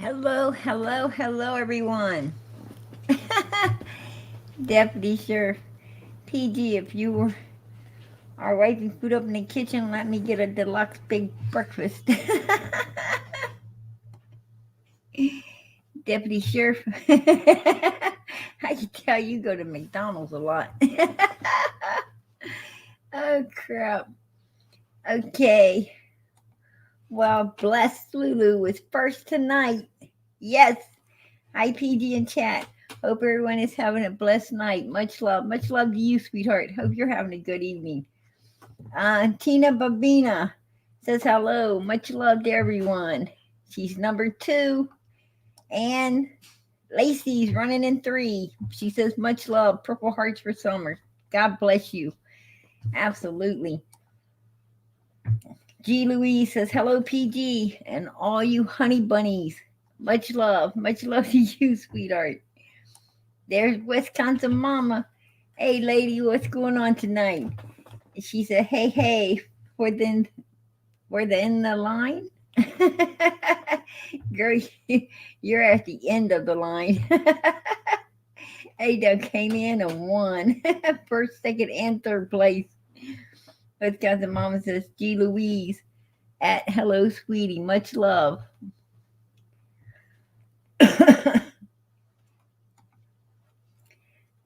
Hello, hello, hello, everyone. Deputy Sheriff PG, if you are wiping food up in the kitchen, let me get a deluxe big breakfast. Deputy Sheriff, I can tell you go to McDonald's a lot. Oh, crap. Okay. Well, blessed Lulu was first tonight. Yes. Hi, PG and chat. Hope everyone is having a blessed night. Much love. Much love to you, sweetheart. Hope you're having a good evening. Tina Babina says hello. Much love to everyone. She's number 2. And Lacey's running in 3. She says much love. Purple hearts for summer. God bless you. Absolutely. G. Louise says hello, PG, and all you honey bunnies. Much love. Much love to you, sweetheart. There's Wisconsin Mama. Hey, lady, what's going on tonight? She said, hey, we're in the line. Girl, you're at the end of the line. Ada came in and won first, second, and third place. Wisconsin Mama says, G. Louise at hello, sweetie. Much love.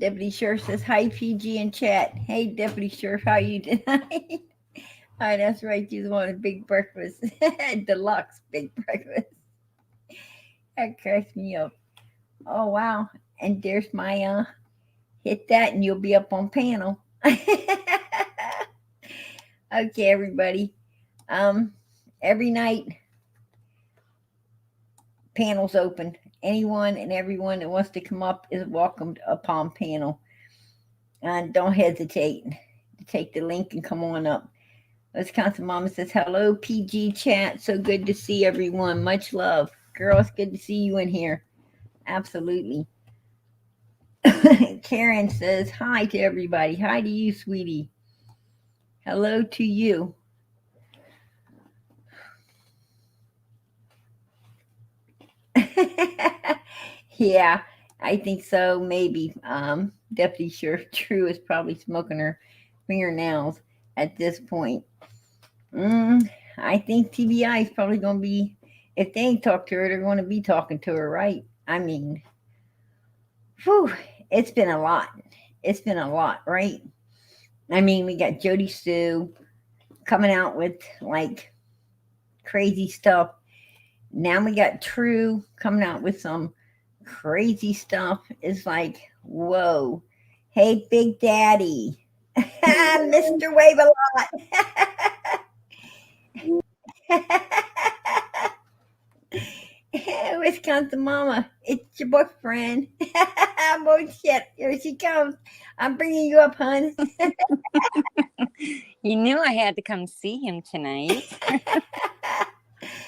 Deputy Sheriff says, hi, PG in chat. Hey, Deputy Sheriff, how you tonight? Oh, that's right. You want a big breakfast. Deluxe big breakfast. That cracks me up. Oh, wow. And there's my, hit that and you'll be up on panel. Okay, everybody. Every night, panel's open. Anyone and everyone that wants to come up is welcomed upon panel. And don't hesitate to take the link and come on up. Wisconsin Mama says, hello, PG chat. So good to see everyone. Much love. Girls, good to see you in here. Absolutely. Karen says, hi to everybody. Hi to you, sweetie. Hello to you. Yeah, I think so. Maybe. Deputy Sheriff True is probably smoking her fingernails at this point. I think TBI is probably going to be, if they ain't talk to her, they're going to be talking to her, right? I mean, whew, it's been a lot. It's been a lot, right? I mean, we got Jody Sue coming out with like crazy stuff. Now we got True coming out with some crazy stuff. It's like, whoa. Hey, Big Daddy. Mr. Wave a lot. Wisconsin Mama, it's your boyfriend. Bullshit. Here she comes. I'm bringing you up, hon. You knew I had to come see him tonight.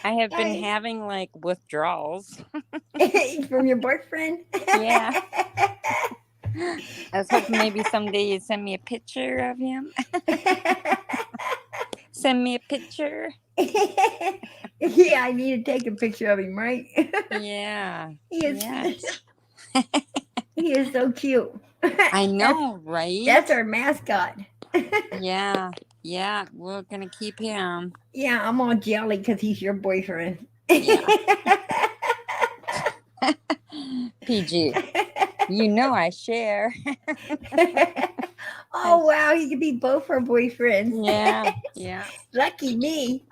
I have been having like withdrawals. From your boyfriend? Yeah. I was hoping maybe someday you'd send me a picture of him. Send me a picture. Yeah, I need to take a picture of him, right? Yeah. He is. Yes. He is so cute. I know, right? That's our mascot. Yeah. Yeah. We're going to keep him. Yeah, I'm all jelly because he's your boyfriend. Yeah. PG. You know I share. Oh, wow. He could be both our boyfriends. Yeah. Yeah. Lucky me.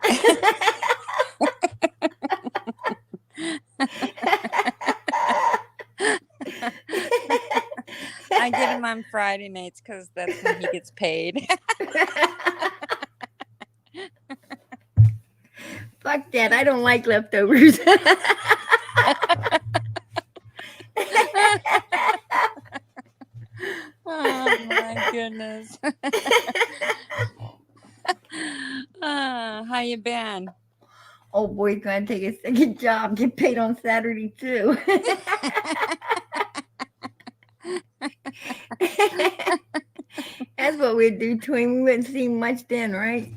I get him on Friday nights because that's when he gets paid. Fuck that. I don't like leftovers. Oh my goodness. How you been? Oh, boy's going to take a second job. Get paid on Saturday, too. That's what we'd do to him. We wouldn't see him much then, right?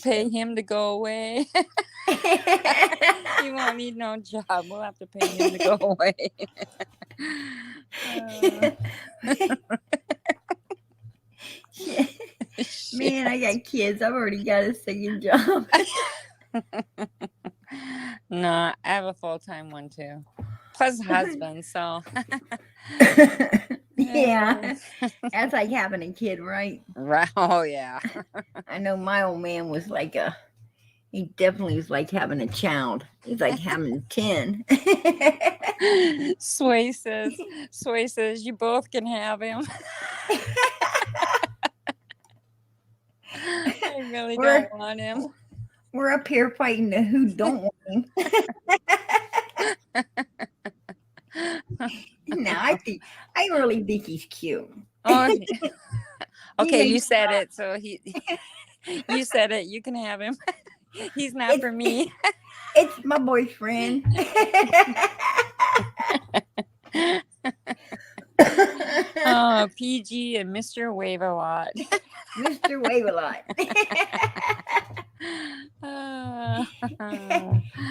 pay him to go away. He won't need no job. We'll have to pay him to go away. Man, I got kids. I've already got a second job. No, I have a full-time one too. Plus husband, so. Yeah. That's like having a kid, right? Right. Oh, yeah. I know my old man was like he definitely was like having a child. He's like having 10. Sway says, you both can have him. I really don't want him. We're up here fighting the who don't want him. No, I really think he's cute. Oh, okay, you said it. So you said it. You can have him. He's not for me. It's my boyfriend. Oh, PG and Mr. Wave-A-Lot. Mr. Wave-A-Lot.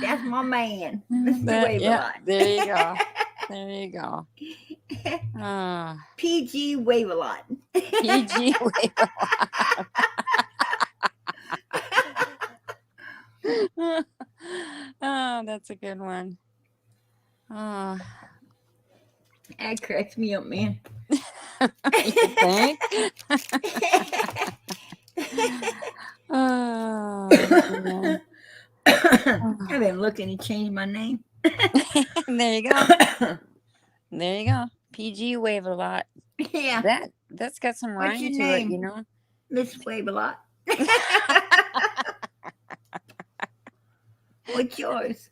That's my man, Mr. Wave-A-Lot. Yeah, there you go. There you go. PG Wave-A-Lot. PG Wave-A-Lot. Oh, that's a good one. Oh. That cracks me up, man. You think? Oh, man. I've been looking to change my name. There you go. There you go. PG Wave-A-Lot. Yeah. That's got some rhyme to name? it, you know. Miss Wave-A-Lot. What's yours?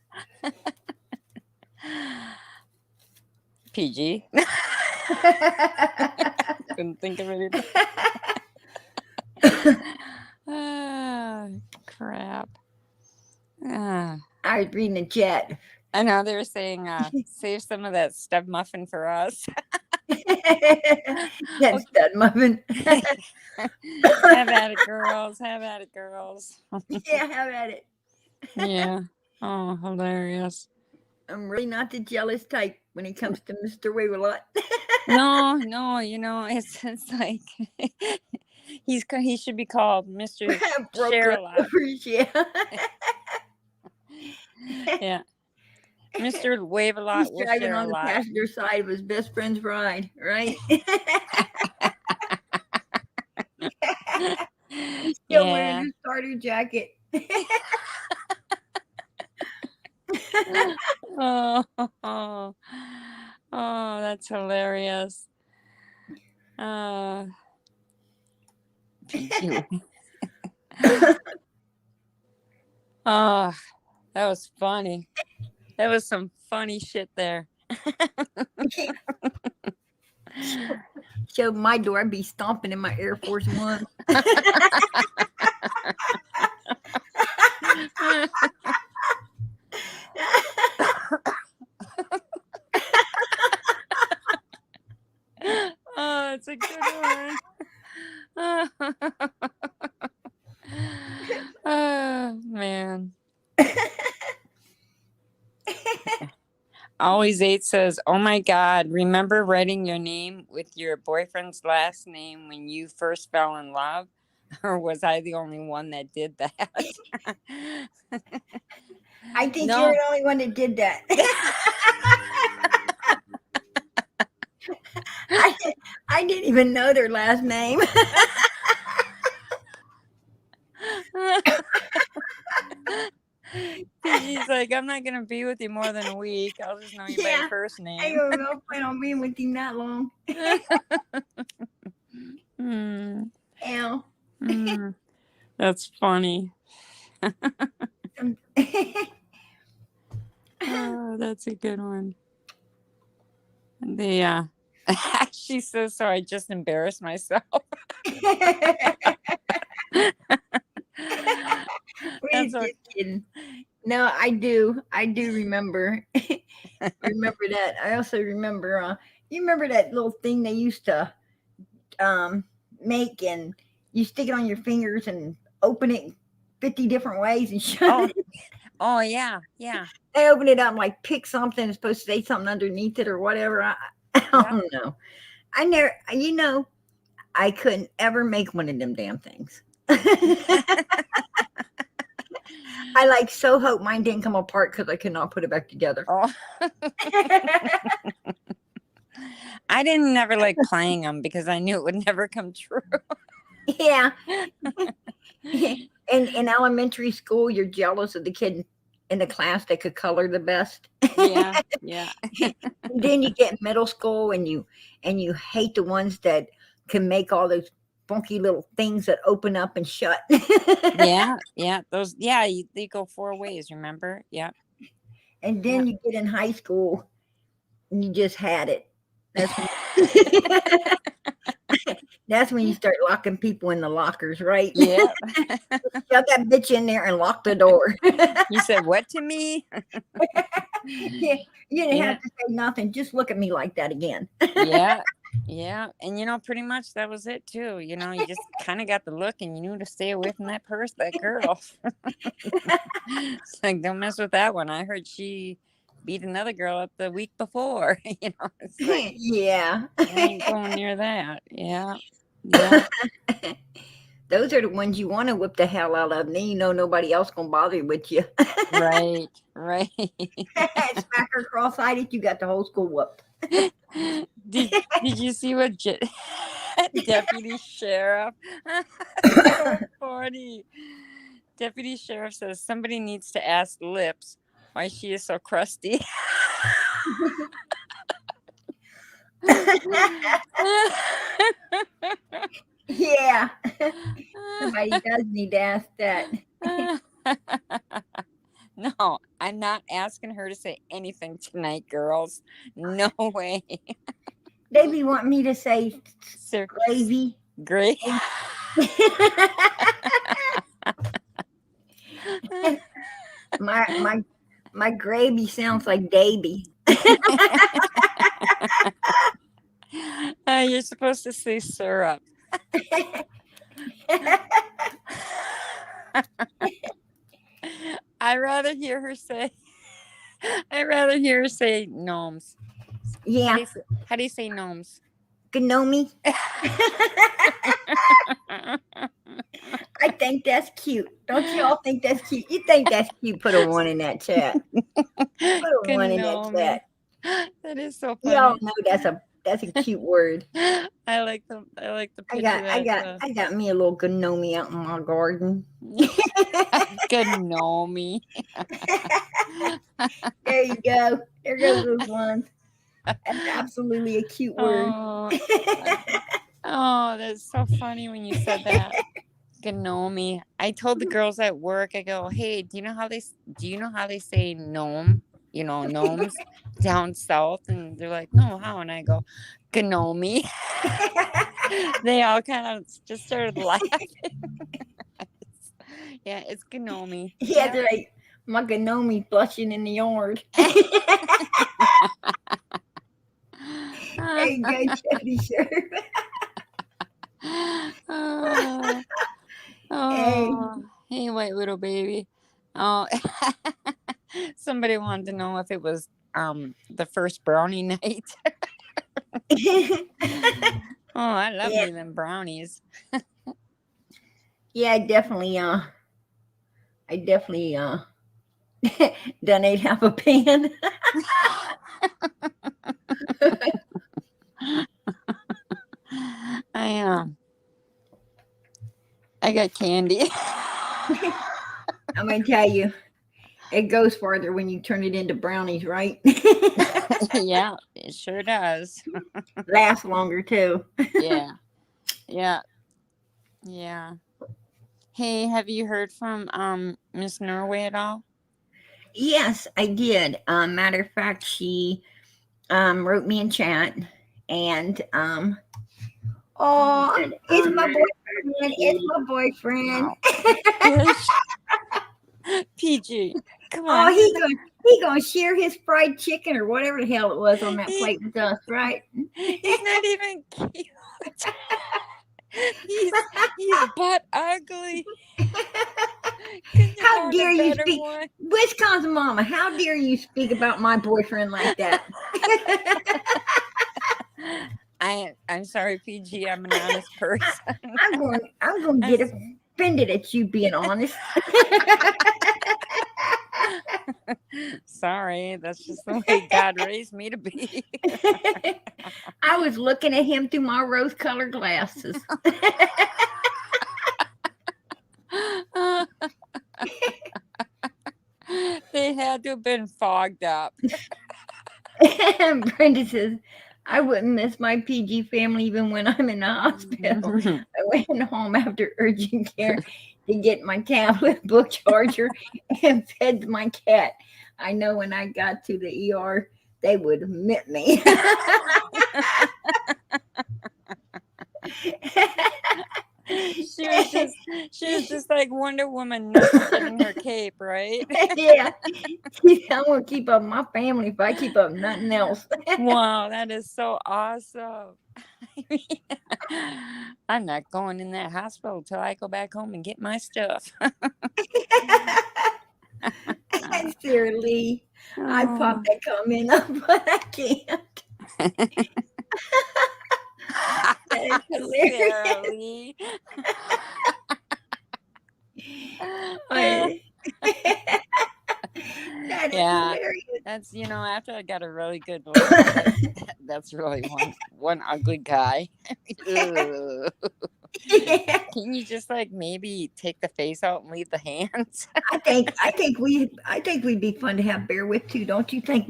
PG. Couldn't think of anything. Crap. I was reading the chat. I know they were saying, save some of that stud muffin for us. That stud muffin. Have at it, girls. Have at it, girls. Yeah, have at it. Yeah. Oh, hilarious. I'm really not the jealous type when it comes to Mr. Wave-A-Lot. No, you know, it's like he should be called Mr. Share-A-Lot. Yeah. Yeah. Mr. Wave-A-Lot will driving share on a the lot. passenger side of his best friend's ride, right? He's still wearing his starter jacket. Oh, that's hilarious. PG. Oh, that was funny. That was some funny shit there. So my door, I'd be stomping in my Air Force One. Oh, it's a good one. Oh, man. Always 8 says, oh my God, remember writing your name with your boyfriend's last name when you first fell in love? Or was I the only one that did that? I think you're the only one that did that. I didn't even know their last name. He's like, I'm not going to be with you more than a week. I'll just know you by your first name. I don't plan on being with him that long. Ow. That's funny. Oh, that's a good one. She says, so I just embarrassed myself. We're just kidding. No, I do remember. Remember that. I also remember. You remember that little thing they used to make, and you stick it on your fingers and open it, 50 different ways and shut Oh, it. oh yeah, yeah, They open it up and like pick something. It's supposed to say something underneath it or whatever. I yeah. don't know. I never, I couldn't ever make one of them damn things. I like so hope mine didn't come apart because I could not put it back together. Oh, I didn't never like playing them because I knew it would never come true. Yeah. In elementary school, you're jealous of the kid in the class that could color the best. Yeah, yeah, And then you get middle school and you hate the ones that can make all those funky little things that open up and shut. yeah, yeah. Those, yeah, they go 4 ways. Remember? Yeah. And then you get in high school and you just had it. That's when, that's when you start locking people in the lockers, right? Yeah. Shut that bitch in there and lock the door. You said what to me? Yeah, you didn't Yeah. have to say nothing. Just look at me like that again. Yeah. Yeah. And pretty much that was it too. You just kind of got the look and you knew to stay away from that girl. It's like, don't mess with that one. I heard she beat another girl up the week before. It's like, Yeah. I ain't going near that. Yeah. Yeah. Those are the ones you want to whip the hell out of. And then you know nobody else gonna bother with you. Right. Right. Smack her cross-eyed, you got the whole school whooped. Did you see what Deputy Sheriff? So funny. Deputy Sheriff says somebody needs to ask Lips why she is so crusty. Yeah. Somebody does need to ask that. No, I'm not asking her to say anything tonight, girls. No way. They be wanting me to say Sir, gravy. great. My gravy sounds like Davy. You're supposed to say syrup. I'd rather hear her say gnomes. Yeah. How do you say gnomes? Gnomy. I think that's cute. Don't you all think that's cute? You think that's cute? Put a 1 in that chat. Put a 1 in that Gnomy. chat. That is so funny. Y'all know that's a cute word. I like the picture. I got me a little gnomy out in my garden. Gnomy. There you go. There goes those ones. That's absolutely a cute word. Oh, that's so funny when you said that. Gnomy. I told the girls at work, I go, hey, do you know how they say gnome? Gnomes down south, and they're like, no, how? And I go, gnomy. They all kind of just started laughing. Yeah, it's gnomy. Yeah, they're like, my gnomy flushing in the yard. There you go, Jody Sheriff. Hey, White Widow baby. Oh, somebody wanted to know if it was the first brownie night. Oh, I love me them brownies. Yeah, I definitely done ate half a pan. I got candy. I'm gonna tell you, it goes farther when you turn it into brownies, right? Yeah, it sure does. Lasts longer too. Yeah. Hey, have you heard from Miss Norway at all? Yes, I did. Matter of fact, she wrote me in chat, and it's my boyfriend. It's my boyfriend. PG, come on. Oh, he gonna share his fried chicken or whatever the hell it was on that plate with us, right? He's not even cute. He's butt ugly. Couldn't you How find dare a you better speak, one? Wisconsin mama? How dare you speak about my boyfriend like that? I'm sorry, PG. I'm an honest person. I'm going to I'm get offended at you being honest. sorry. That's just the way God raised me to be. I was looking at him through my rose-colored glasses. They had to have been fogged up. Brenda says, I wouldn't miss my PG family even when I'm in the hospital. I went home after urgent care to get my tablet, book charger, and fed my cat. I know when I got to the ER, they would have met me. She was just like Wonder Woman not getting her cape, right? Yeah. I'm going to keep up my family if I keep up nothing else. Wow, that is so awesome. I'm not going in that hospital till I go back home and get my stuff. Sarah Lee, I popped that comment up, but I can't. That is hilarious. Sarah Lee. That is Yeah, hilarious. that's after I got a really good look, that's really one ugly guy. Ugh. Yeah. Can you just like maybe take the face out and leave the hands? I think we'd be fun to have bear with too, don't you think?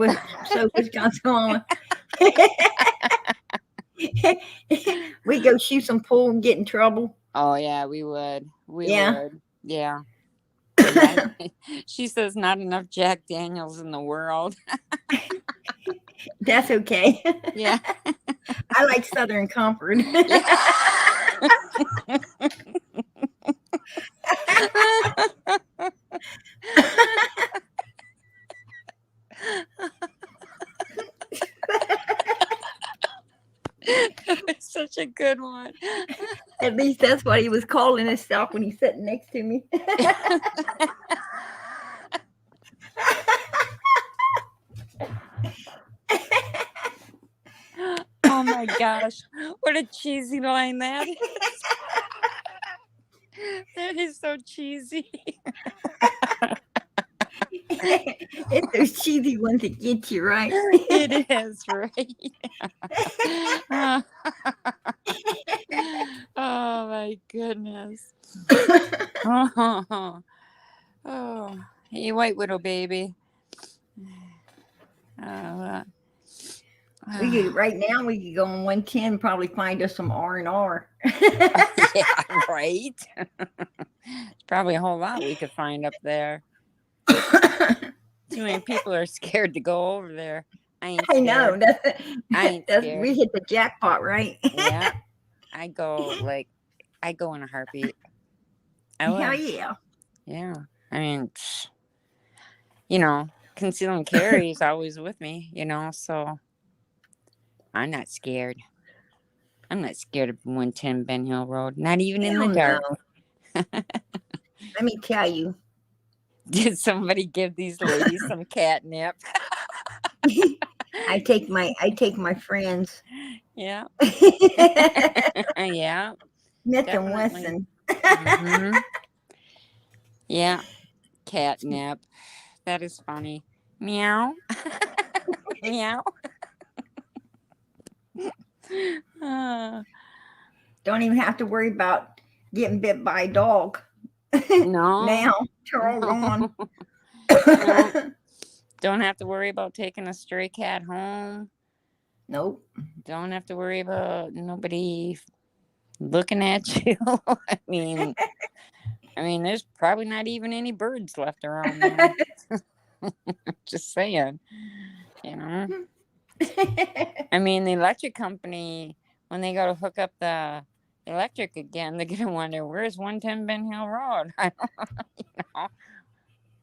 So Wisconsin mama. We go shoot some pool and get in trouble. Oh yeah, we would. We Yeah. would. Yeah. She says not enough Jack Daniels in the world. That's okay. Yeah. I like Southern Comfort. It's such a good one. At least that's what he was calling himself when he's sitting next to me. Oh my gosh. What a cheesy line that is. That is so cheesy. It's those cheesy ones that get you, right? It is, right? Oh my goodness. Oh, hey, White Widow baby. We could right now. We could go on 110 and probably find us some R&R. Yeah, right. It's probably a whole lot we could find up there. Too many people are scared to go over there. I ain't I scared. know. I ain't scared. We hit the jackpot, right? Yeah, I go in a heartbeat. I will. Hell yeah. Yeah, I mean, conceal and carry is always with me, so I'm not scared. I'm not scared of 110 Ben Hill Road, not even in the dark. Let me tell you. Did somebody give these ladies some catnip? I take my friends. Yeah. Yeah. Smith Definitely. and Wesson. Mm-hmm. Yeah. Catnip. That is funny. Meow. Meow. Don't even have to worry about getting bit by a dog. No. Now, Charles on. No. Don't have to worry about taking a stray cat home. Nope. Don't have to worry about nobody looking at you. I mean, there's probably not even any birds left around there. Just saying, I mean, the electric company, when they go to hook up the electric again, they're gonna wonder, where's 110 Ben Hill Road? I don't,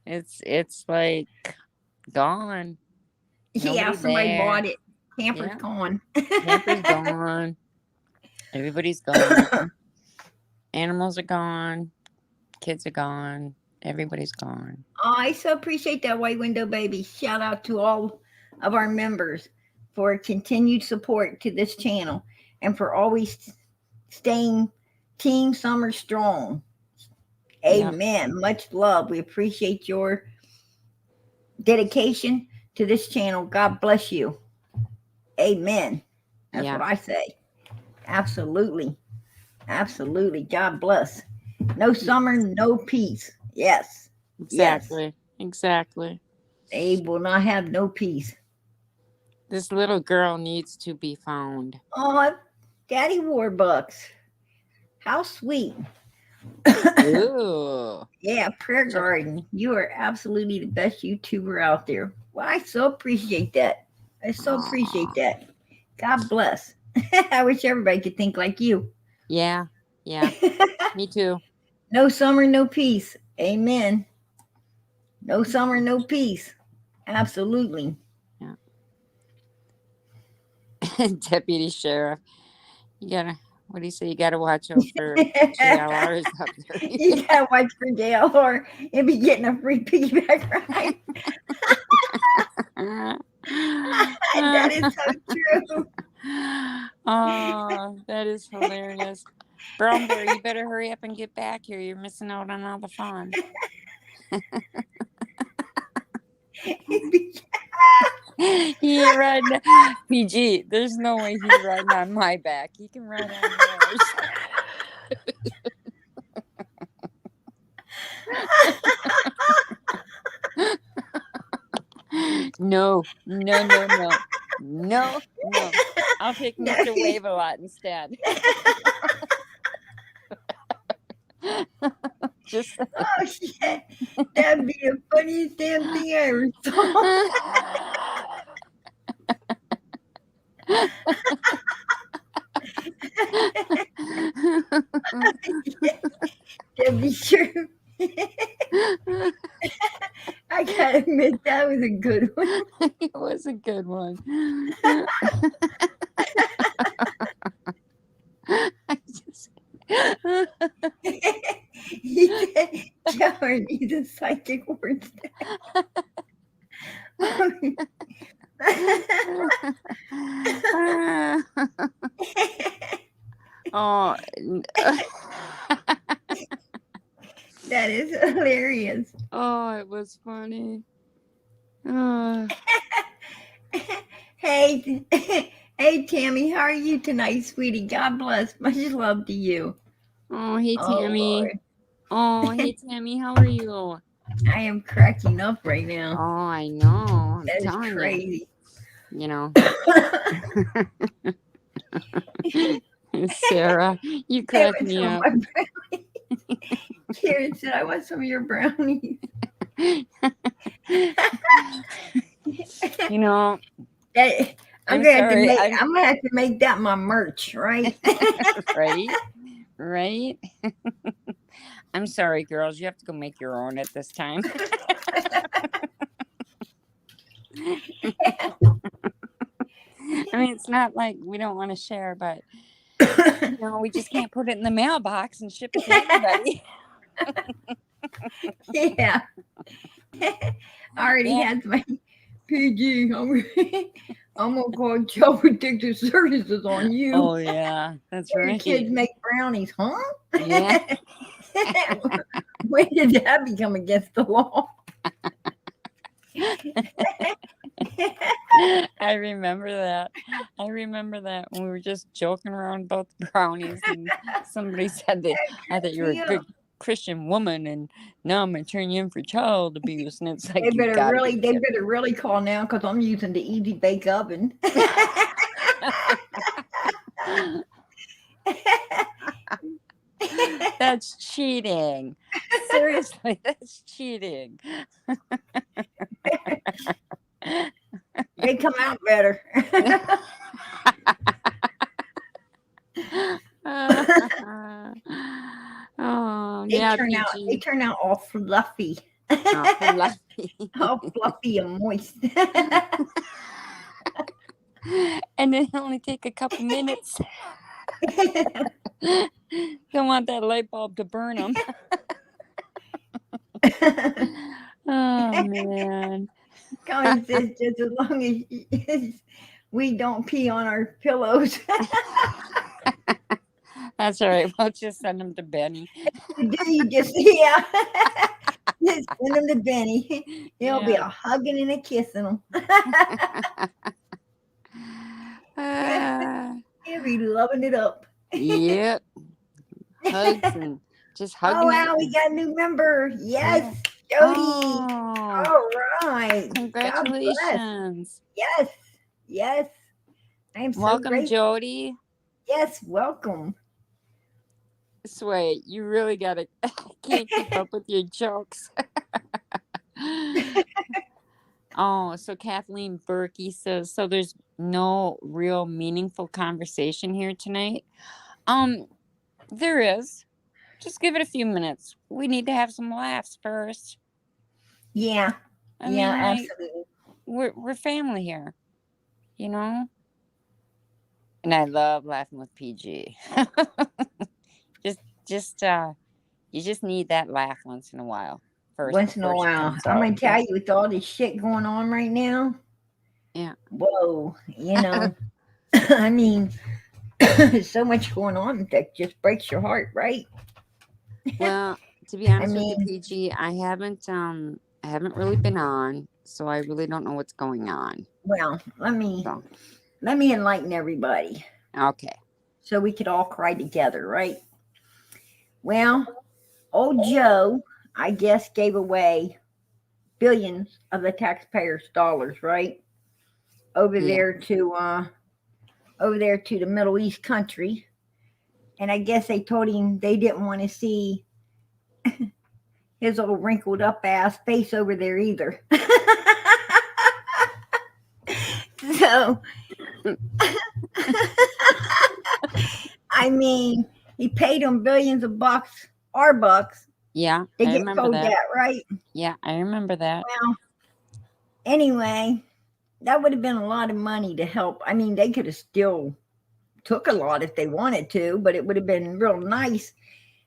it's like gone. Yeah, somebody bought it. Camper's gone. Camper's gone. Everybody's gone. Animals are gone. Kids are gone. Everybody's gone. Oh, I so appreciate that, White Window Baby. Shout out to all of our members for continued support to this channel and for always staying Team Summer strong. Yep. Amen. Much love. We appreciate your dedication to this channel. God bless you. Amen. That's Yeah. what I say. Absolutely. Absolutely. God bless. No summer, no peace. Yes. Exactly. Yes. Exactly. They will not have no peace. This little girl needs to be found. Oh, Daddy Warbucks. How sweet. Ooh. Yeah, Prayer Garden. You are absolutely the best YouTuber out there. Well, I so appreciate that. I so appreciate that. God bless. I wish everybody could think like you. Yeah. Yeah. Me too. No summer, no peace. Amen. No summer, no peace. Absolutely. Yeah. Deputy Sheriff. You gotta, what do you say? You gotta watch out for JLRs up there. You gotta watch for JLR and be getting a free piggyback ride. That is so true. Oh, that is hilarious. Brown Bear, you better hurry up and get back here. You're missing out on all the fun. He riding PG. There's no way he's riding on my back. He can ride on yours. No. I'll take Mr. Wave a lot instead. Just oh shit. That'd be the funniest damn thing I ever saw. That'd be true. I gotta admit that was a good one. It was a good one. He said, Joey needs a psychic word. Oh, that is hilarious. Oh, it was funny. Hey, hey, Tammy, how are you tonight, sweetie? God bless. Much love to you. Oh, hey, Tammy. Lord. Oh, hey, Tammy, how are you? I am cracking up right now. Oh, I know. That is crazy. You know. Sarah, you crack me up. Karen said, I want some of your brownies. You know, I'm gonna have to make that my merch, right? Right. I'm sorry, girls. You have to go make your own at this time. I mean, it's not like we don't want to share, but you know, we just can't put it in the mailbox and ship it to everybody. Yeah. I already had my PG. I'm gonna call Child Protective Services on you. Oh yeah, that's Your right. kids make brownies, huh? Yeah. When did that become against the law? I remember that. When we were just joking around about the brownies, and somebody said that I thought you were a good Christian woman, and now I'm gonna turn you in for child abuse. And it's like they better really call now because I'm using the Easy Bake Oven. That's cheating. Seriously, that's cheating. They come out better. Oh, they yeah, turn out all fluffy. All fluffy and moist. And it only take a couple minutes. Don't want that light bulb to burn them. Oh man. Connie says just as long as we don't pee on our pillows. That's all right. We'll just send them to Benny. You do, you just, yeah. Just send them to Benny. He'll be Yeah. a hugging and a kissing them. Ah, He'll be loving it up. yep. Hugs and just Oh, hugging it. wow, we got a new member. Yeah. Yes, Jody. Oh, All right. God bless. congratulations. Yes, yes. I am so Welcome, grateful. Jody. Yes, welcome. Sway, you really gotta can't keep up with your jokes. Oh, so Kathleen Berkey says, so there's no real meaningful conversation here tonight. There is. Just give it a few minutes. We need to have some laughs first. Yeah, I yeah, mean, like, absolutely. we're family here, you know? And I love laughing with PG. just you just need that laugh once in a while first Once in a before she while. comes I'm out. going to tell you, with all this shit going on right now, Yeah. whoa, I mean, so much going on that just breaks your heart, right? Well, to be I honest with you, mean, PG, I haven't really been on, so I really don't know what's going on. well, let me So, enlighten everybody okay. so we could all cry together, right? Well, old Joe, I guess, gave away billions of the taxpayers' dollars, right? Over Yeah. there to the Middle East country. And I guess they told him they didn't want to see his little wrinkled up ass face over there either. So, I mean, he paid them billions of bucks, our bucks, Yeah, to I get remember told that. that, right? Yeah, I remember that. Well, anyway, that would have been a lot of money to help. I mean, they could have still took a lot if they wanted to, but it would have been real nice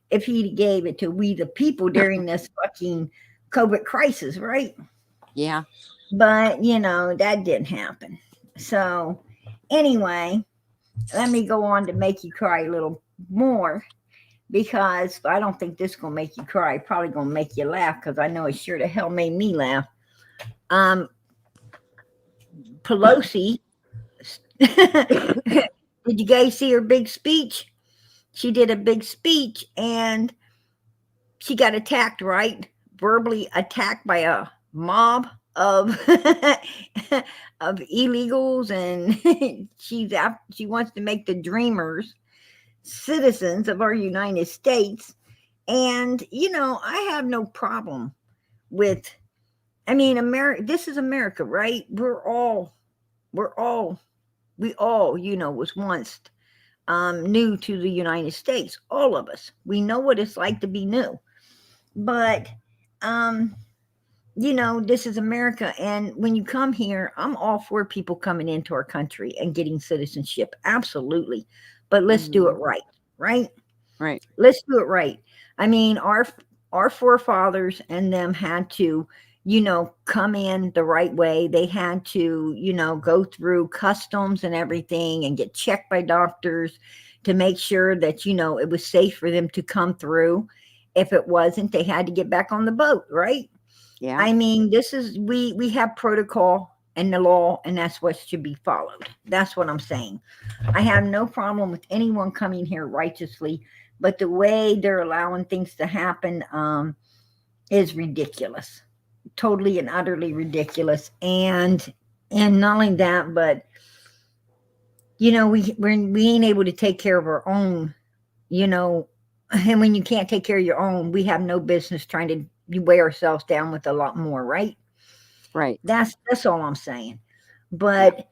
if he gave it to we the people during this fucking COVID crisis, right? Yeah. But that didn't happen. So anyway, let me go on to make you cry a little more, because I don't think this is gonna make you cry. Probably gonna make you laugh, because I know it sure to hell made me laugh. Pelosi. Did you guys see her big speech? She did a big speech and she got attacked, right? Verbally attacked by a mob of of illegals, and she wants to make the dreamers citizens of our United States. And I have no problem with, I mean, America. This is America, right? We all was once new to the United States. All of us, we know what it's like to be new. But this is America, and when you come here, I'm all for people coming into our country and getting citizenship, absolutely. But let's do it right, right? Right. Let's do it right. I mean, our forefathers and them had to, come in the right way. They had to, go through customs and everything and get checked by doctors to make sure that, it was safe for them to come through. If it wasn't, they had to get back on the boat, right? Yeah. I mean, we have protocol and the law, and that's what should be followed. That's what I'm saying. I have no problem with anyone coming here righteously, but the way they're allowing things to happen is ridiculous. Totally and utterly ridiculous. And not only that, but we ain't able to take care of our own, and when you can't take care of your own, we have no business trying to weigh ourselves down with a lot more, right? Right. That's all I'm saying. But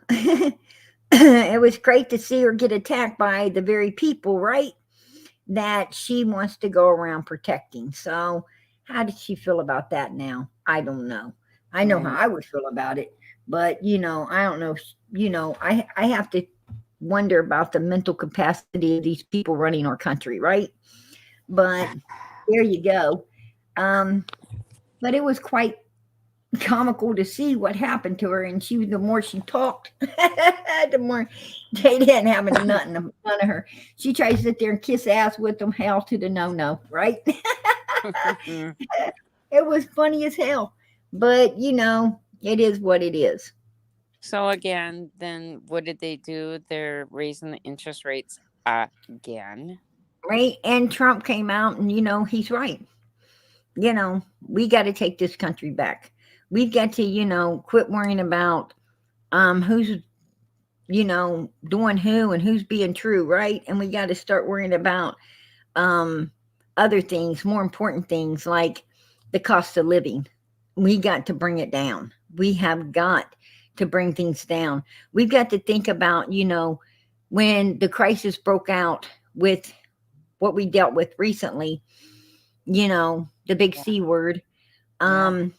it was great to see her get attacked by the very people, right, that she wants to go around protecting. So how did she feel about that now? I don't know. I know how I would feel about it, but I don't know. I have to wonder about the mental capacity of these people running our country, right? But there you go. But it was quite comical to see what happened to her. And the more she talked, the more they didn't have nothing in front of her. She tried to sit there and kiss ass with them. Hell to the no, right? It was funny as hell. But, it is what it is. So again, then what did they do? They're raising the interest rates again. Right? And Trump came out and, he's right. We got to take this country back. We've got to, quit worrying about who's, doing who and who's being true, right? And we got to start worrying about other things, more important things like the cost of living. We got to bring it down. We have got to bring things down. We've got to think about, when the crisis broke out with what we dealt with recently, the big C word. What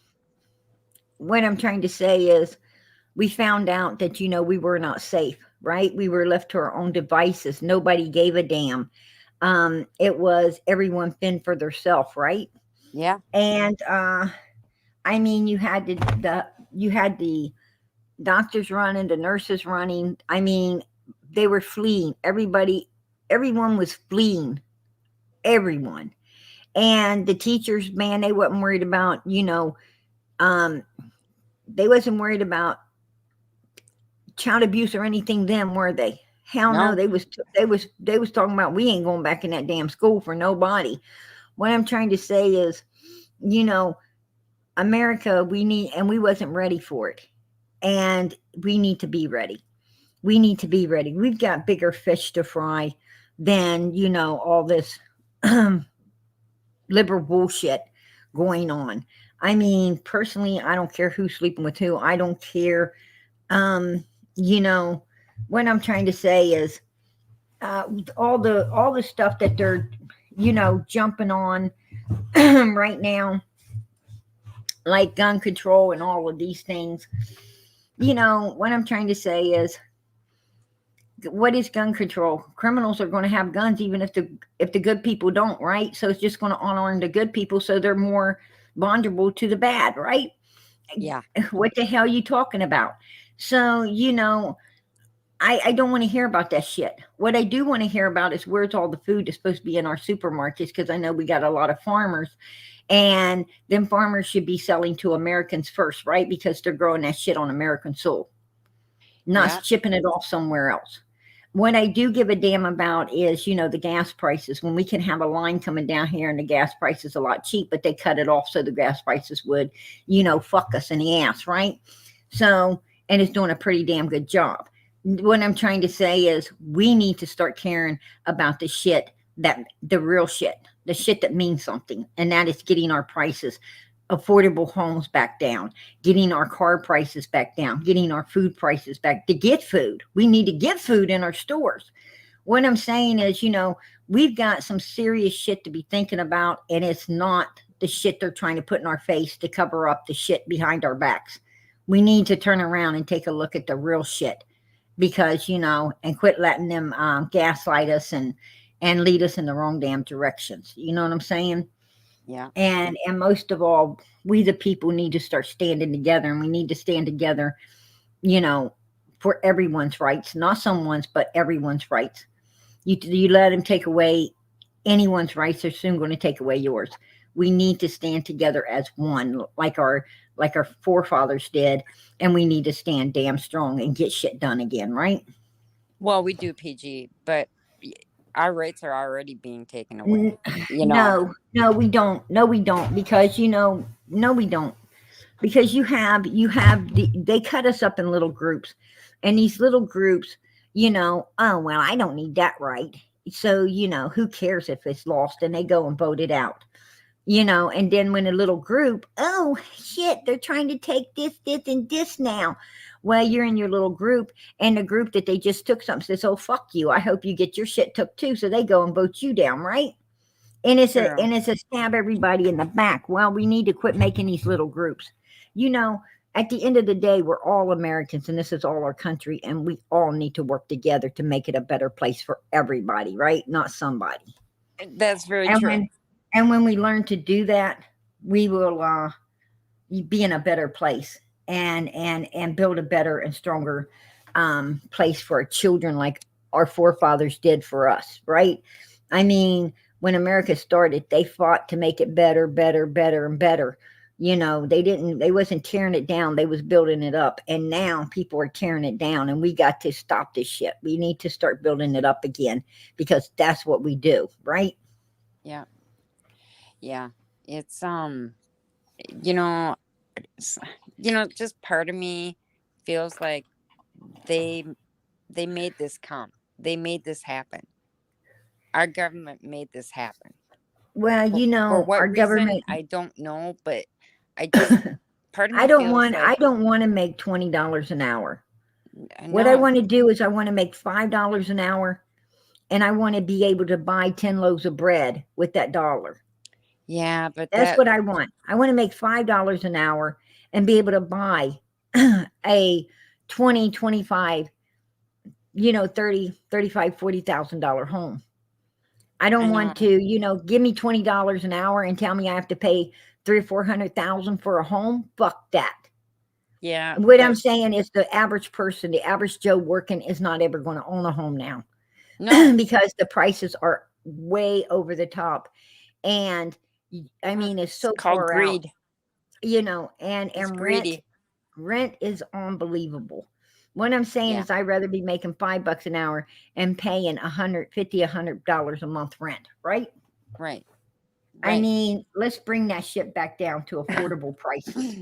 I'm trying to say is we found out that, we were not safe, right? We were left to our own devices. Nobody gave a damn. It was everyone fend for themselves, right? Yeah. And you had the doctors running, the nurses running. They were fleeing. Everyone was fleeing. Everyone. And the teachers, man, they wasn't worried about, they wasn't worried about child abuse or anything then, were they? Hell no. They was talking about we ain't going back in that damn school for nobody. What I'm trying to say is, America, we wasn't ready for it. And we need to be ready. We need to be ready. We've got bigger fish to fry than, all this liberal bullshit going on. Personally, I don't care who's sleeping with who. I don't care. What I'm trying to say is all the stuff that they're, jumping on right now, like gun control and all of these things. What I'm trying to say is, what is gun control? Criminals are going to have guns even if the good people don't, right? So it's just going to honor the good people so they're more vulnerable to the bad, right? Yeah. What the hell are you talking about? So, I don't want to hear about that shit. What I do want to hear about is where's all the food that's supposed to be in our supermarkets, because I know we got a lot of farmers, and them farmers should be selling to Americans first, right? Because they're growing that shit on American soil, not shipping it off somewhere else. What I do give a damn about is, the gas prices. When we can have a line coming down here and the gas price is a lot cheap, but they cut it off so the gas prices would, fuck us in the ass, right? So, and it's doing a pretty damn good job. What I'm trying to say is we need to start caring about the shit, the real shit, the shit that means something. And that is getting our prices, affordable homes back down, getting our car prices back down, getting our food prices back. To get food, we need to get food in our stores. What I'm saying is, we've got some serious shit to be thinking about, and it's not the shit they're trying to put in our face to cover up the shit behind our backs. We need to turn around and take a look at the real shit, because, and quit letting them gaslight us and lead us in the wrong damn directions. You know what I'm saying? Yeah. And most of all, we the people need to start standing together, and we need to stand together, for everyone's rights, not someone's, but everyone's rights. You let them take away anyone's rights, they're soon going to take away yours. We need to stand together as one, like our forefathers did, and we need to stand damn strong and get shit done again, right? Well, we do, PG, but our rights are already being taken away. No, we don't. No, we don't. Because no, we don't. Because they cut us up in little groups, and these little groups, oh well, I don't need that right. So who cares if it's lost, and they go and vote it out. And then when a little group, oh shit, they're trying to take this, and this now. Well, you're in your little group, and the group that they just took something says, oh, fuck you. I hope you get your shit took too. So they go and vote you down, right? And it's a stab everybody in the back. Well, we need to quit making these little groups. At the end of the day, we're all Americans, and this is all our country, and we all need to work together to make it a better place for everybody, right? Not somebody. That's very true. And when we learn to do that, we will be in a better place and build a better and stronger place for our children, like our forefathers did for us, right? I mean, when America started, they fought to make it better, better, better, and better. They wasn't tearing it down, they was building it up. And now people are tearing it down, and we got to stop this shit. We need to start building it up again, because that's what we do, right? Yeah. Yeah. It's you know, s- just part of me feels like they they made this come. They made this happen. Our government made this happen. Well, For our what reason, government. I don't know, but I just part of I me don't feels want like I don't want to make $20 an hour. What I no. want to do is I want to make $5 an hour, and I want to be able to buy 10 loaves of bread with that dollar. Yeah, but That's what I want. I want to make $5 an hour and be able to buy a 20, 25, 30, 35, $40,000 home. I I don't know. want to, give me $20 an hour and tell me I have to pay 300,000 or 400,000 for a home. Fuck that. Yeah, What I'm but saying is the average person, the average Joe working, is not ever going to own a home now no. because the prices are way over the top. And I mean, it's It's so called far out, greed. and It's rent, greedy. rent is unbelievable. What I'm saying Yeah, is I'd rather be making $5 an hour and paying $150, $100 a month rent, right? right. I Right. mean, let's bring that shit back down to affordable prices.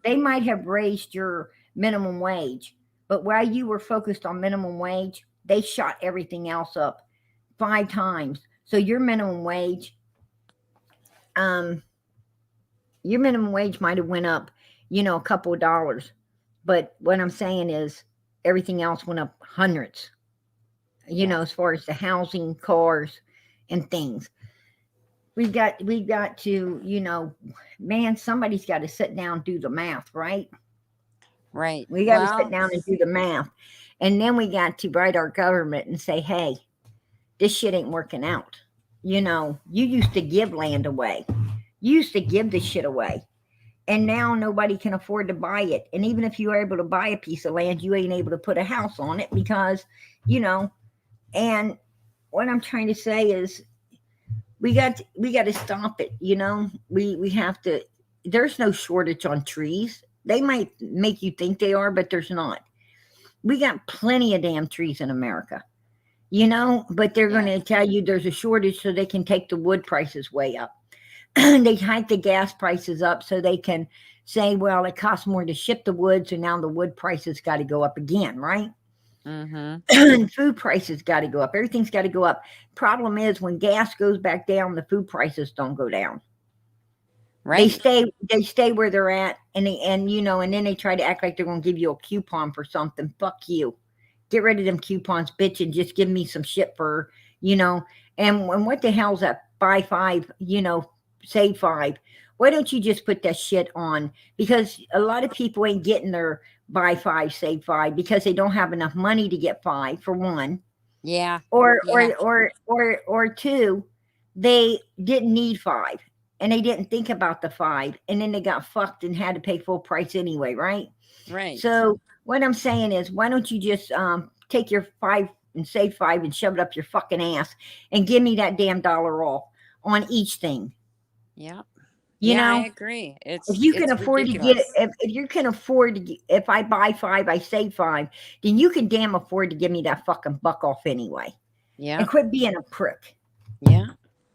They might have raised your minimum wage, but while you were focused on minimum wage, they shot everything else up 5 times. So um, your minimum wage might have went up, a couple of dollars. But what I'm saying is everything else went up hundreds, Yeah. as far as the housing, cars, and things. We've got to, man, somebody's got to sit down and do the math, right? Right. We got to sit Well, down and do the math. And then we got to write our government and say, hey, this shit ain't working out. You used to give land away. You used to give this shit away. And now nobody can afford to buy it. And even if you are able to buy a piece of land, you ain't able to put a house on it because, you know, and what I'm trying to say is we got to stop it, we have to. There's no shortage on trees. They might make you think they are, but there's not. We got plenty of damn trees in America, but they're going yeah. to tell you there's a shortage so they can take the wood prices way up. They hike the gas prices up so they can say, well, it costs more to ship the wood, so now the wood prices got to go up again, right? Mm-hmm. And food prices got to go up. Everything's got to go up. Problem is, when gas goes back down, the food prices don't go down. They Right. stay they stay where they're at, and then they try to act like they're going to give you a coupon for something. Fuck you. Get rid of them coupons, bitch, and just give me some shit for, you know. And what the hell's that? Buy five, save five. Why don't you just put that shit on? Because a lot of people ain't getting their buy five, save five because they don't have enough money to get five, for one, Yeah. or Yeah. two, they didn't need five and they didn't think about the five, and then they got fucked and had to pay full price anyway, right? Right. So what I'm saying is, why don't you just take your five and save five and shove it up your fucking ass and give me that damn dollar off on each thing? Yeah. You Yeah, I know, agree. if you can It's afford to get, ridiculous. if you can afford to, if I buy five, I save five, then you can damn afford to give me that fucking buck off anyway, and Yeah. quit being a prick. Yeah.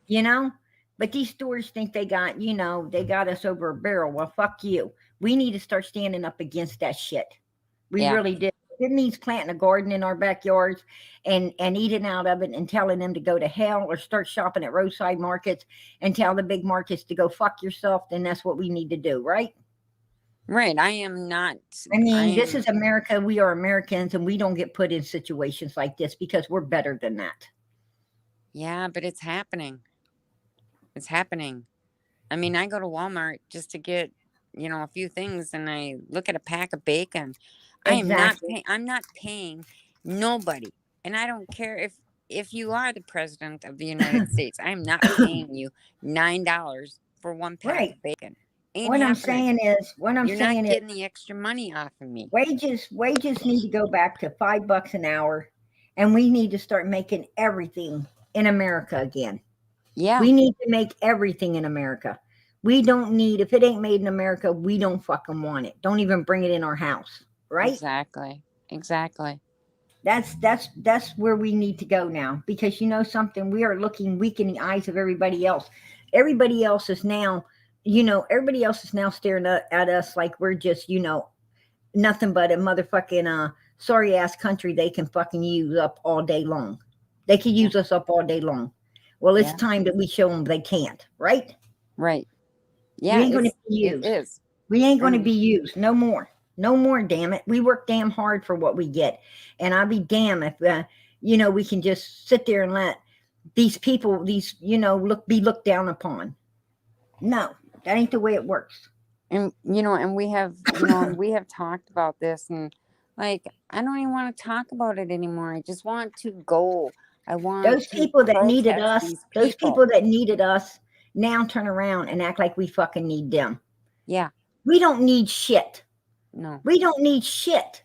you know? But these stores think they got us over a barrel. Well, fuck you. We need to start standing up against that shit. We Yeah. really do. It means planting a garden in our backyards and eating out of it and telling them to go to hell, or start shopping at roadside markets and tell the big markets to go fuck yourself. Then that's what we need to do, right? Right. I am not I I mean, this am is America. We are Americans, and we don't get put in situations like this because we're better than that. yeah, but it's happening. It's happening. I mean, I go to Walmart just to get, a few things and I look at a pack of bacon. Exactly. I'm not paying nobody. And I don't care if you are the president of the United States. I am not paying you $9 for one pound Right. of bacon. Ain't What I'm happening. saying is, You're not getting the extra money off of me. wages need to go back to $5 an hour, and we need to start making everything in America again. Yeah, We need to make everything in America. We don't need, if it ain't made in America, we don't fucking want it. Don't even bring it in our house, right? exactly. Exactly. That's where we need to go now, because you know something, we are looking weak in the eyes of everybody else. Everybody else is now, everybody else is now staring at us like we're just, nothing but a motherfucking sorry ass country they can fucking use up all day long. They can use us up all day long. Well, it's Yeah. time that we show them they can't, right? Right. We Yeah, ain't going to be it used. is. We ain't going to And be used no more. No more, damn it. We work damn hard for what we get. And I'll be damn if, we can just sit there and let these people, be looked down upon. No, that ain't the way it works. and we have we have talked about this, and like I don't even want to talk about it anymore. I just want to go. I want Those to people that needed protest us, these those people. people that needed us now turn around and act like we fucking need them. Yeah. We don't need shit. No. We don't need shit.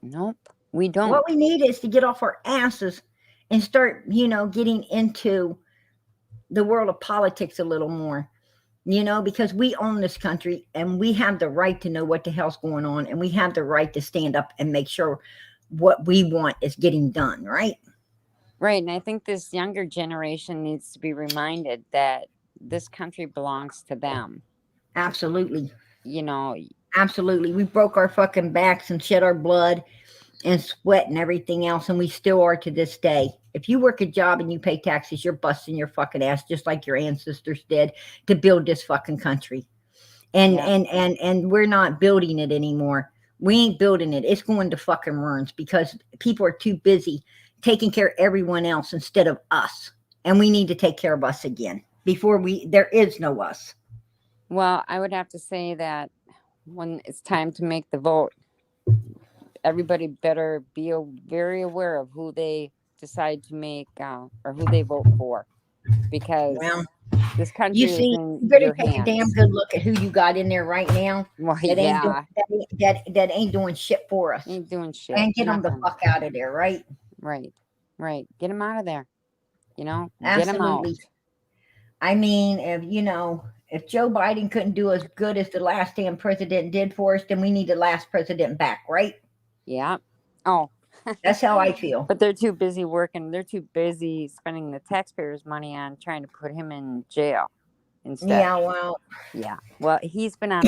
Nope. We don't. What we need is to get off our asses and start, getting into the world of politics a little more, because we own this country and we have the right to know what the hell's going on, and we have the right to stand up and make sure what we want is getting done, right? Right. And I think this younger generation needs to be reminded that this country belongs to them. Absolutely. You know, Absolutely. We broke our fucking backs and shed our blood and sweat and everything else, and we still are to this day. If you work a job and you pay taxes, you're busting your fucking ass just like your ancestors did to build this fucking country. And Yeah. and we're not building it anymore. We ain't building it. It's going to fucking ruins because people are too busy taking care of everyone else instead of us. And we need to take care of us again before there is no us. Well, I would have to say that when it's time to make the vote, everybody better be very aware of who they decide to make or who they vote for, because Well, this country you is see, in you better your take a damn hands. good look at who you got in there right now. Well, That ain't yeah, that ain't doing shit for us. ain't doing shit. And get them the Nothing. fuck out of there, right? Right. Get them out of there. Get them out. Absolutely. I mean, if Joe Biden couldn't do as good as the last damn president did for us, then we need the last president back, right? Yeah. Oh, That's how I feel. but they're too busy working. They're too busy spending the taxpayers' money on trying to put him in jail instead. Yeah, well, Yeah. Well, he's been on.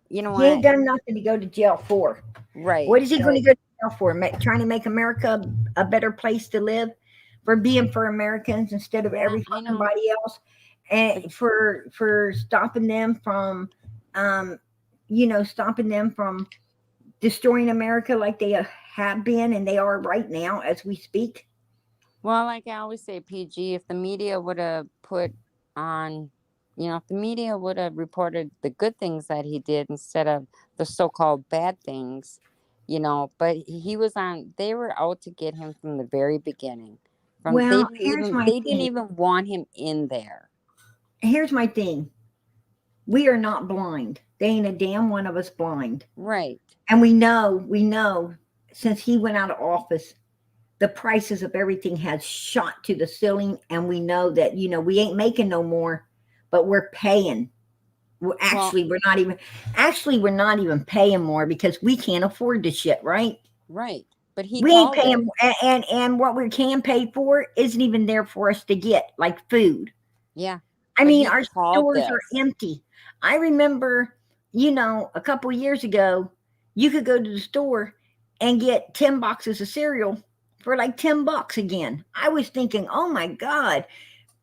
You know he ain't what? done nothing to go to jail for. Right. What is he going to go to jail for? Trying to make America a better place to live, for being for Americans instead of everybody else, and for stopping them from, destroying America like they have been and they are right now as we speak. Well, like I always say, PG, if the media would have put on, if the media would have reported the good things that he did instead of the so-called bad things, but he was on, they were out to get him from the very beginning. Well, They didn't even want him in there. Here's my thing. We are not blind. They ain't a damn one of us blind. Right. And we know since he went out of office, the prices of everything has shot to the ceiling. And we know that, we ain't making no more, but we're paying. We're not even paying more because we can't afford this shit, right? Right. But we ain't paying, and what we can pay for isn't even there for us to get, like food. Yeah. I mean, our stores are empty. I remember, a couple of years ago, you could go to the store and get 10 boxes of cereal for like $10 again. I was thinking, oh my God,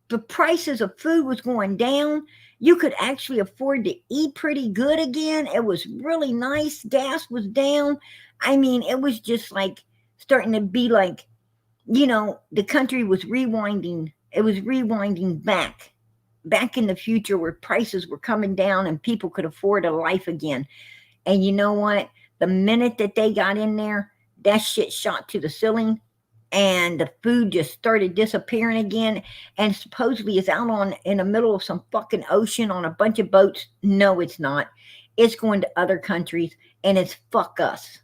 the prices of food was going down. You could actually afford to eat pretty good again. It was really nice. Gas was down. I mean, it was just like starting to be like, the country was rewinding. It was rewinding back in the future where prices were coming down and people could afford a life again. And you know what? The minute that they got in there, that shit shot to the ceiling. and the food just started disappearing again, and supposedly it's out on in the middle of some fucking ocean on a bunch of boats. No, it's not. It's going to other countries, and it's fuck us.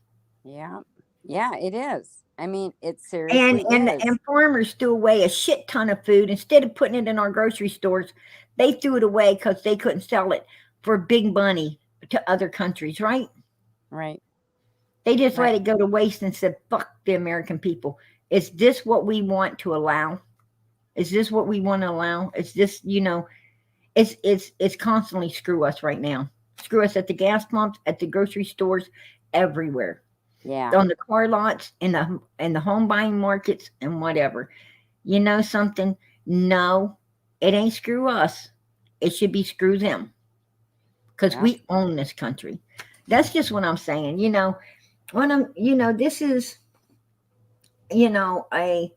Yeah. Yeah, it is. I mean, it And seriously and is. and farmers threw away a shit ton of food instead of putting it in our grocery stores. They threw it away because they couldn't sell it for big money to other countries, right? Right. They just let Right. it go to waste and said, "Fuck the American people." Is this what we want to allow? Is this what we want to allow? Is this, it's constantly screw us right now. Screw us at the gas pumps, at the grocery stores, everywhere, Yeah. on the car lots, in the home buying markets, and whatever. You know something? No, it ain't screw us. It should be screw them because Yeah. we own this country. That's just what I'm saying. When this is, a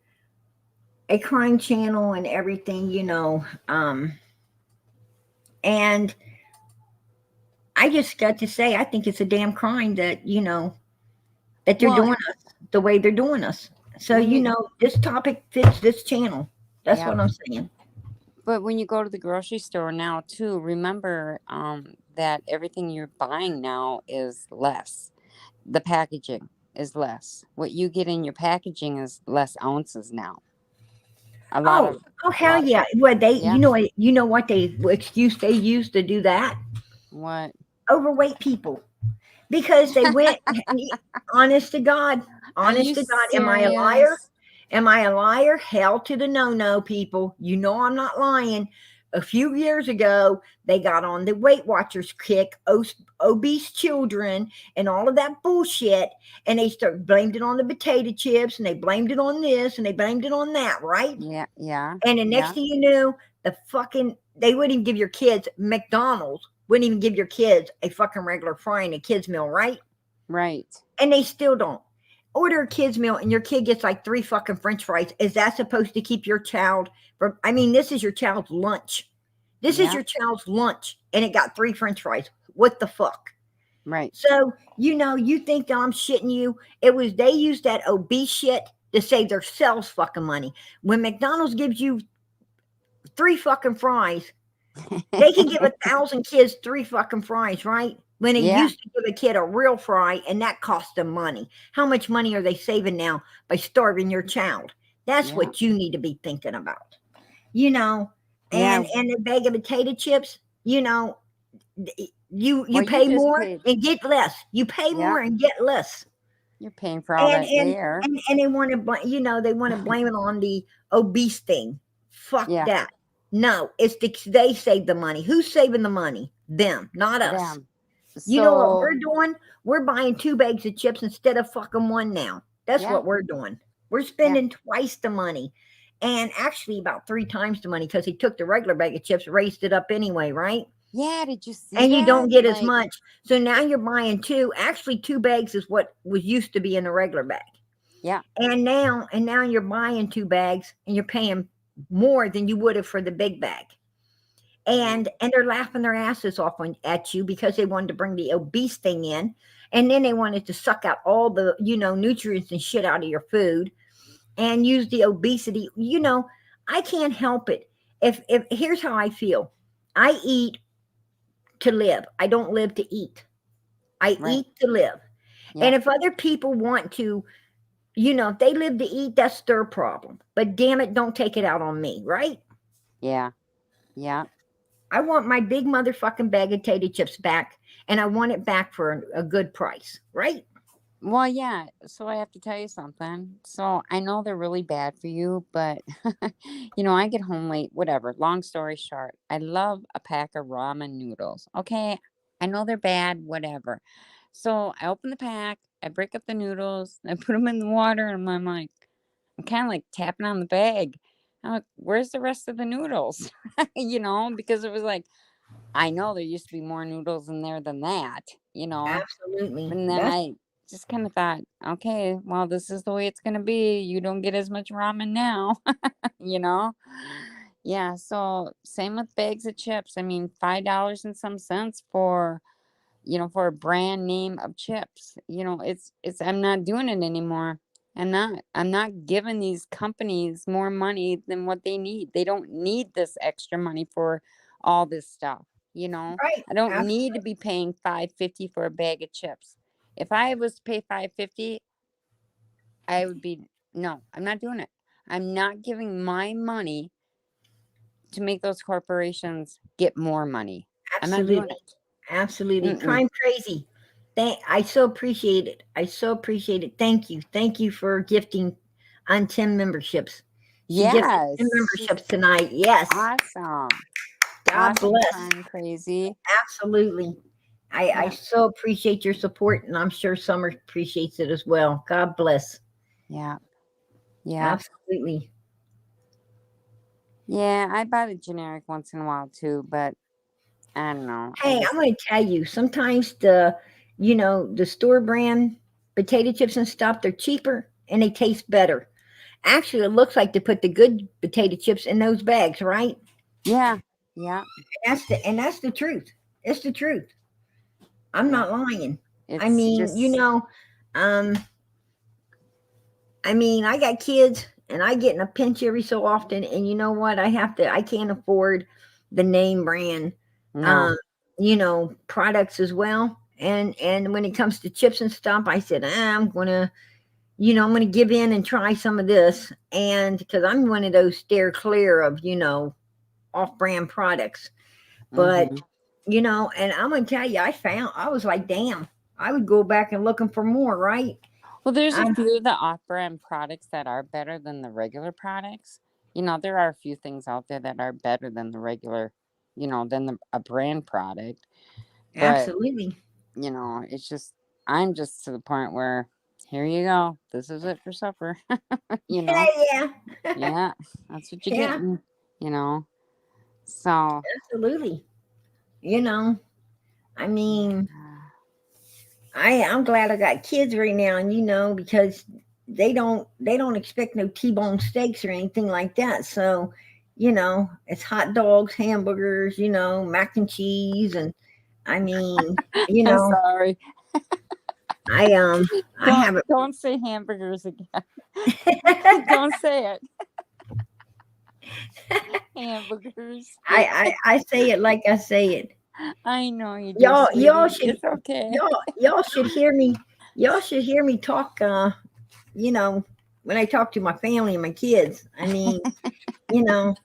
crime channel and everything, and I just got to say, I think it's a damn crime that, that they're Well, doing us the way they're doing us. So, when you this topic fits this channel. That's yeah, what I'm saying. but when you go to the grocery store now too, remember that everything you're buying now is less. The packaging is less. What you get in your packaging is less ounces now. A lot Oh, of oh a hell lot yeah. Well, yeah. you know what what excuse they used to do that? What? Overweight people. Because they went, honest to God, Are honest you to God, am I a liar? serious? Am I a liar? Hell to the no, people. You know I'm not lying. A few years ago, they got on the Weight Watchers kick, obese children, and all of that bullshit, and they blamed it on the potato chips, and they blamed it on this, and they blamed it on that, right? Yeah, yeah, And the next yeah. thing you knew, they wouldn't even give your kids McDonald's, wouldn't even give your kids a fucking regular fry in a kids meal, right? Right. And they still don't. Order a kids meal and your kid gets like 3 fucking french fries. Is that supposed to keep your child from, I mean, this is your child's lunch. This is Yeah, your child's lunch and it got 3 french fries. What the fuck? right. So, you think that I'm shitting you. They used that obese shit to save themselves fucking money. When McDonald's gives you 3 fucking fries, they can give 1,000 kids 3 fucking fries, right? When they Yeah, used to give a kid a real fry and that cost them money. How much money are they saving now by starving your child? That's yeah, what you need to be thinking about. You know, yeah. and a bag of potato chips, you Well, you pay just more paid. and get less. You pay Yeah, more and get less. you're paying for all And that and there. and they want to they want to blame it on the obese thing. Fuck Yeah, that. No, they save the money. Who's saving the money? Them, not us. them. You know what So, we're doing? We're buying 2 bags of chips instead of fucking 1 now. That's yeah, what we're doing. We're yeah, spending twice the money, and actually about 3 times the money because he took the regular bag of chips, raised it up anyway, right? yeah. Did you see And you that? don't get as Like, much. So now you're buying 2. Actually, 2 bags is what was used to be in the regular bag. yeah, And now you're buying 2 bags and you're paying more than you would have for the big bag. yeah, And they're laughing their asses off at you because they wanted to bring the obese thing in, and then they wanted to suck out all the nutrients and shit out of your food and use the obesity. I can't help it. If Here's how I feel. I eat to live. I don't live to eat. I right. eat to live. Yeah, And if other people want to, if they live to eat, that's their problem. But damn it, don't take it out on me, right? yeah, yeah. I want my big motherfucking bag of potato chips back, and I want it back for a good price, right? Well, yeah. So I have to tell you something. So I know they're really bad for you, but I get home late, whatever. Long story short, I love a pack of ramen noodles. Okay. I know they're bad, whatever. So I open the pack, I break up the noodles, I put them in the water, and I'm like, I'm kind of like tapping on the bag. I'm like, where's the rest of the noodles? Because it was like, I know there used to be more noodles in there than that. Absolutely. And then That's I just kind of thought, okay, well, this is the way it's going to be. You don't get as much ramen now, you know? Yeah. So same with bags of chips. I mean, $5 and some cents for a brand name of chips. I'm not doing it anymore. I'm not giving these companies more money than what they need. They don't need this extra money for all this stuff, you know. Right. I don't need to be paying $5.50 for a bag of chips. If I was to pay $5.50, I would be no, I'm not doing it. I'm not giving my money to make those corporations get more money. I'm not doing Absolutely. it. Absolutely. Mm-mm. Crime crazy. I so appreciate it. I so appreciate it. Thank you. Thank you for gifting on Tim memberships. She gifted 10 Yes, she's memberships tonight. Yes. awesome. God Awesome, bless. Crime Crazy. Absolutely. I Yeah. so appreciate your support, and I'm sure Summer appreciates it as well. God bless. Yeah. Yeah. Absolutely. Yeah, I buy the generic once in a while too, but I don't know. Hey, I'm going to tell you, sometimes the store brand potato chips and stuff, they're cheaper and they taste better. Actually, it looks like they put the good potato chips in those bags, right? Yeah. Yeah. That's the truth. It's the truth. I'm Yeah. not lying. I It's mean, just um, I got kids and I get in a pinch every so often, and you know what? I can't afford the name brand, no. um, products as well. And when it comes to chips and stuff, I said, I'm gonna give in and try some of this, and because I'm one of those steer clear of off-brand products. But Hmm. and I'm gonna tell you, I was like, damn, I would go back and looking for more, right? Well, there's a I, few of the off-brand products that are better than the regular products. You know, there are a few things out there that are better than the regular, a brand product. But, Absolutely. it's just, I'm just to the point where, here you go. This is it for supper. you Yeah, know? yeah, Yeah, that's what you're yeah, getting, you know? So, absolutely. You know, I mean, I'm glad I got kids right now, and because they don't expect no T-bone steaks or anything like that. So, it's hot dogs, hamburgers, mac and cheese, and I mean, you I'm know, sorry. I have it. Don't say hamburgers again. Don't say it. Hamburgers. I say it like I say it. I know you do, Y'all sweetie. should It's okay. y'all should hear me. Y'all should hear me talk. You know, when I talk to my family and my kids. I mean, you know,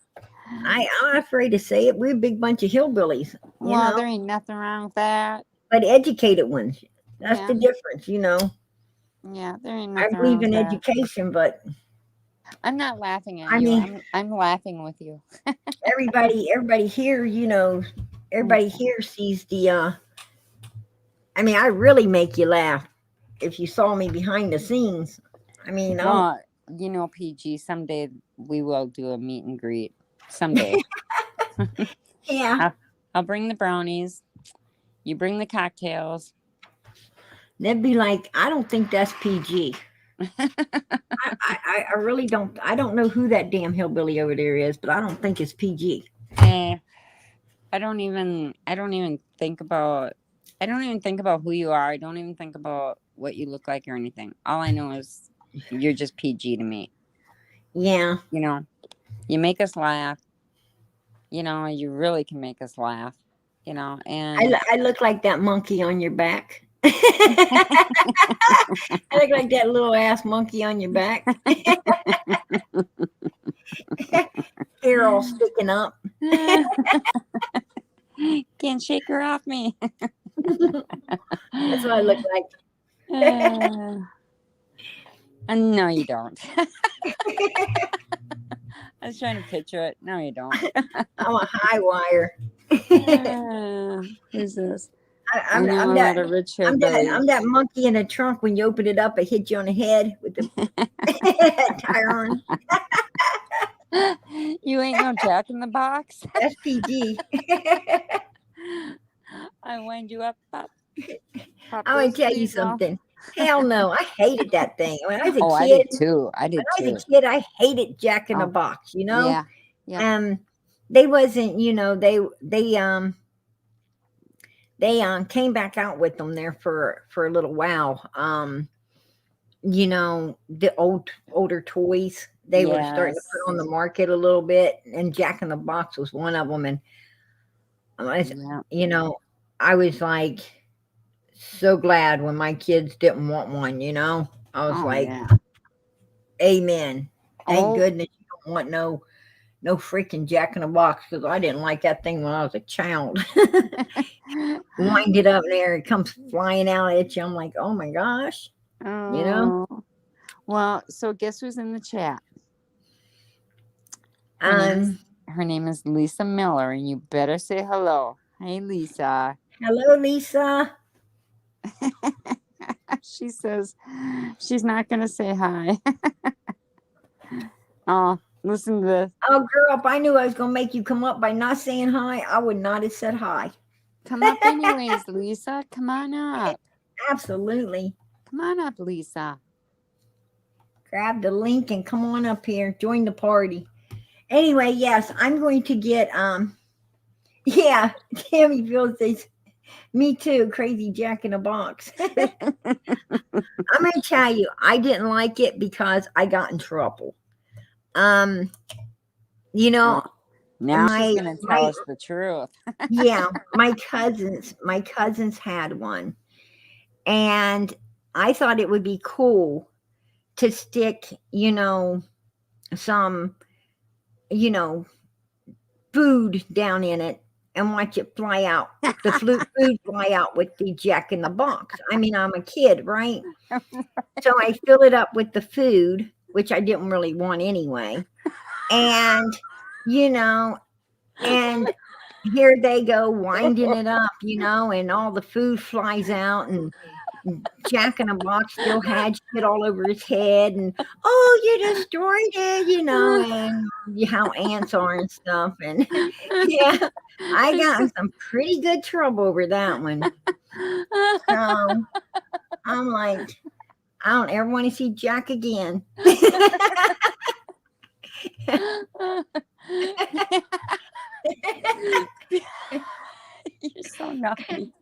I'm not afraid to say it. We're a big bunch of hillbillies. Well, there ain't nothing wrong with that. But educated ones. That's Yeah. the difference. Yeah, there ain't I nothing wrong believe with in that. education, but I'm not laughing at I you. mean, I'm laughing with you. everybody here, everybody here sees the. I really make you laugh if you saw me behind the scenes. I mean, I'm Well, PG, someday we will do a meet and greet. Someday. yeah. I'll bring the brownies. You bring the cocktails. They'd be like, I don't think that's PG. I really don't. I don't know who that damn hillbilly over there is, but I don't think it's PG. Eh, I don't even think about who you are. I don't even think about what you look like or anything. All I know is you're just PG to me. Yeah. You make us laugh. You really can make us laugh. And I look like that monkey on your back. I look like that little ass monkey on your back. Hair all sticking up. can't shake her off me. That's what I look like. No, you don't. I was trying to picture it. No, you don't. I'm a high wire. Who's this? I, I I'm, know I'm I'm that not a rich I'm that hillbilly. I'm that monkey in the trunk when you open it up, I hit you on the head with the tire on. You ain't no Jack in the Box. That's PG. I wind you up. Pop I'm gonna those tell you sleeves off. something. Hell no, I hated that thing. When I was a Oh, I kid, did too. I did too. I hated Jack in the Oh, Box. yeah. Yep. They wasn't. They came back out with them there for a little while. the older toys. They were starting to Yes. put on the market a little bit, and Jack in the Box was one of them. And I, Yeah. you know, I was like so glad when my kids didn't want one. I was Oh like, yeah. Amen. Thank Oh, goodness you don't want no freaking Jack in the Box because I didn't like that thing when I was a child. Wind it up there, it comes flying out at you. I'm like, oh my gosh, you know. oh. Well, so guess who's in the chat? Her name is Um, her name is Lisa Miller, and you better say hello. Hey, Lisa. Hello, Lisa. She says she's not gonna say hi. Oh, listen to this. Oh, girl, if I knew I was gonna make you come up by not saying hi, I would not have said hi. Come up anyways, Lisa. Come on up. Absolutely. Come on up, Lisa. Grab the link and come on up here. Join the party. Anyway, yes, I'm going to get yeah, Tammy Field says, me too, crazy Jack in a Box. I'm gonna tell you, I didn't like it because I got in trouble. Um, you know, Well, now she's my gonna tell my us the truth. yeah, my cousins had one, and I thought it would be cool to stick, some, you know, food down in it and watch it fly out. The food fly out with the Jack in the Box. I mean, I'm a kid, right? So I fill it up with the food, which I didn't really want anyway. And, you know, and here they go winding it up, and all the food flies out, and Jack in the Box still had shit all over his head, and oh, you destroyed it, and how ants are and stuff. And yeah, I got in some pretty good trouble over that one. So I'm like, I don't ever want to see Jack again. You're so naughty.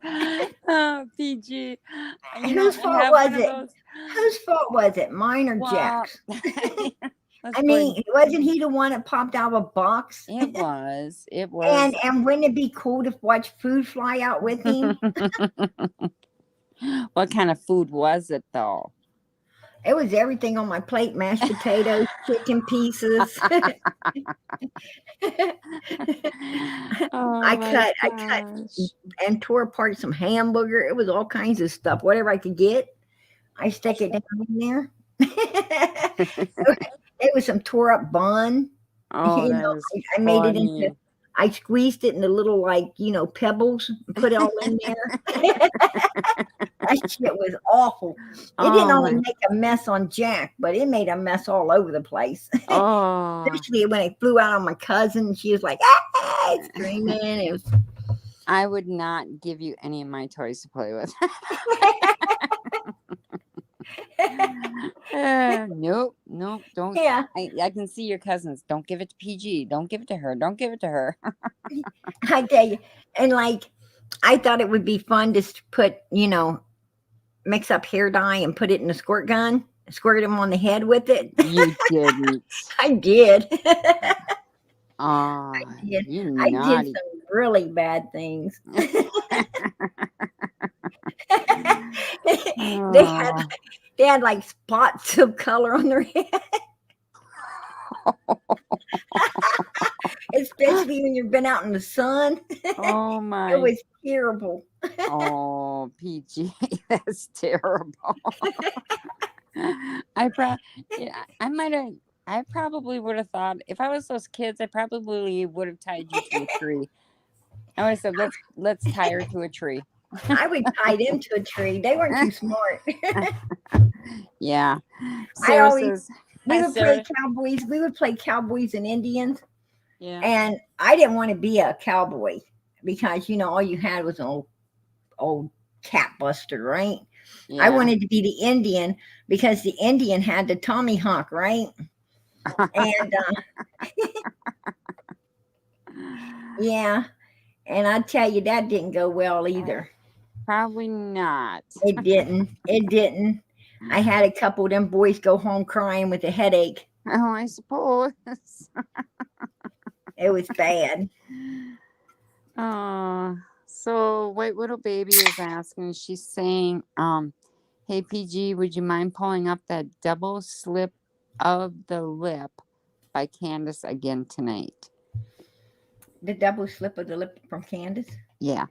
Oh, PG. Whose I fault have was one of it? those. Whose fault was it? Mine or Well, Jack's? let's I blame. mean, wasn't he the one that popped out of a box? It was. It And was. and wouldn't it be cool to watch food fly out with him? What kind of food was it, though? It was everything on my plate: mashed potatoes, chicken pieces. Oh I my cut gosh. and tore apart some hamburger. It was all kinds of stuff. Whatever I could get, I stuck it down in there. It was some tore up bun. Oh, that is I made it into. funny. I squeezed it into little pebbles and put it all in there. That shit was awful. It didn't Oh only my. make a mess on Jack, but it made a mess all over the place. Oh. Especially when it flew out on my cousin. She was like, ah, screaming. It was I would not give you any of my toys to play with. Nope, don't. yeah. I can see your cousins. Don't give it to PG. Don't give it to her. Don't give it to her. I tell you. And I thought it would be fun to put, mix up hair dye and put it in a squirt gun, squirt him on the head with it. You didn't. I did. Oh, did. you I did naughty. some really bad things. Oh. They had like spots of color on their head. Especially when you've been out in the sun. Oh It my. was terrible. Oh, PG, that's terrible. I probably would have thought if I was those kids, I probably would have tied you to a tree. I would have said, let's tie her to a tree. I would tie them to a tree. They weren't too smart. Yeah. Sarah We says, would hi, Sarah. play cowboys. We would play cowboys and Indians. Yeah. And I didn't want to be a cowboy because, all you had was an old cat buster, right? Yeah. I wanted to be the Indian because the Indian had the Tommy Hawk, right? And yeah. And I tell you, that didn't go well either. Probably not. It didn't. I had a couple of them boys go home crying with a headache. Oh, I suppose. It was bad. So White Widow Baby is asking, she's saying, hey PG, would you mind pulling up that Double Slip of the Lip by Candace again tonight? The double slip of the lip from Candace. Yeah.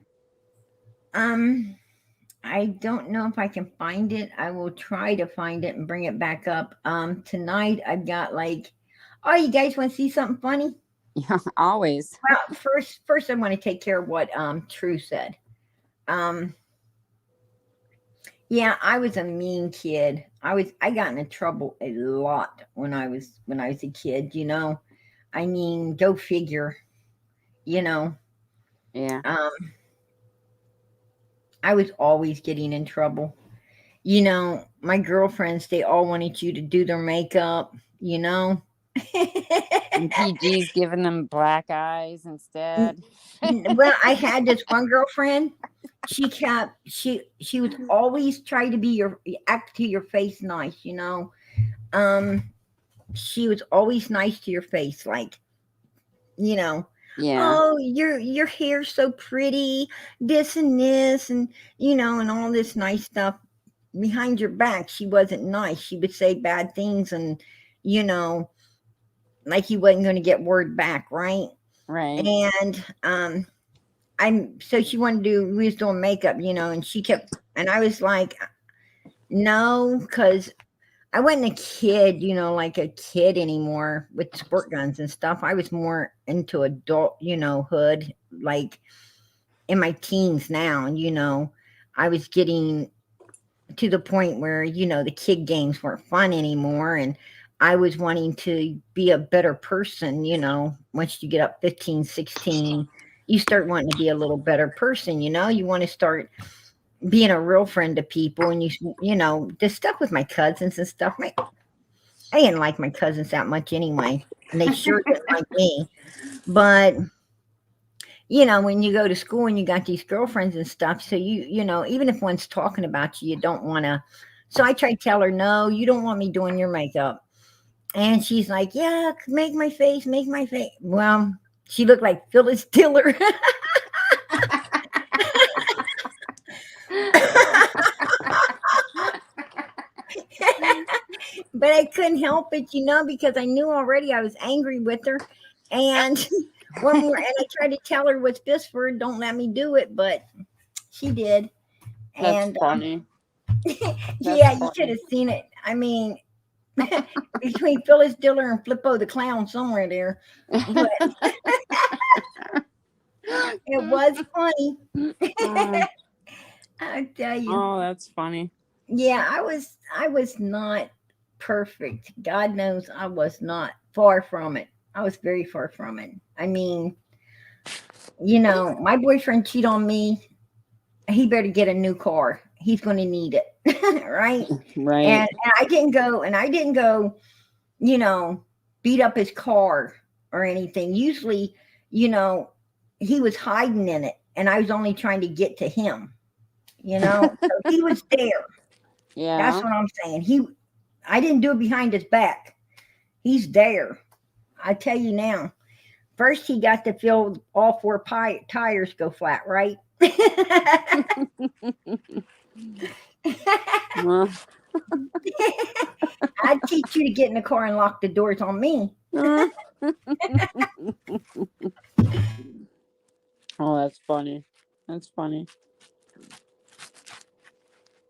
I don't know if I can find it. I will try to find it and bring it back up. Tonight I've got like, oh, you guys want to see something funny? Yeah, always. Well, first I want to take care of what True said. Um, yeah, I was a mean kid. I got into trouble a lot when I was a kid. You know, I mean, go figure. You know, Yeah. I was always getting in trouble. You know, my girlfriends, they all wanted you to do their makeup, you know. And PG's giving them black eyes instead. Well, I had this one girlfriend. She would always try to be your act to your face nice, you know. Um, she was always nice to your face, like, you know, Yeah. oh, your hair's so pretty, this and this, and you know, and all this nice stuff. Behind your back, she wasn't nice. She would say bad things, and you know, like you wasn't going to get word back, right? Right. And I'm so she wanted to do. We was doing makeup, you know, and she kept, and I was like, no, because I wasn't a kid, you know, like a kid anymore with squirt guns and stuff. I was more into adult, you know, hood, like in my teens now, and you know, I was getting to the point where you know the kid games weren't fun anymore, and I was wanting to be a better person. You know, once you get up 15, 16, you start wanting to be a little better person. You know, you want to start being a real friend to people, and you know, the stuff with my cousins and stuff. I didn't like my cousins that much anyway, and they sure didn't like me. But you know, when you go to school and you got these girlfriends and stuff, so you know, even if one's talking about you, you don't want to. So I tried to tell her, no, you don't want me doing your makeup. And she's like, yeah, make my face, make my face. Well, she looked like Phyllis Diller. But I couldn't help it, you know, because I knew already I was angry with her. And one more, and I tried to tell her what's best for her, don't let me do it, but she did. That's And funny. yeah, you funny. should have seen it. I mean, between Phyllis Diller and Flippo the Clown somewhere there. But it was funny. Oh, I tell you. oh, that's funny. Yeah, I was not perfect. God knows I was not, far from it. I was very far from it. I mean, you know, my boyfriend cheat on me, he better get a new car. He's going to need it. Right? Right. And I didn't go, you know, beat up his car or anything. Usually, you know, he was hiding in it and I was only trying to get to him, you know. So he was there. That's Yeah. what I'm saying. I didn't do it behind his back. He's there. I tell you now. First, he got to feel all four tires go flat, right? Well, I'd teach you to get in the car and lock the doors on me. oh, that's funny. That's funny.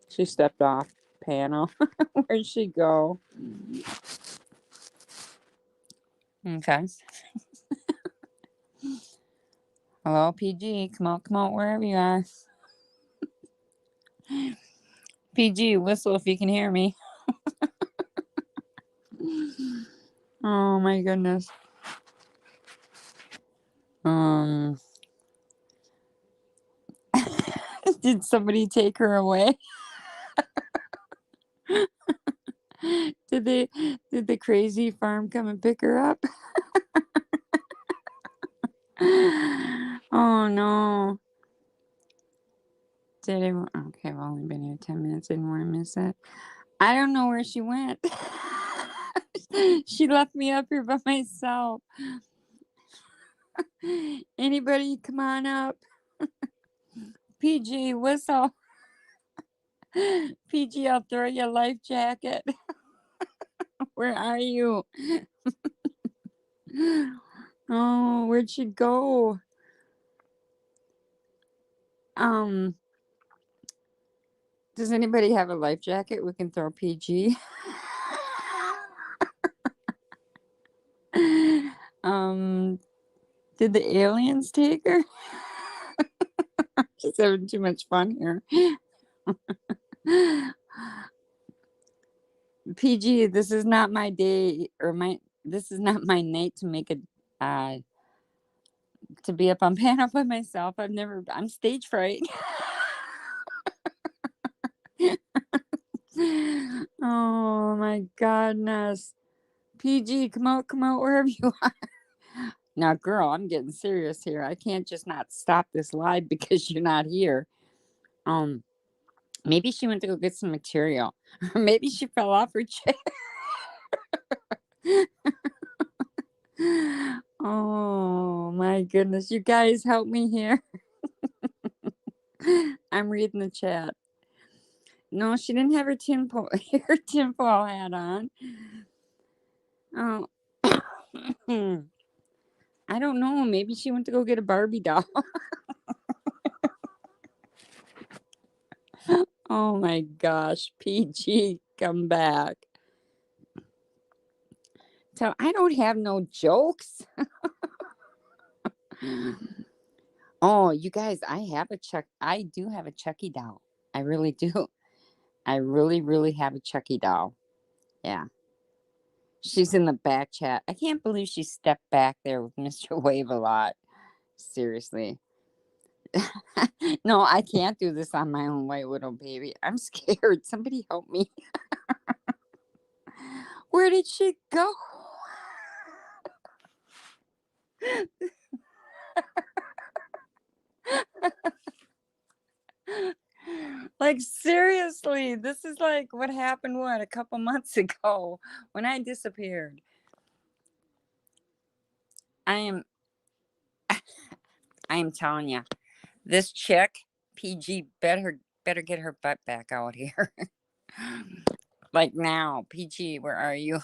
She stepped off panel. Where'd she go? Okay. Hello, PG. Come out, wherever you are. PG, whistle if you can hear me. Oh my goodness. Did somebody take her away? Did the crazy farm come and pick her up? Oh no. Okay, I've only been here 10 minutes. Didn't want to miss it. I don't know where she went. She left me up here by myself. Anybody come on up? PG, whistle. PG, I'll throw you a life jacket. Where are you? Oh, where'd she go? Does anybody have a life jacket we can throw PG? Did the aliens take her? She's having too much fun here. PG, this is not my day this is not my night to make a to be up on panel by myself. I'm stage fright. Oh my goodness. PG, come out wherever you are. Now, girl, I'm getting serious here. I can't just not stop this live because you're not here. Maybe she went to go get some material. Or maybe she fell off her chair. Oh my goodness. You guys help me here. I'm reading the chat. No, she didn't have her tinfoil hat on. Oh. I don't know. Maybe she went to go get a Barbie doll. Oh my gosh. PG, come back. So I don't have no jokes. Oh, you guys, I do have a Chucky doll. I really do. I really, really have a Chucky doll. Yeah. She's in the back chat. I can't believe she stepped back there with Mr. Wave a lot. Seriously. No, I can't do this on my own, White Widow baby. I'm scared. Somebody help me. Where did she go? Like, seriously, this is like what happened, a couple months ago when I disappeared. I am telling you, this chick, PG, better get her butt back out here. Like now, PG, where are you?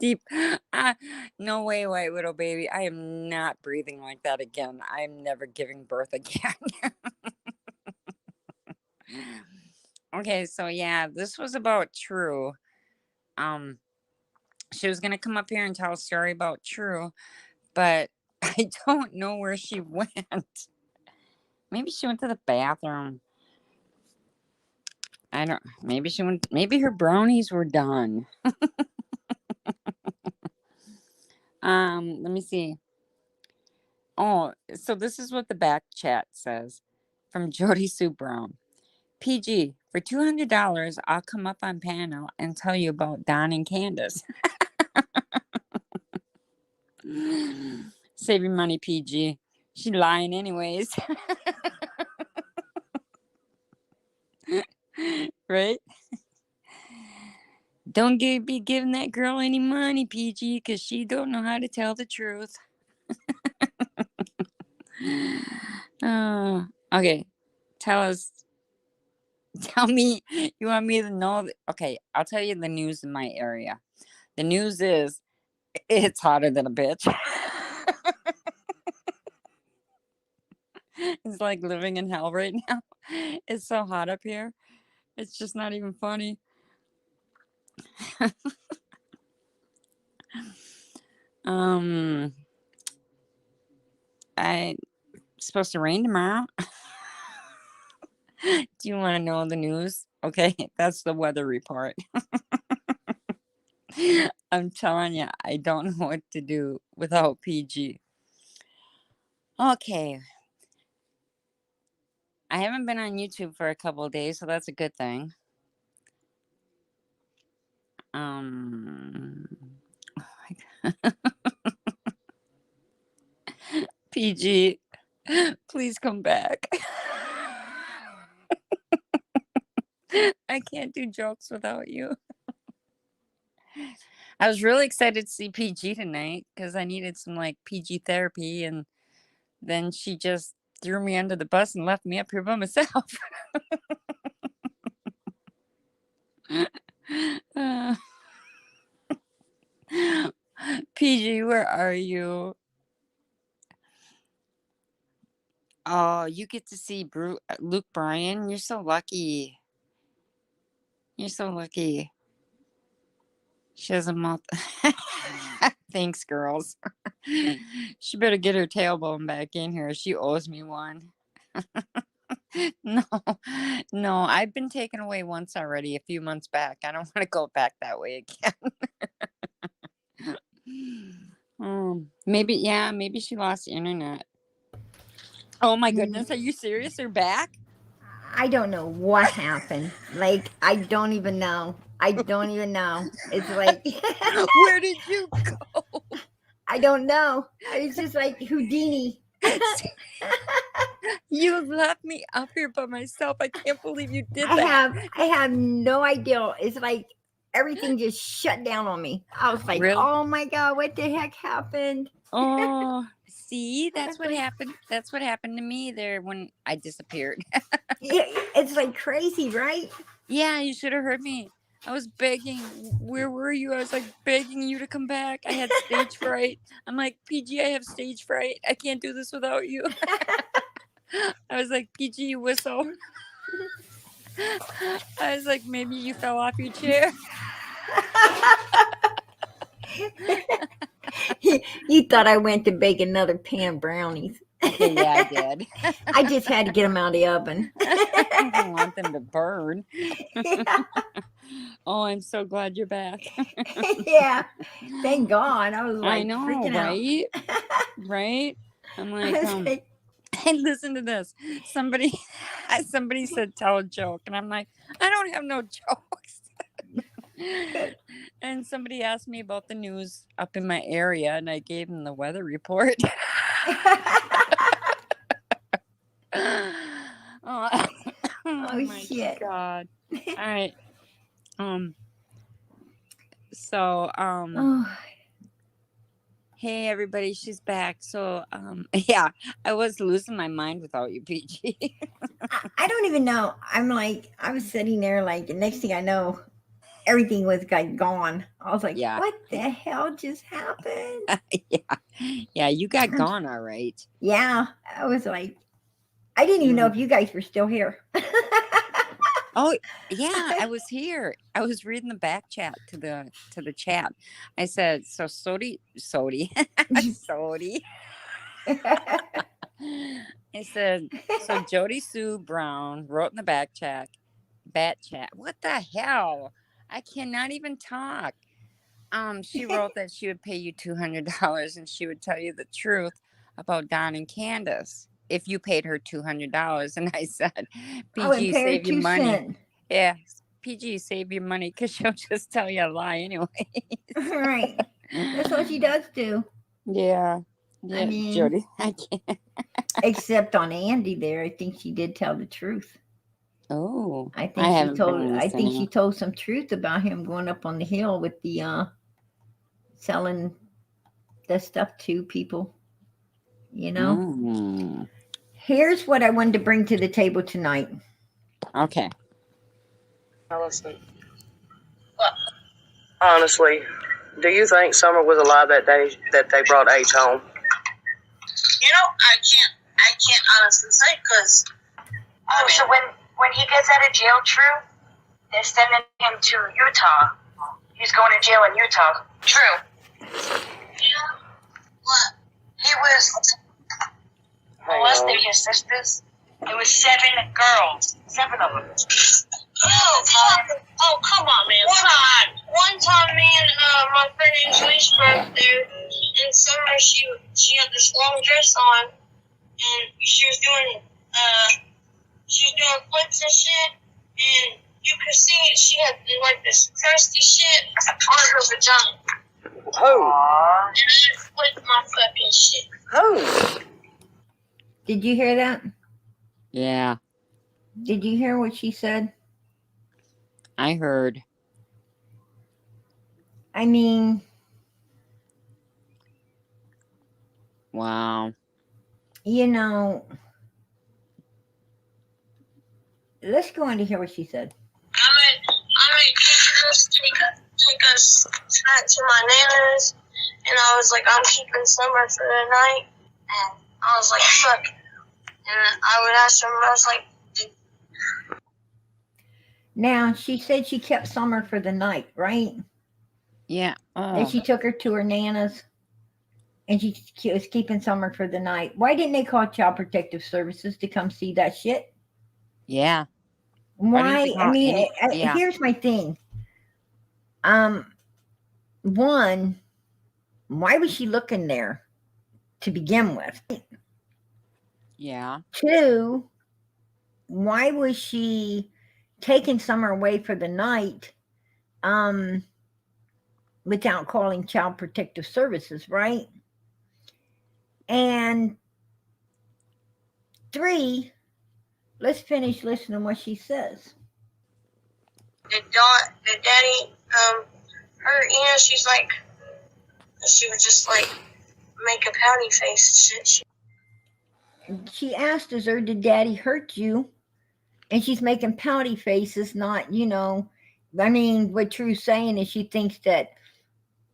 Deep. No way, White Widow baby. I am not breathing like that again. I'm never giving birth again. Okay, so yeah, this was about True. She was gonna come up here and tell a story about True, but I don't know where she went. Maybe she went to the bathroom. Maybe her brownies were done. Let me see. Oh, so this is what the back chat says from Jody Sue Brown. PG, for $200, I'll come up on panel and tell you about Don and Candace. Save your money, PG. She lying anyways. Right? Don't be giving that girl any money, PG, because she don't know how to tell the truth. Okay. Tell me, you want me to know? Okay, I'll tell you the news in my area. The news is, it's hotter than a bitch. It's like living in hell right now. It's so hot up here. It's just not even funny. It's supposed to rain tomorrow. Do you want to know the news? Okay, that's the weather report. I'm telling you, I don't know what to do without PG. Okay. I haven't been on YouTube for a couple of days, so that's a good thing. PG, please come back. I can't do jokes without you. I was really excited to see PG tonight because I needed some like PG therapy, and then she just threw me under the bus and left me up here by myself. Uh, PG, where are you? Oh, you get to see Luke Bryan. You're so lucky. You're so lucky. She has a mouth. Thanks, girls. She better get her tailbone back in here. She owes me one. No, no, I've been taken away once already a few months back. I don't want to go back that way again. Maybe she lost the internet. Oh my goodness, are you serious? They're back? I don't know what happened. Like, I don't even know. I don't even know. It's like, Where did you go? I don't know. It's just like Houdini. You left me up here by myself. I can't believe you did that. I have no idea. It's like everything just shut down on me. I was like, Really? oh my God, what the heck happened? Oh, see, that's what happened. That's what happened to me there when I disappeared. It's like crazy, right? Yeah, you should have heard me. I was begging. Where were you? I was like begging you to come back. I had stage fright. I'm like, PG, I have stage fright. I can't do this without you. I was like, PG, you whistle. I was like, maybe you fell off your chair. You thought I went to bake another pan of brownies. Okay, yeah, I did. I just had to get them out of the oven. I don't want them to burn. Yeah. Oh, I'm so glad you're back. Yeah. Thank God. I was like, I know, freaking right? out. Right? I'm I like, was like, hey, listen to this. Somebody said tell a joke, and I'm like, I don't have no jokes. And somebody asked me about the news up in my area, and I gave them the weather report. Oh my shit. God. All right. So Oh, hey everybody, she's back. So yeah, I was losing my mind without you, PG. I don't even know. I'm like, I was sitting there like, the next thing I know, everything was like gone. I was like, Yeah. what the hell just happened? Yeah, you got gone all right. Yeah. I was like, I didn't even know if you guys were still here. Oh yeah, I was here. I was reading the back chat to the chat. I said, so Sodi. I said, so Jody Sue Brown wrote in the back chat. What the hell? I cannot even talk. She wrote that she would pay you $200 and she would tell you the truth about Don and Candace if you paid her $200. And I said, PG, save your money. Cent. Yeah, PG, save your money because she'll just tell you a lie anyway. Right. That's what she does do. Yeah. I mean, Jody, I can't. Except on Andy there, I think she did tell the truth. Oh, I think she told some truth about him going up on the hill with the selling the stuff to people. You know. Mm. Here's what I wanted to bring to the table tonight. Okay. Honestly, do you think Summer was alive that day that they brought H home? You know, I can't honestly say because. Oh, so when he gets out of jail, True, they're sending him to Utah. He's going to jail in Utah. True. Yeah. What? He was molesting his sisters. There was 7 girls. 7 of them. Oh, come on, man. One time, me and my friend Angelique were there, and Summer, she had this long dress on, and she was doing flips and shit, and you could see it. She had like this crusty shit on her vagina. Who? And I flipped my fucking shit. Who? Did you hear that? Yeah. Did you hear what she said? I heard. I mean, Wow. you know, let's go on to hear what she said. I made pictures, take us back to my nana's, and I was like, I'm keeping Summer for the night, and I was like, fuck. And I would ask her, I was like, Now, she said she kept Summer for the night, right? Yeah. Then Oh. she took her to her Nana's and she was keeping Summer for the night. Why didn't they call Child Protective Services to come see that shit? Yeah. Why? didn't they I call mean, any- yeah. here's my thing. One, why was she looking there to begin with? Yeah. Two, why was she taking Summer away for the night without calling Child Protective Services, right? And three, let's finish listening to what she says. the daddy, her, you know, she's like, she would just like make a pouty face. She asked her, did Daddy hurt you? And she's making pouty faces, not, you know, I mean, what True's saying is she thinks that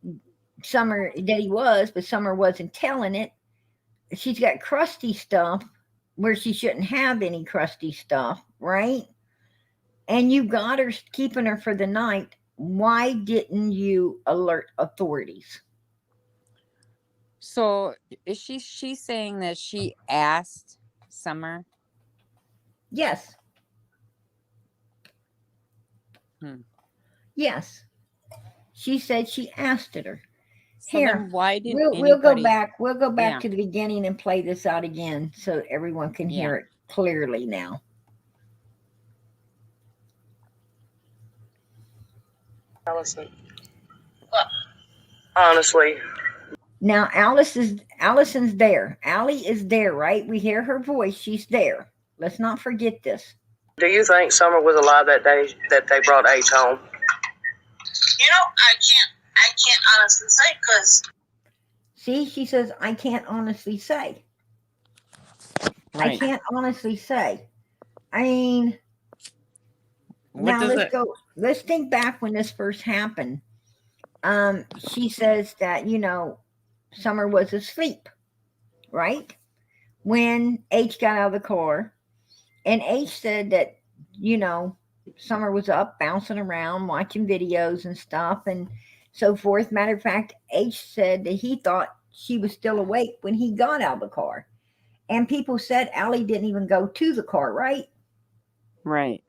he was, but Summer wasn't telling it. She's got crusty stuff where she shouldn't have any crusty stuff, right? And you got her, keeping her for the night. Why didn't you alert authorities? So is she saying that she asked Summer? Yes. Yes. She said she asked it her. So Here, then why did we'll go anybody- back. We'll go back Yeah. to the beginning and play this out again so everyone can hear it clearly now. Allison. Honestly, Now Allison's there. Allie is there, right? We hear her voice. She's there. Let's not forget this. do you think Summer was alive that day that they brought H home? You know, I can't honestly say, because See, she says, I can't honestly say. I Right. can't honestly say. I mean, What now does let's it- go. Let's think back when this first happened. She says that, you know, Summer was asleep, right? When H got out of the car, and H said that, you know, Summer was up bouncing around, watching videos and stuff and so forth. Matter of fact, H said that he thought she was still awake when he got out of the car. And people said Allie didn't even go to the car, right? Right.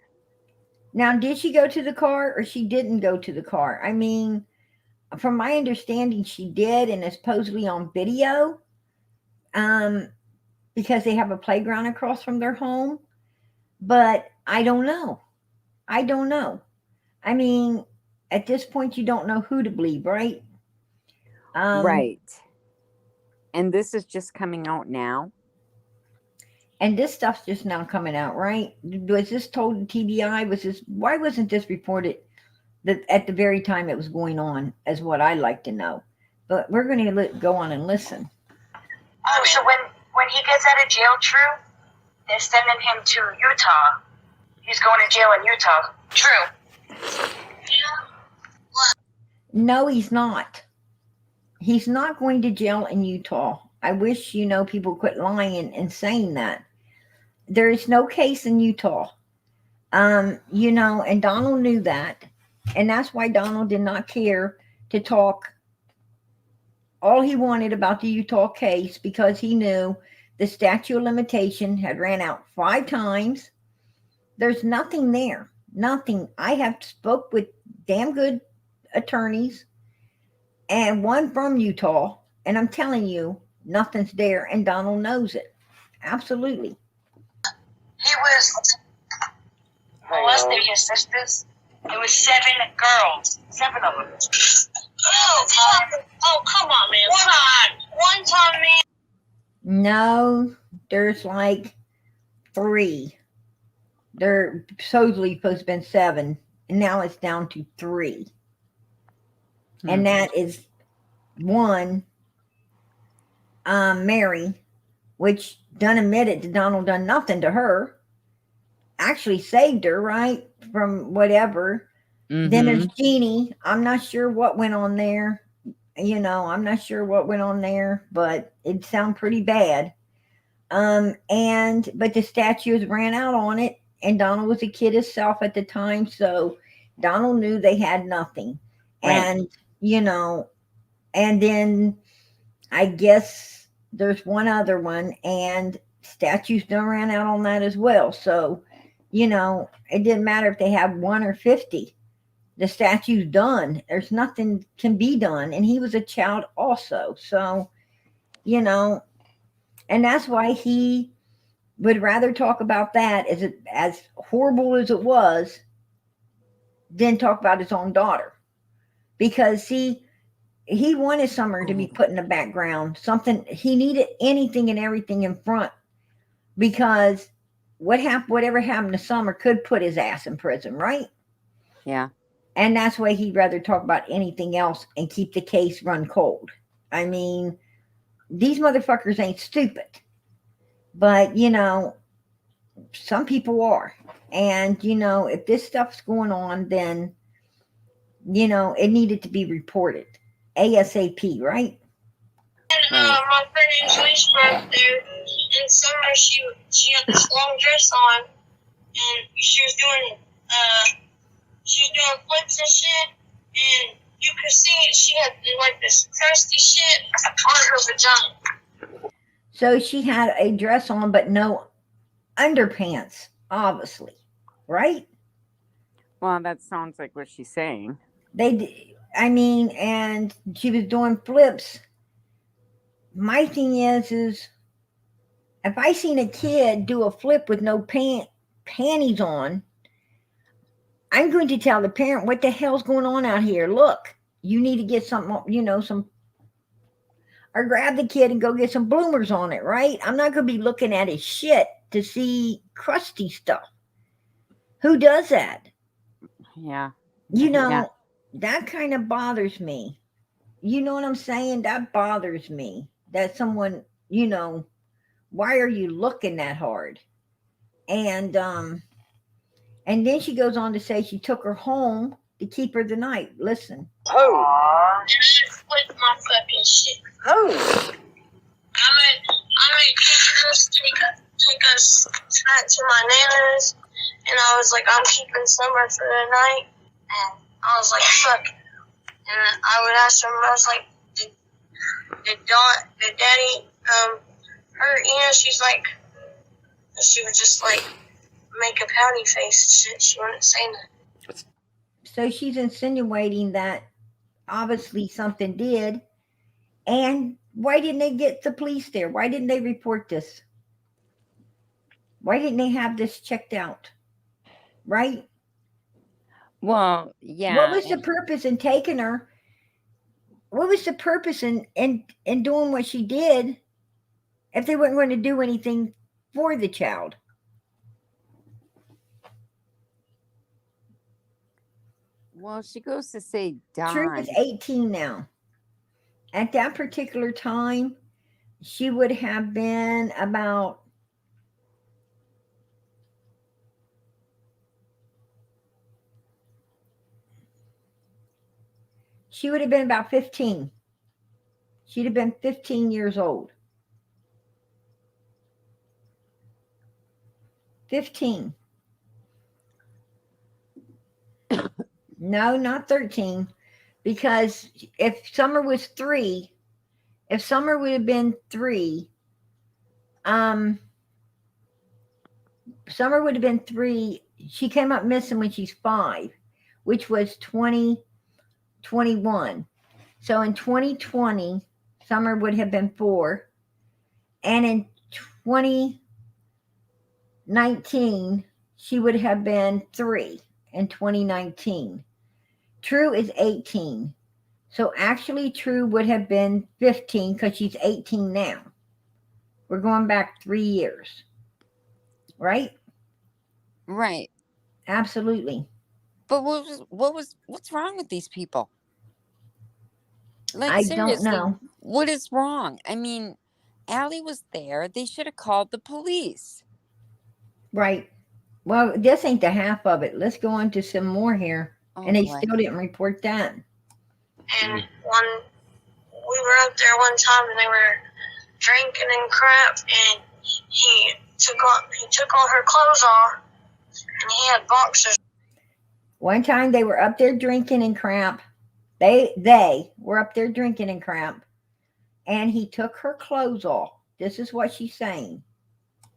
Now, did she go to the car or she didn't go to the car? I mean, from my understanding, she did, and it's supposedly on video because they have a playground across from their home. But I don't know. I don't know. I mean, at this point, you don't know who to believe, right? Right. And this is just coming out now? And this stuff's just now coming out, right? Was this told to TBI? Why wasn't this reported at the very time it was going on, is what I'd like to know. But we're going to go on and listen. Oh, so when he gets out of jail, True, they're sending him to Utah. He's going to jail in Utah. True. No, he's not. He's not going to jail in Utah. I wish, you know, people quit lying and saying that. There is no case in Utah. You know, and Donald knew that. And that's why Donald did not care to talk all he wanted about the Utah case, because he knew the statute of limitation had ran out 5 times. There's nothing there. Nothing. I have spoke with damn good attorneys and one from Utah, and I'm telling you, nothing's there, and Donald knows it. Absolutely. He was molesting his sisters. It was 7 girls. 7 of them. Oh, come on, man. One time, man. No, there's like 3. They're supposedly supposed to have been 7, and now it's down to 3. Hmm. And that is one, Mary, which done admitted that Donald done nothing to her, actually saved her, right, from whatever. Then there's Jeannie. I'm not sure what went on there. I'm not sure what went on there, but it sounded pretty bad. But the statues ran out on it, and Donald was a kid himself at the time, so Donald knew they had nothing. Right. And then I guess there's one other one, and statues done ran out on that as well. So, it didn't matter if they have 1 or 50. The statue's done. There's nothing can be done. And he was a child also. So, and that's why he would rather talk about that as horrible as it was than talk about his own daughter. Because he wanted Summer to be put in the background. Something he needed anything and everything in front, because whatever happened to Summer could put his ass in prison, right? Yeah. And that's why he'd rather talk about anything else and keep the case run cold. I mean, these motherfuckers ain't stupid. But, some people are. And, if this stuff's going on, then, it needed to be reported. ASAP, right? And my friend Angelique's birthday in summer, she had this long dress on, and she was doing flips and shit, and you could see she had like this crusty shit on her vagina. So she had a dress on, but no underpants, obviously, right? Well, that sounds like what she's saying. And she was doing flips. My thing is if I seen a kid do a flip with no panties on, I'm going to tell the parent, what the hell's going on out here? Look, you need to get something, or grab the kid and go get some bloomers on it, right? I'm not going to be looking at his shit to see crusty stuff. Who does that? Yeah. That kind of bothers me. You know what I'm saying? That bothers me. That someone, why are you looking that hard? And then she goes on to say she took her home to keep her the night. Listen. Who? And I flipped my fucking shit. Who? I made pictures, take us back to my nana's, and I was like, I'm keeping Summer for the night. And I was like, fuck. And I would ask her, I was like, did Daddy hurt? She's like, she would just like make a pouty face and shit. She wouldn't say nothing. So she's insinuating that obviously something did. And why didn't they get the police there? Why didn't they report this? Why didn't they have this checked out? Right? Well, yeah. What was the purpose in taking her? What was the purpose in doing what she did if they weren't going to do anything for the child? Well, she goes to say Truth die. is 18 now. At that particular time, she would have been about She would have been about 15. She'd have been 15 years old. 15. No, not 13. Because if Summer was 3, if Summer would have been 3, Summer would have been 3. She came up missing when she's 5, which was 2021. So in 2020, Summer would have been 4. And in 2019, she would have been 3 in 2019. True is 18. So actually True would have been 15 because she's 18 now. We're going back 3 years. Right? Right. Absolutely. But what's wrong with these people? Like, I don't seriously, know. what is wrong? I mean, Allie was there. They should have called the police. Right. Well, this ain't the half of it. Let's go on to some more here. Oh, And they boy. still didn't report that. And we were up there one time and they were drinking and crap, and he took all her clothes off, and he had boxers. One time they were up there drinking and crap. They were up there drinking and crap. And he took her clothes off. This is what she's saying.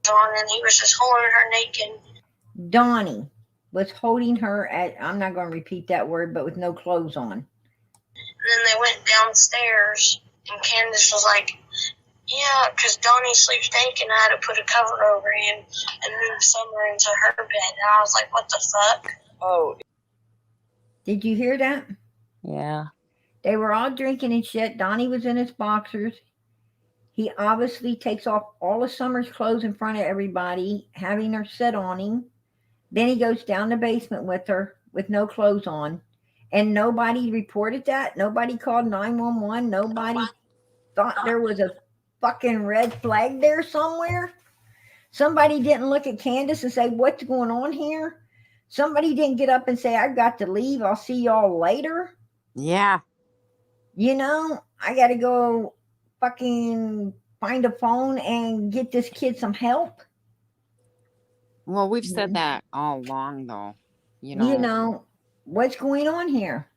On, and he was just holding her naked. Donnie was holding her at, I'm not going to repeat that word, but with no clothes on. And then they went downstairs, and Candace was like, yeah, because Donnie sleeps naked, and I had to put a cover over him and move Summer into her bed. And I was like, what the fuck? Oh, Did you hear that? Yeah. They were all drinking and shit. Donnie was in his boxers. He obviously takes off all of Summer's clothes in front of everybody, having her sit on him. Then he goes down the basement with her with no clothes on. And nobody reported that. Nobody called 911. Nobody thought there was a fucking red flag there somewhere. Somebody didn't look at Candace and say, what's going on here? Somebody didn't get up and say, I've got to leave. I'll see y'all later. Yeah. You know, I got to go fucking find a phone and get this kid some help. Well, we've said that all along, though. You know, what's going on here?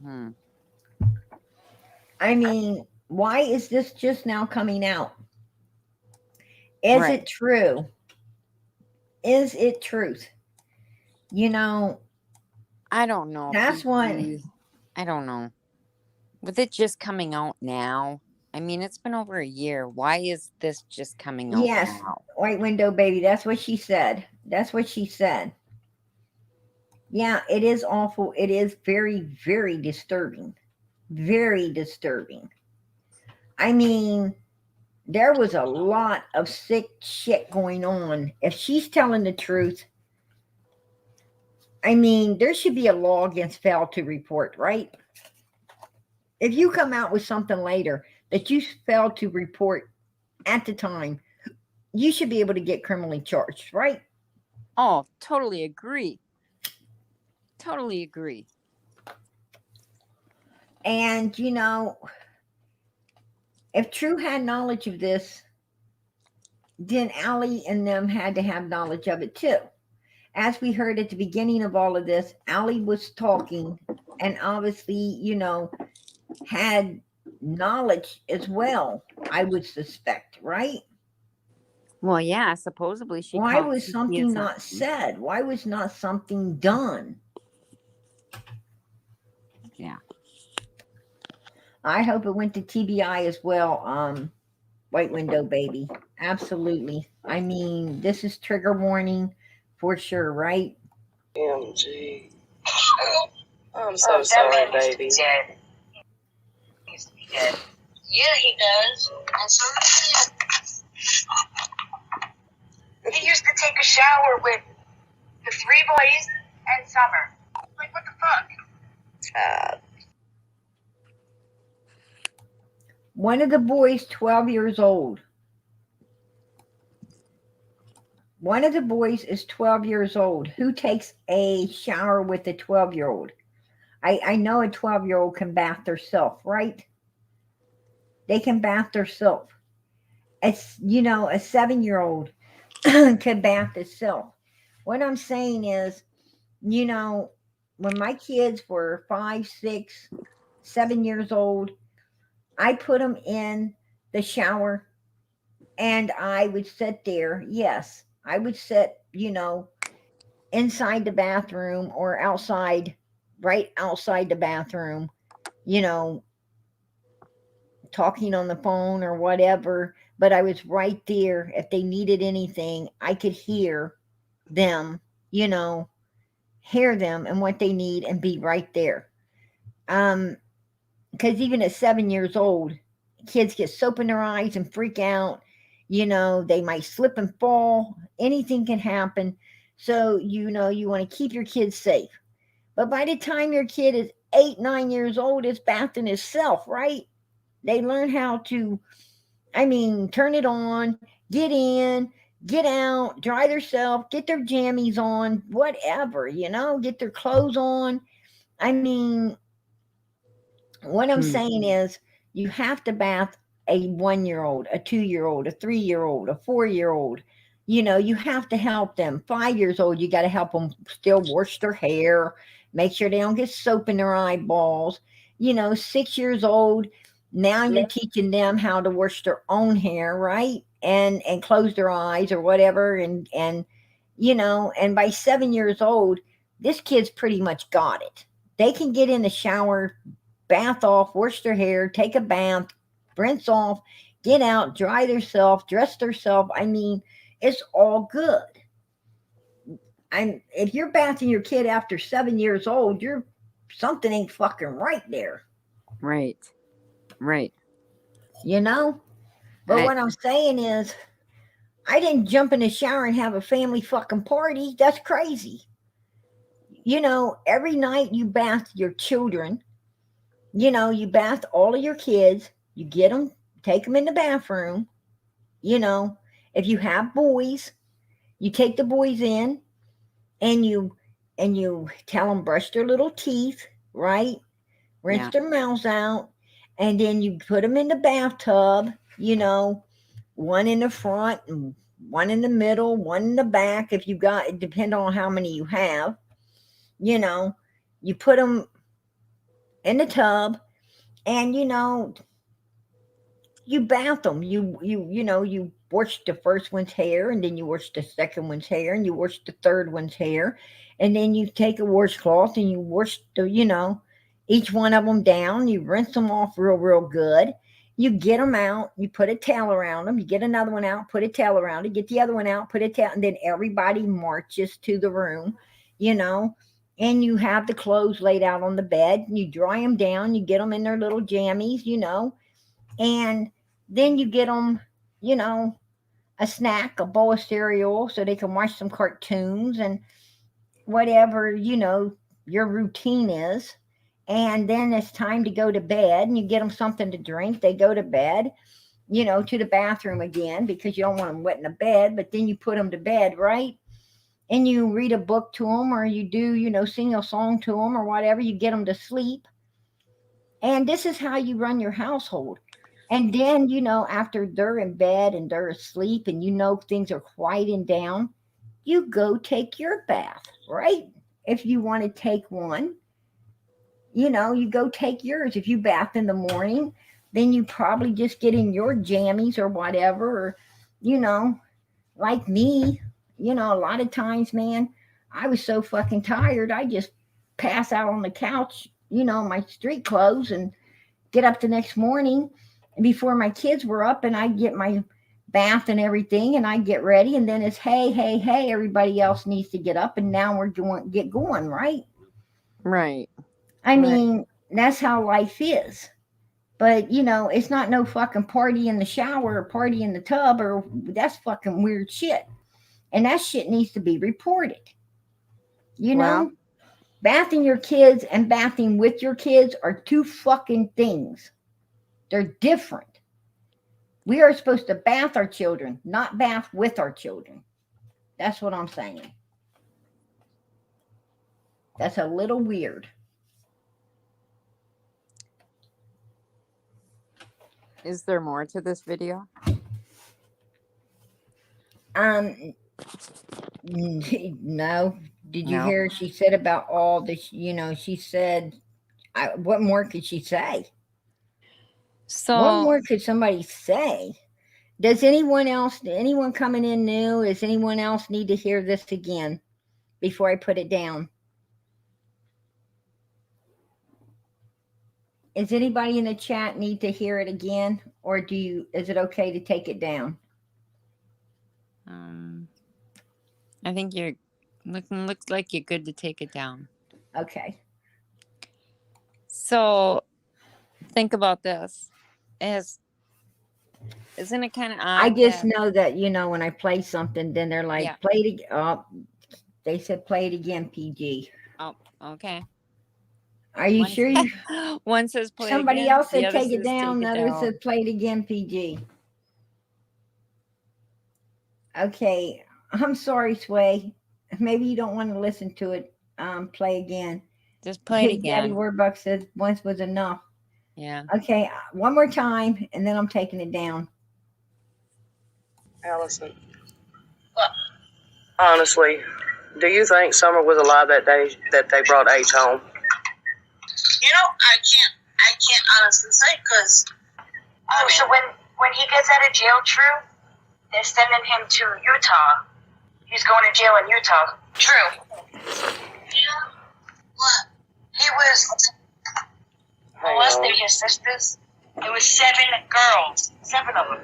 Hmm. I mean, why is this just now coming out? Is Right. it true? Is it truth? You know, I don't know. That's what- I don't know. With it just coming out now, I mean, it's been over a year. Why is this just coming out Yes. now? white window baby, that's what she said. That's what she said. Yeah, it is awful. It is very, very disturbing. Very disturbing. I mean, there was a lot of sick shit going on. If she's telling the truth, I mean, there should be a law against fail to report, right? If you come out with something later that you failed to report at the time, you should be able to get criminally charged, right? Oh, totally agree. Totally agree. And, you know, if True had knowledge of this, then Allie and them had to have knowledge of it too. As we heard at the beginning of all of this, Allie was talking and obviously, you know, had knowledge as well, I would suspect, right? Well, yeah, supposedly she Why called was something not CPS. said? Why was not something done? Yeah. I hope it went to TBI as well, white window baby. Absolutely. I mean, this is trigger warning for sure, right? MG. I'm so sorry, baby. Dead. He needs to be dead. Yeah, he does. And so does He used to take a shower with the 3 boys and Summer. Like, what the fuck? One of the boys, 12 years old. One of the boys is 12 years old. Who takes a shower with a 12-year-old? I know a 12-year-old can bath herself, right? They can bath herself. It's, you know, a 7-year-old can bath herself. What I'm saying is, you know, when my kids were 5, 6, 7 years old, I put them in the shower and I would sit there. Yes, I would sit, you know, inside the bathroom or outside, right outside the bathroom, you know, talking on the phone or whatever. But I was right there. If they needed anything, I could hear them, you know, hear them and what they need and be right there. Because even at 7 years old, kids get soap in their eyes and freak out. You know, they might slip and fall. Anything can happen. So, you know, you want to keep your kids safe. But by the time your kid is 8, 9 years old, it's bathing itself, right? They learn how to, I mean, turn it on, get in, get out, dry themselves, get their jammies on, whatever, you know, get their clothes on. I mean, what I'm saying is you have to bath a 1 year old, a 2 year old, a 3 year old, a 4 year old. You know, you have to help them. 5 years old, you got to help them still wash their hair, make sure they don't get soap in their eyeballs. You know, 6 years old, now you're teaching them how to wash their own hair, right? And close their eyes or whatever. And you know, and by 7 years old, this kid's pretty much got it. They can get in the shower, bath off, wash their hair, take a bath, rinse off, get out, dry themselves, dress themselves. I mean, it's all good. If you're bathing your kid after 7 years old, you're something ain't fucking right there. Right. You know? But what I'm saying is, I didn't jump in the shower and have a family fucking party. That's crazy. You know, every night you bath your children. You know, you bath all of your kids. You get them, take them in the bathroom. You know, if you have boys, you take the boys in and you tell them brush their little teeth, right? Rinse their mouths out. And then you put them in the bathtub, you know, one in the front and one in the middle, one in the back. If you got, it depends on how many you have. You know, you put them in the tub and, you know, you bath them. You know, you wash the first one's hair and then you wash the second one's hair and you wash the third one's hair. And then you take a washcloth and you wash the, you know, each one of them down. You rinse them off real good. You get them out. You put a towel around them. You get another one out, put a towel around it. Get the other one out, put a towel. And then everybody marches to the room, you know. And you have the clothes laid out on the bed. And you dry them down. You get them in their little jammies, you know. And then you get them, you know, a snack, a bowl of cereal so they can watch some cartoons and whatever, you know, your routine is. And then it's time to go to bed and you get them something to drink. They go to bed, you know, to the bathroom again because you don't want them wet in the bed, but then you put them to bed, right? And you read a book to them or you do, you know, sing a song to them or whatever. You get them to sleep. And this is how you run your household. And then, you know, after they're in bed and they're asleep and you know things are quieting down, you go take your bath, right? If you want to take one, you know, you go take yours. If you bath in the morning, then you probably just get in your jammies or whatever, or, you know, like me, you know, a lot of times, man, I was so fucking tired. I just pass out on the couch, you know, my street clothes and get up the next morning before my kids were up and I get my bath and everything and I get ready. And then it's, hey, everybody else needs to get up and now we're get going, right? Right. I mean, that's how life is. But, you know, it's not no fucking party in the shower or party in the tub or that's fucking weird shit. And that shit needs to be reported. You know, bathing your kids and bathing with your kids are two fucking things. They're different. We are supposed to bath our children, not bath with our children. That's what I'm saying. That's a little weird. Is there more to this video? No. Did you hear she said about all this? You know, she said, what more could she say? So what more could somebody say? Does anyone coming in new? Does anyone else need to hear this again before I put it down? Is anybody in the chat need to hear it again, or is it okay to take it down? I think you're looks like you're good to take it down. Okay. So think about this. Isn't it kind of odd? I just know that, you know, when I play something, then they're like, play it. They said play it again, PG. Oh, okay. Are you One, sure you? one says play Somebody again. else the said other take it says down. take The it other down. said play it again, PG. Okay. I'm sorry, Sway. Maybe you don't want to listen to it. Play again. Just play it His Daddy again. Warbucks says once was enough. Yeah. Okay, one more time, and then I'm taking it down. Allison. Honestly, do you think Summer was alive that day that they brought H home? You know, I can't honestly say because Oh, so when he gets out of jail, True, they're sending him to Utah. He's going to jail in Utah. True. yeah, what? He was Hang molesting on. his sisters. It was 7 girls. 7 of them.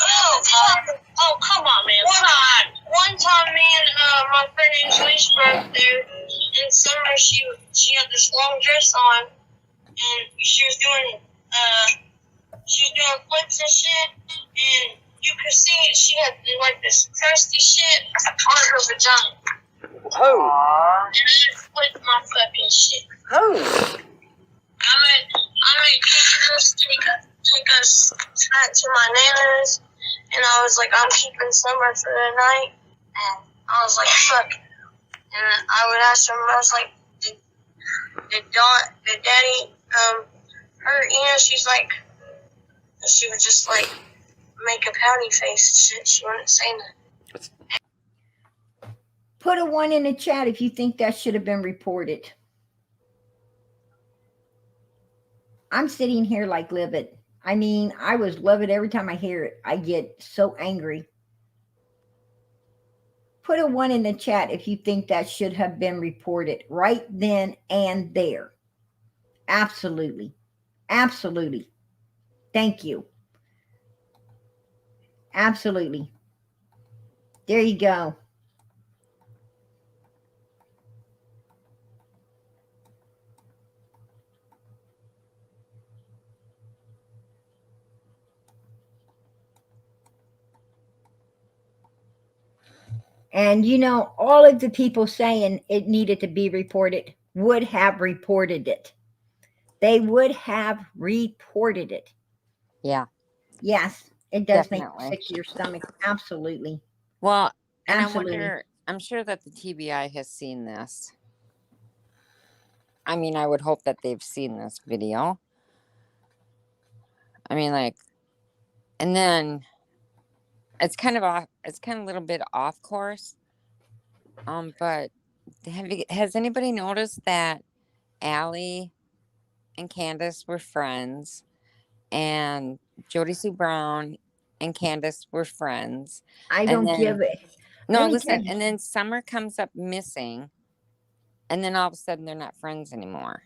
Oh, come on, man. One time, me and my friend Angelique were there in summer. She had this long dress on, and she was doing flips and shit, and you could see she had like this crusty shit on her vagina. Who? Aww. And I flipped my fucking shit. Who? I made Candace take us back to my nana's, and I was like, I'm keeping Summer for the night, and I was like, fuck. And I would ask her, I was like, did Daddy hurt? You know, she's like, she would just like make a pouty face and shit. She wouldn't say nothing. Put a 1 in the chat if you think that should have been reported. I'm sitting here like livid. I mean, I was livid every time I hear it. I get so angry. Put a 1 in the chat if you think that should have been reported right then and there. Absolutely. Absolutely. Thank you. Absolutely. There you go. And, you know, all of the people saying it needed to be reported would have reported it. They would have reported it. Yeah. Yes, it does make Definitely. you sick to your stomach. Absolutely. Well, and Absolutely. I wonder, I'm sure that the TBI has seen this. I mean, I would hope that they've seen this video. I mean, like, and then it's kind of a little bit off course. But has anybody noticed that Allie and Candace were friends, and Jody Sue Brown and Candace were friends? I And don't then- give it. No, Let me listen, tell you- and then Summer comes up missing, and then all of a sudden they're not friends anymore.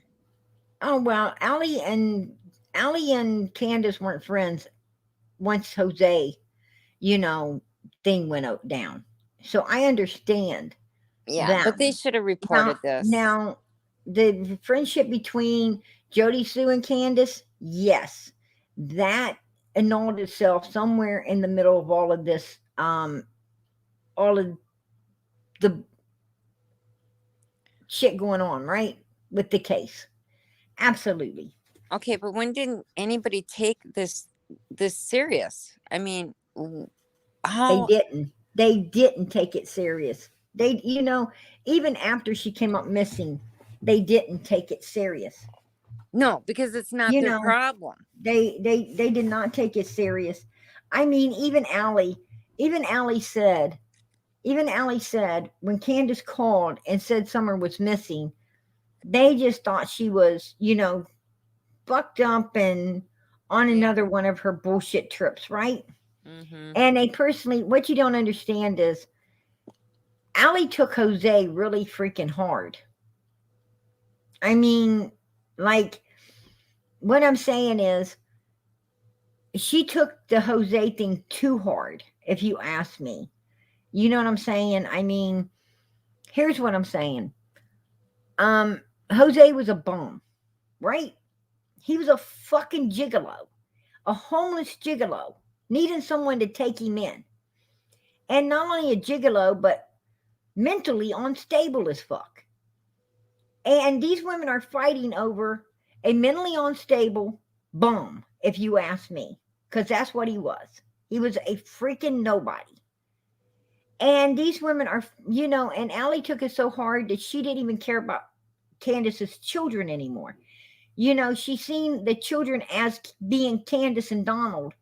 Oh, well, Allie and Candace weren't friends once Jose, you know, thing went down. So I understand. Yeah, that. but they should have reported this. Now, the friendship between Jody Sue and Candace, yes, that annulled itself somewhere in the middle of all of this, all of the shit going on, right, with the case. Absolutely. Okay, but when didn't anybody take this serious? I mean, how? They didn't take it serious. They, you know, even after she came up missing, they didn't take it serious. No, because it's not You their know, problem. They did not take it serious. I mean, even Allie said when Candace called and said Summer was missing, they just thought she was, you know, fucked up and on another one of her bullshit trips, right? Mm-hmm. And they personally, what you don't understand is Allie took Jose really freaking hard. I mean, like, what I'm saying is she took the Jose thing too hard, if you ask me. You know what I'm saying? I mean, here's what I'm saying. Jose was a bum, right? He was a fucking gigolo, a homeless gigolo, needing someone to take him in. And not only a gigolo, but mentally unstable as fuck. And these women are fighting over a mentally unstable bum, if you ask me, because that's what he was. He was a freaking nobody. And these women are, and Allie took it so hard that she didn't even care about Candace's children anymore. She seen the children as being Candace and Donald,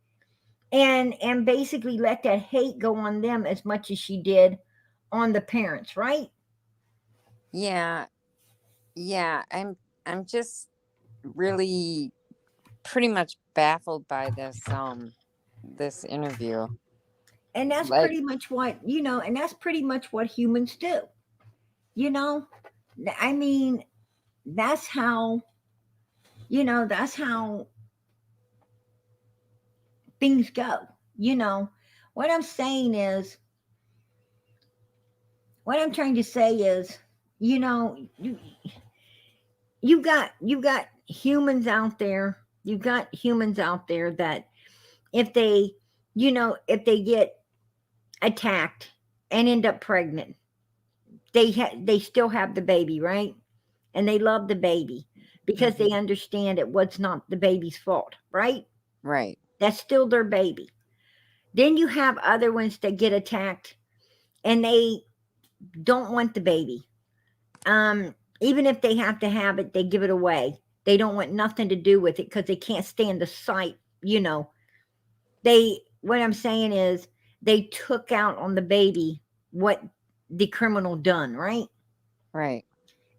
and basically let that hate go on them as much as she did on the parents, right? Yeah. I'm just really pretty much baffled by this interview. And that's pretty much what, and that's pretty much what humans do. I mean, that's how things go. What I'm saying is, what I'm trying to say is, you got humans out there. You've got humans out there that if they get attacked and end up pregnant, they still have the baby, right? And they love the baby because they understand it was not the baby's fault, right? Right. That's still their baby. Then you have other ones that get attacked and they don't want the baby. Even if they have to have it, they give it away. They don't want nothing to do with it because they can't stand the sight. What I'm saying is they took out on the baby what the criminal done, right? Right.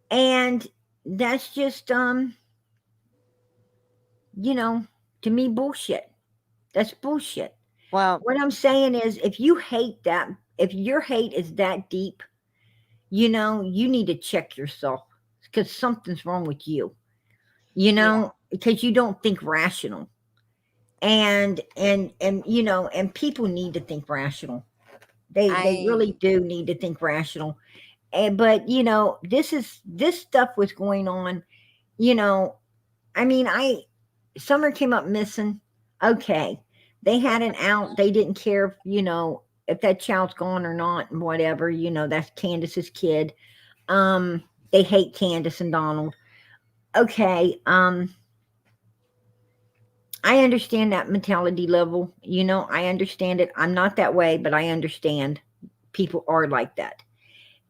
And that's just, to me, bullshit. That's bullshit. Well, what I'm saying is, if you hate that, if your hate is that deep, you need to check yourself because something's wrong with you, because you don't think rational. And people need to think rational. They really do need to think rational. But this stuff was going on, I mean, Summer came up missing. Okay. They had an out. They didn't care if that child's gone or not and whatever, that's Candace's kid. They hate Candace and Donald. Okay. I understand that mentality level. I understand it. I'm not that way, but I understand people are like that.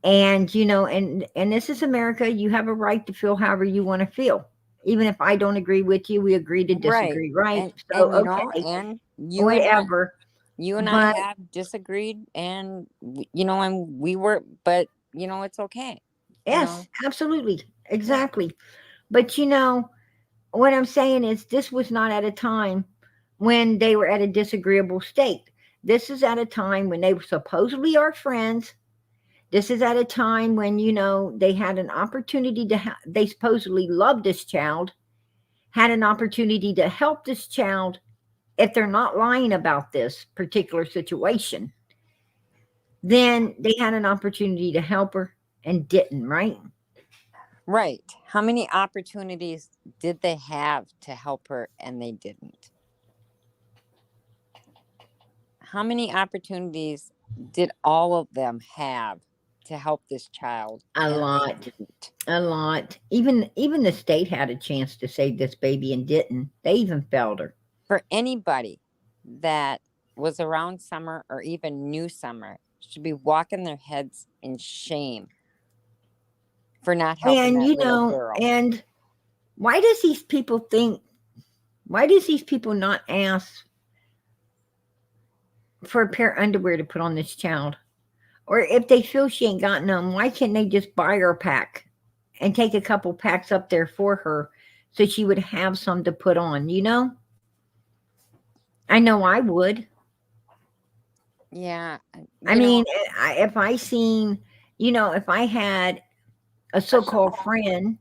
And, and this is America. You have a right to feel however you want to feel. Even if I don't agree with you, we agree to disagree, right? And you whatever. You and I have disagreed, and we were, but it's okay. Yes, absolutely, exactly. But what I'm saying is, this was not at a time when they were at a disagreeable state. This is at a time when they were supposedly our friends. This is at a time when, they had an opportunity they supposedly loved this child, had an opportunity to help this child if they're not lying about this particular situation. Then they had an opportunity to help her and didn't, right? Right. How many opportunities did they have to help her and they didn't? How many opportunities did all of them have to help this child? A lot. Even the state had a chance to save this baby and didn't. They even failed her. For anybody that was around Summer or even knew Summer should be walking their heads in shame for not helping that little girl. And why does these people not ask for a pair of underwear to put on this child? Or if they feel she ain't got none, why can't they just buy her a pack and take a couple packs up there for her so she would have some to put on, I know I would. Yeah. I mean, if I seen, if I had a so-called friend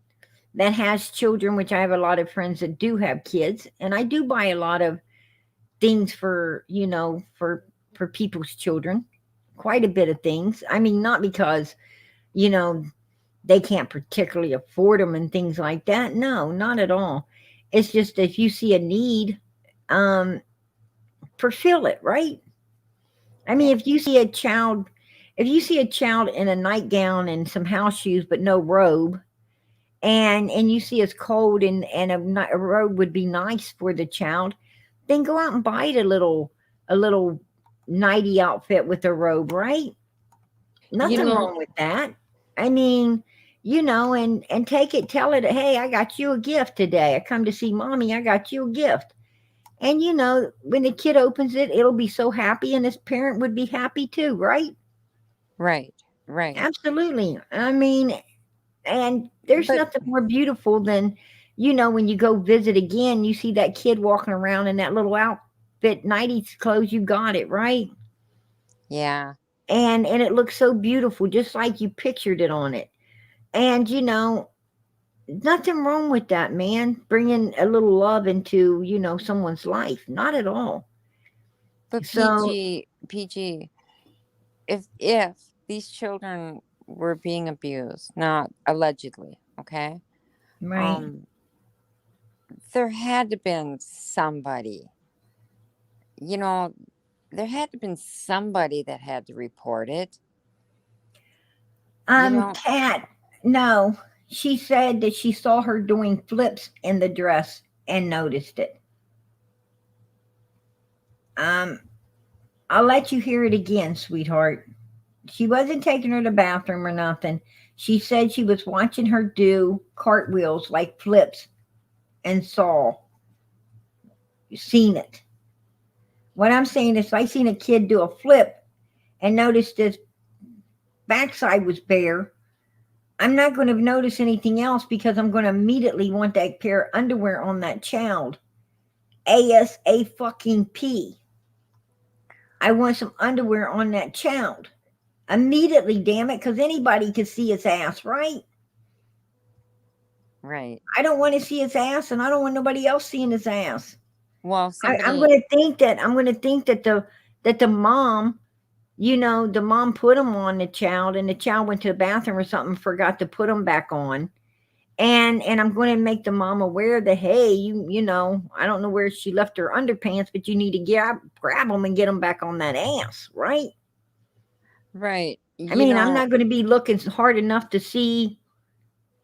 that has children, which I have a lot of friends that do have kids, and I do buy a lot of things for, for people's children, quite a bit of things. I mean, not because, they can't particularly afford them and things like that. No, not at all. It's just if you see a need, fulfill it, right? I mean, if you see a child if you see a child in a nightgown and some house shoes but no robe, and you see it's cold and a robe would be nice for the child, then go out and buy it a little nighty outfit with a robe, right? You Nothing know, wrong with that. I mean, and take it, tell it, hey, I got you a gift today. I come to see mommy. I got you a gift. And when the kid opens it, it'll be so happy, and his parent would be happy too, right? right, right. Absolutely. I mean, and there's But nothing more beautiful than, when you go visit again, you see that kid walking around in that little outfit, 90s clothes, you got it, right? yeah, And it looks so beautiful, just like you pictured it on it. And nothing wrong with that, man. Bringing a little love into, someone's life. Not at all. but So, PG, if these children were being abused, not allegedly, okay? right. Um, there had to been somebody, you know, there had to been somebody that had to report it. You know, Kat, no. She said that she saw her doing flips in the dress and noticed it. Um, I'll let you hear it again, sweetheart. She wasn't taking her to the bathroom or nothing. She said she was watching her do cartwheels like flips and seen it. What I'm saying is, I seen a kid do a flip and noticed his backside was bare. I'm not going to notice anything else because I'm going to immediately want that pair of underwear on that child. ASA fucking P. I want some underwear on that child. Immediately, damn it, because anybody can see his ass, right? right. I don't want to see his ass, and I don't want nobody else seeing his ass. Well, I'm somebody, going to think that the mom, the mom put them on the child, and the child went to the bathroom or something, forgot to put them back on, and I'm going to make the mom aware that, hey, I don't know where she left her underpants, but you need to grab them and get them back on that ass, right? right. I mean, I'm not going to be looking hard enough to see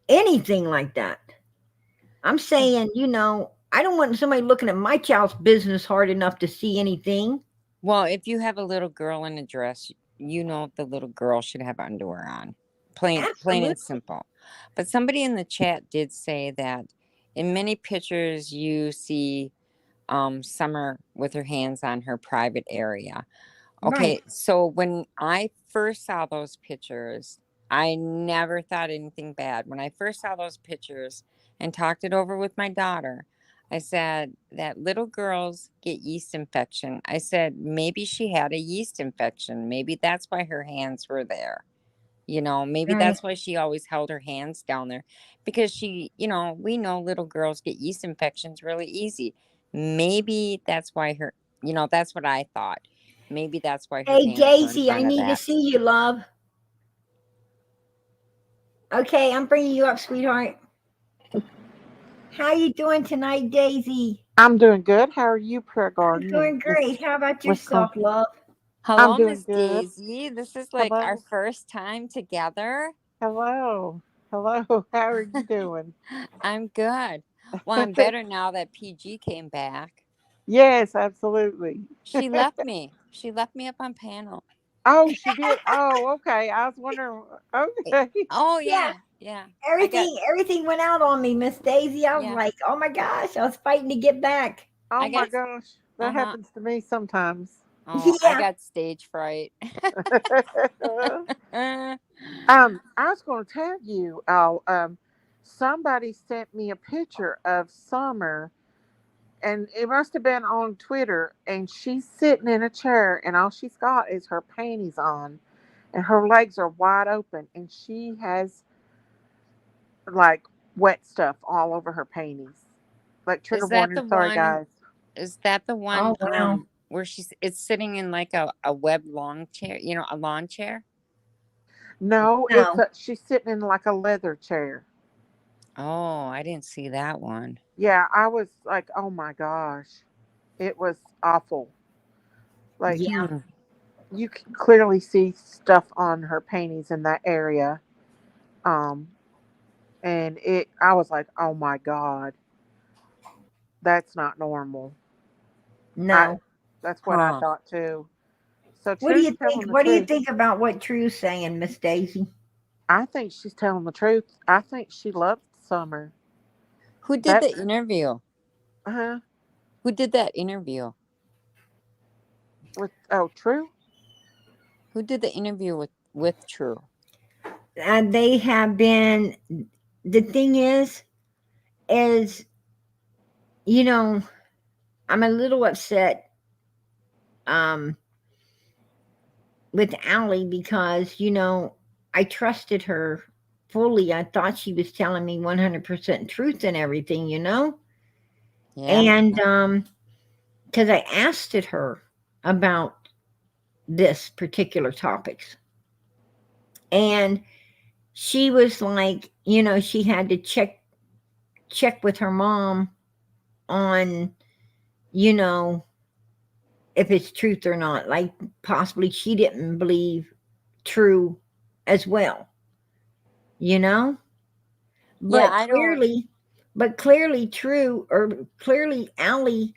anything like that. I'm saying, I don't want somebody looking at my child's business hard enough to see anything. Well, if you have a little girl in a dress, the little girl should have underwear on. Plain Absolutely. and simple. But somebody in the chat did say that in many pictures you see Summer with her hands on her private area. Right. Okay, so when I first saw those pictures, I never thought anything bad. When I first saw those pictures and talked it over with my daughter, I said that little girls get yeast infection. I said maybe she had a yeast infection. Maybe that's why her hands were there. Maybe Right. that's why she always held her hands down there because we know little girls get yeast infections really easy. Maybe that's why that's what I thought. Maybe that's why her Hey, hands were in Daisy, I front of need to that. see you, love. Okay, I'm bringing you up, sweetheart. How you doing tonight, Daisy? I'm doing good. How are you, Prayer I'm Garden and doing Miss great. How about Wisconsin? yourself, love? I'm Hello, doing Miss good. Daisy. This is like our Hello. first time together. Hello. Hello. How are you doing? I'm good. Well, I'm better now that PG came back. Yes, absolutely. She left me. She left me up on panel. Oh, she did. Oh, okay. I was wondering. Eh, Okay. Oh Yeah, yeah, yeah. I got everything went out on me, Miss Daisy. I was yeah. like, oh my gosh, I was fighting to get back. Oh I my got gosh, that uh-huh. happens to me sometimes. Oh, I Yeah. got stage fright. I was going to tell you. Oh, somebody sent me a picture of Summer, and it must have been on Twitter, and she's sitting in a chair and all she's got is her panties on and her legs are wide open and she has like wet stuff all over her panties. Like trigger Is that warning, the sorry one? guys. Is that the one Oh wow. where it's sitting in like a web lawn chair, a lawn chair? No, No. she's sitting in like a leather chair. Oh, I didn't see that one. Yeah, I was like, oh my gosh. It was awful. Like Yeah. Hmm. you can clearly see stuff on her panties in that area. Um, and I was like, oh my God, that's not normal. No. That's what I Huh. thought too. So What do True's you telling think? the What do you truth. think about what True's saying, Miss Daisy? I think she's telling the truth. I think she loved Summer. Who did That, the interview? uh-huh. Who did that interview? True? Who did the interview with True? They have been. The thing is, you know, I'm a little upset with Allie because I trusted her fully. I thought she was telling me 100% truth and everything, Yeah. and because I asked her about this particular topics, and she was like, she had to check with her mom on, you know, if it's truth or not. Like possibly she didn't believe True as well, you know? Yeah, But I don't. clearly True, or clearly Allie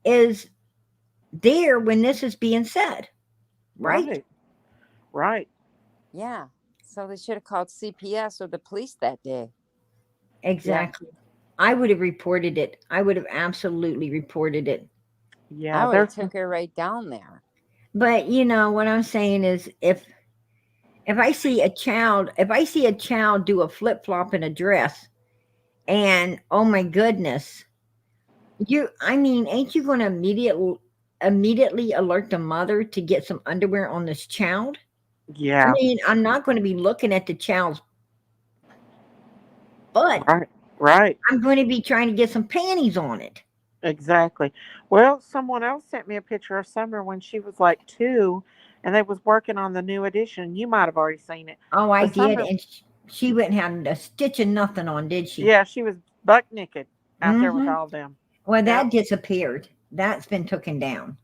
is there when this is being said, right? Right. Right. Yeah. So they should have called CPS or the police that day. Exactly. I would have reported it. I would have absolutely reported it. Yeah. I would have took her right down there. But what I'm saying is, if I see a child do a flip flop in a dress, and oh my goodness, ain't you going to immediately alert the mother to get some underwear on this child? Yeah. I'm not going to be looking at the child's butt. Right. Right. I'm going to be trying to get some panties on it. Exactly. Well, someone else sent me a picture of Summer when she was like 2, and they was working on the new edition. You might have already seen it. Oh, I But did, Summer, and she wouldn't have a stitch of nothing on, did she? yeah, she was buck naked out there with Mhm. all them. Well, that Yep. disappeared. That's been taken down.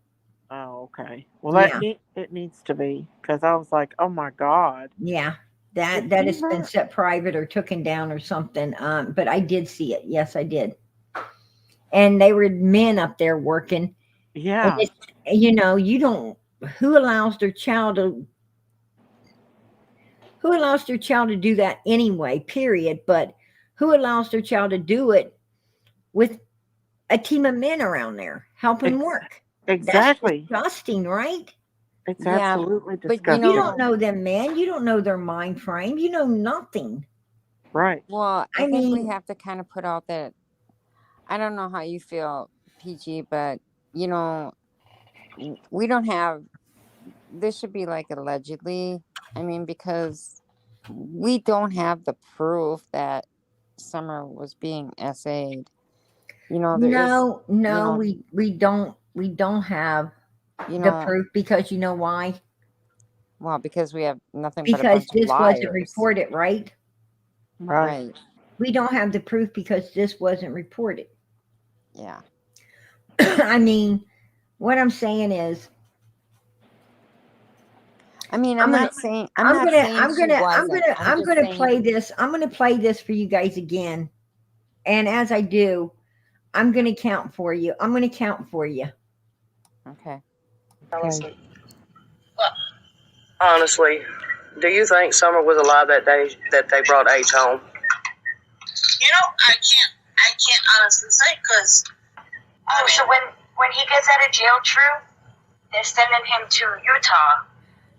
Oh, okay. Well, Yeah. it needs to be, because I was like, oh my God. Yeah, Did that you has been not? set private or taken down or something. But I did see it. Yes, I did. And they were men up there working, and Yeah. it's, you don't. Who allows their child to? Who allows their child to do that anyway? Period. But who allows their child to do it with a team of men around there helping Ex- work? exactly. That's disgusting, right? It's Yeah, absolutely but you disgusting. You know, don't know them, man. You don't know their mind frame. You know nothing. Right. well, I I think we mean, have to kind of put out that. I don't know how you feel, PG, but we don't have. This should be like allegedly. I mean, because we don't have the proof that Summer was being essayed. There is. no, we don't have the proof, because you know why? Well, because we have nothing but a Because bunch of this wasn't liars. reported, right? Right. Right. We don't have the proof because this wasn't reported. Yeah. I mean, what I'm saying is, I mean, I'm not saying she wasn't. I'm just saying. play this. I'm gonna play this for you guys again. And as I do, I'm gonna count for you. Okay. Okay. Honestly, do you think Summer was alive that day that they brought H home? I can't honestly say because. So when he gets out of jail, True, they're sending him to Utah.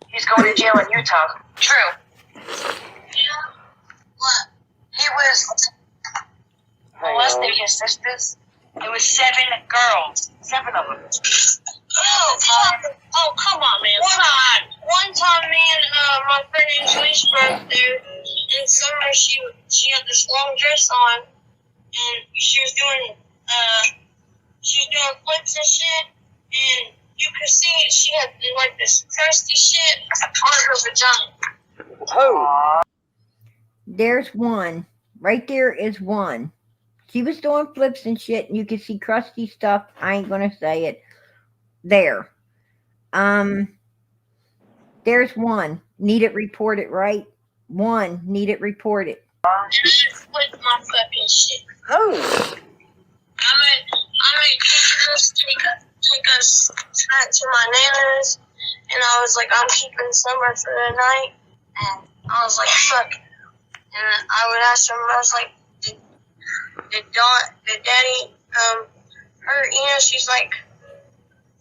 He's going to jail in Utah. True. Yeah. What? He was molesting his sisters. It was 7 girls. 7 of them. Oh, come on, man. One time, me and my friend Angelique were there, and Summer, she had this long dress on, and she was doing flips and shit, and you could see she had like this crusty shit on her vagina. Who? There's one. Right there is one. She was doing flips and shit, and you could see crusty stuff. I ain't gonna say it. There. There's one. Need it reported, right? One. Need it reported. With my fucking shit. Who? I made pictures, take us back to my nana's, and I was like, I'm keeping Summer for the night, and I was like, fuck. And I would ask him, I was like, did Daddy, her, she's like,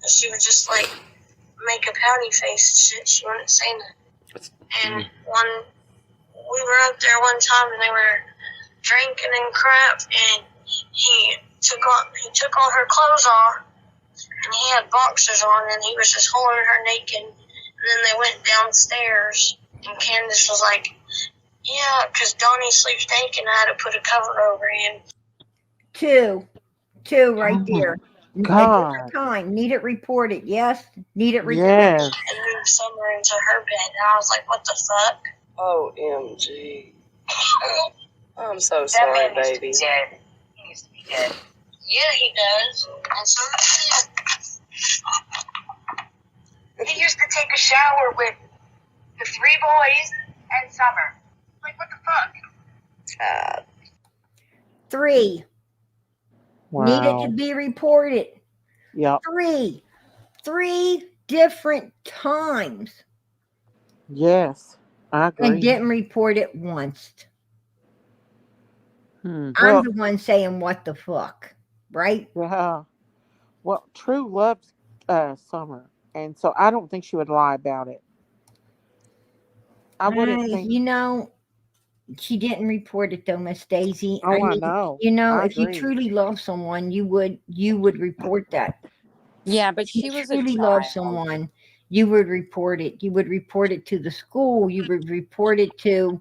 she would just like make a pouty face and shit. She wouldn't say nothing. And we were up there one time and they were drinking and crap, and he took all her clothes off, and he had boxers on, and he was just holding her naked. And then they went downstairs, and Candace was like, yeah, because Donnie sleeps naked, and I had to put a cover over him. Two right there. God. At the time. Need it reported. Yes. Need it reported. Yes. And moved Summer into her bed, and I was like, what the fuck? OMG. I'm so That sorry, man needs to baby. be dead. He needs to be dead. Yeah, he does. And so does He used to take a shower with the 3 boys and Summer. Like, what the fuck? 3. Wow. Needed to be reported. Yep. 3 different times. Yes. I agree. And didn't report it once. Well, I'm the one saying what the fuck, right? yeah. Well, True loves Summer, and so I don't think she would lie about it. I wouldn't think. She didn't report it though, Miss Daisy. Oh, I know. I If you agree. truly love someone, you would report that. Yeah, but If she you was truly a love child. someone, you would report it. You would report it to the school. You would report it to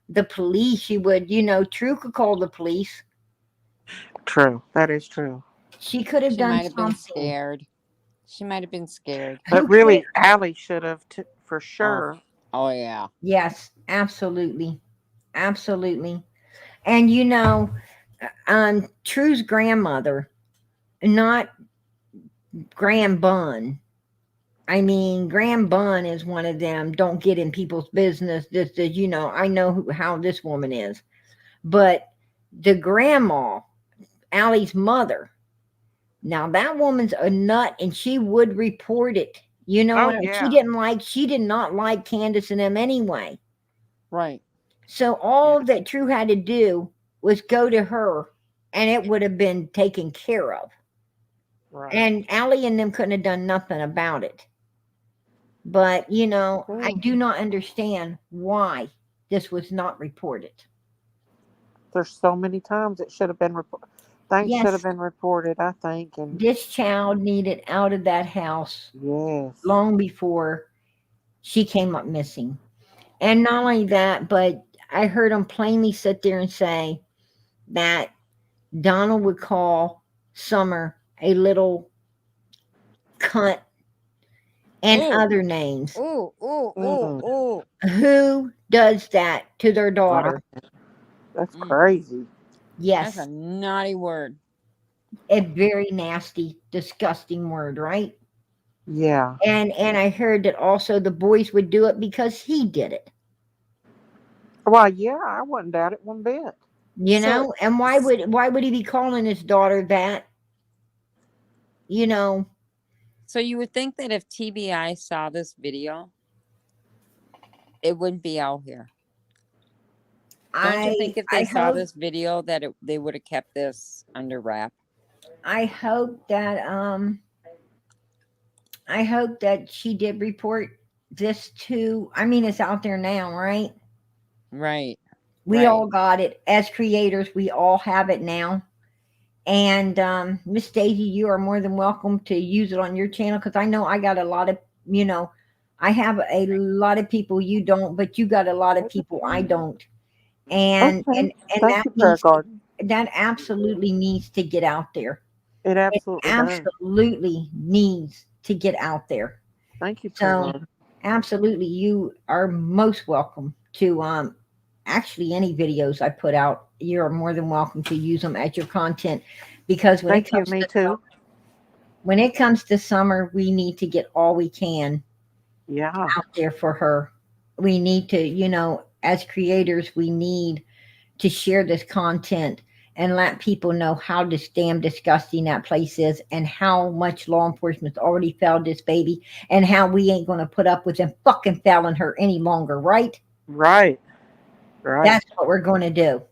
the police. You would, True could call the police. True. That is true. She could have She done might have been something. scared. She might have been scared. But Who really, Allie should have, for sure. Oh yeah. Yes, absolutely. Absolutely. And True's grandmother, not Graham Bunn. I mean, Graham Bunn is one of them. Don't get in people's business. This is, I know how this woman is. But the grandma, Allie's mother, now that woman's a nut, and she would report it. Oh, yeah. She did not like Candace and them anyway. Right. So all that True had to do was go to her, and it would have been taken care of. Right. And Allie and them couldn't have done nothing about it. But, I do not understand why this was not reported. There's so many times it should have been reported. Things Yes. should have been reported, I think. And This child needed out of that house yes. long before she came up missing. And not only that, but I heard him plainly sit there and say that Donald would call Summer a little cunt and Ooh. other names. Ooh, ooh, ooh, Mm. ooh. Who does that to their daughter? That's Mm. crazy. Yes, That's a naughty word. a very nasty, disgusting word, right? Yeah. And I heard that also the boys would do it because he did it. Well, yeah, I wouldn't doubt it one bit. And why would he be calling his daughter that? So you would think that if TBI saw this video, it wouldn't be out here. Don't you think if they saw this video that they would have kept this under wrap? I hope that she did report this to. I mean, it's out there now, right? Right. We Right. all got it as creators. We all have it now. And Miss Daisy, you are more than welcome to use it on your channel, because I know I got a lot of, I have a lot of people you don't, but you got a lot of people I don't. And Okay. and Thank you, Prayer Garden. that absolutely needs to get out there. It absolutely does. Absolutely needs to get out there. Thank you, Prayer So Garden. absolutely, you are most welcome to actually any videos I put out. You're more than welcome to use them as your content, because when Thank it you, comes me to too. when it comes to Summer, we need to get all we can Yeah. out there for her. We need to, as creators, we need to share this content and let people know how damn disgusting that place is and how much law enforcement's already found this baby and how we ain't going to put up with them fucking fouling her any longer, right? Right. Right. That's what we're going to do.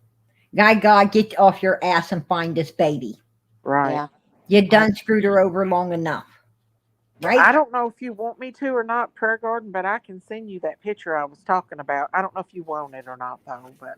God, get off your ass and find this baby. Right. Yeah. You done screwed her over long enough, right? I don't know if you want me to or not, Prayer Garden, but I can send you that picture I was talking about. I don't know if you want it or not, though, but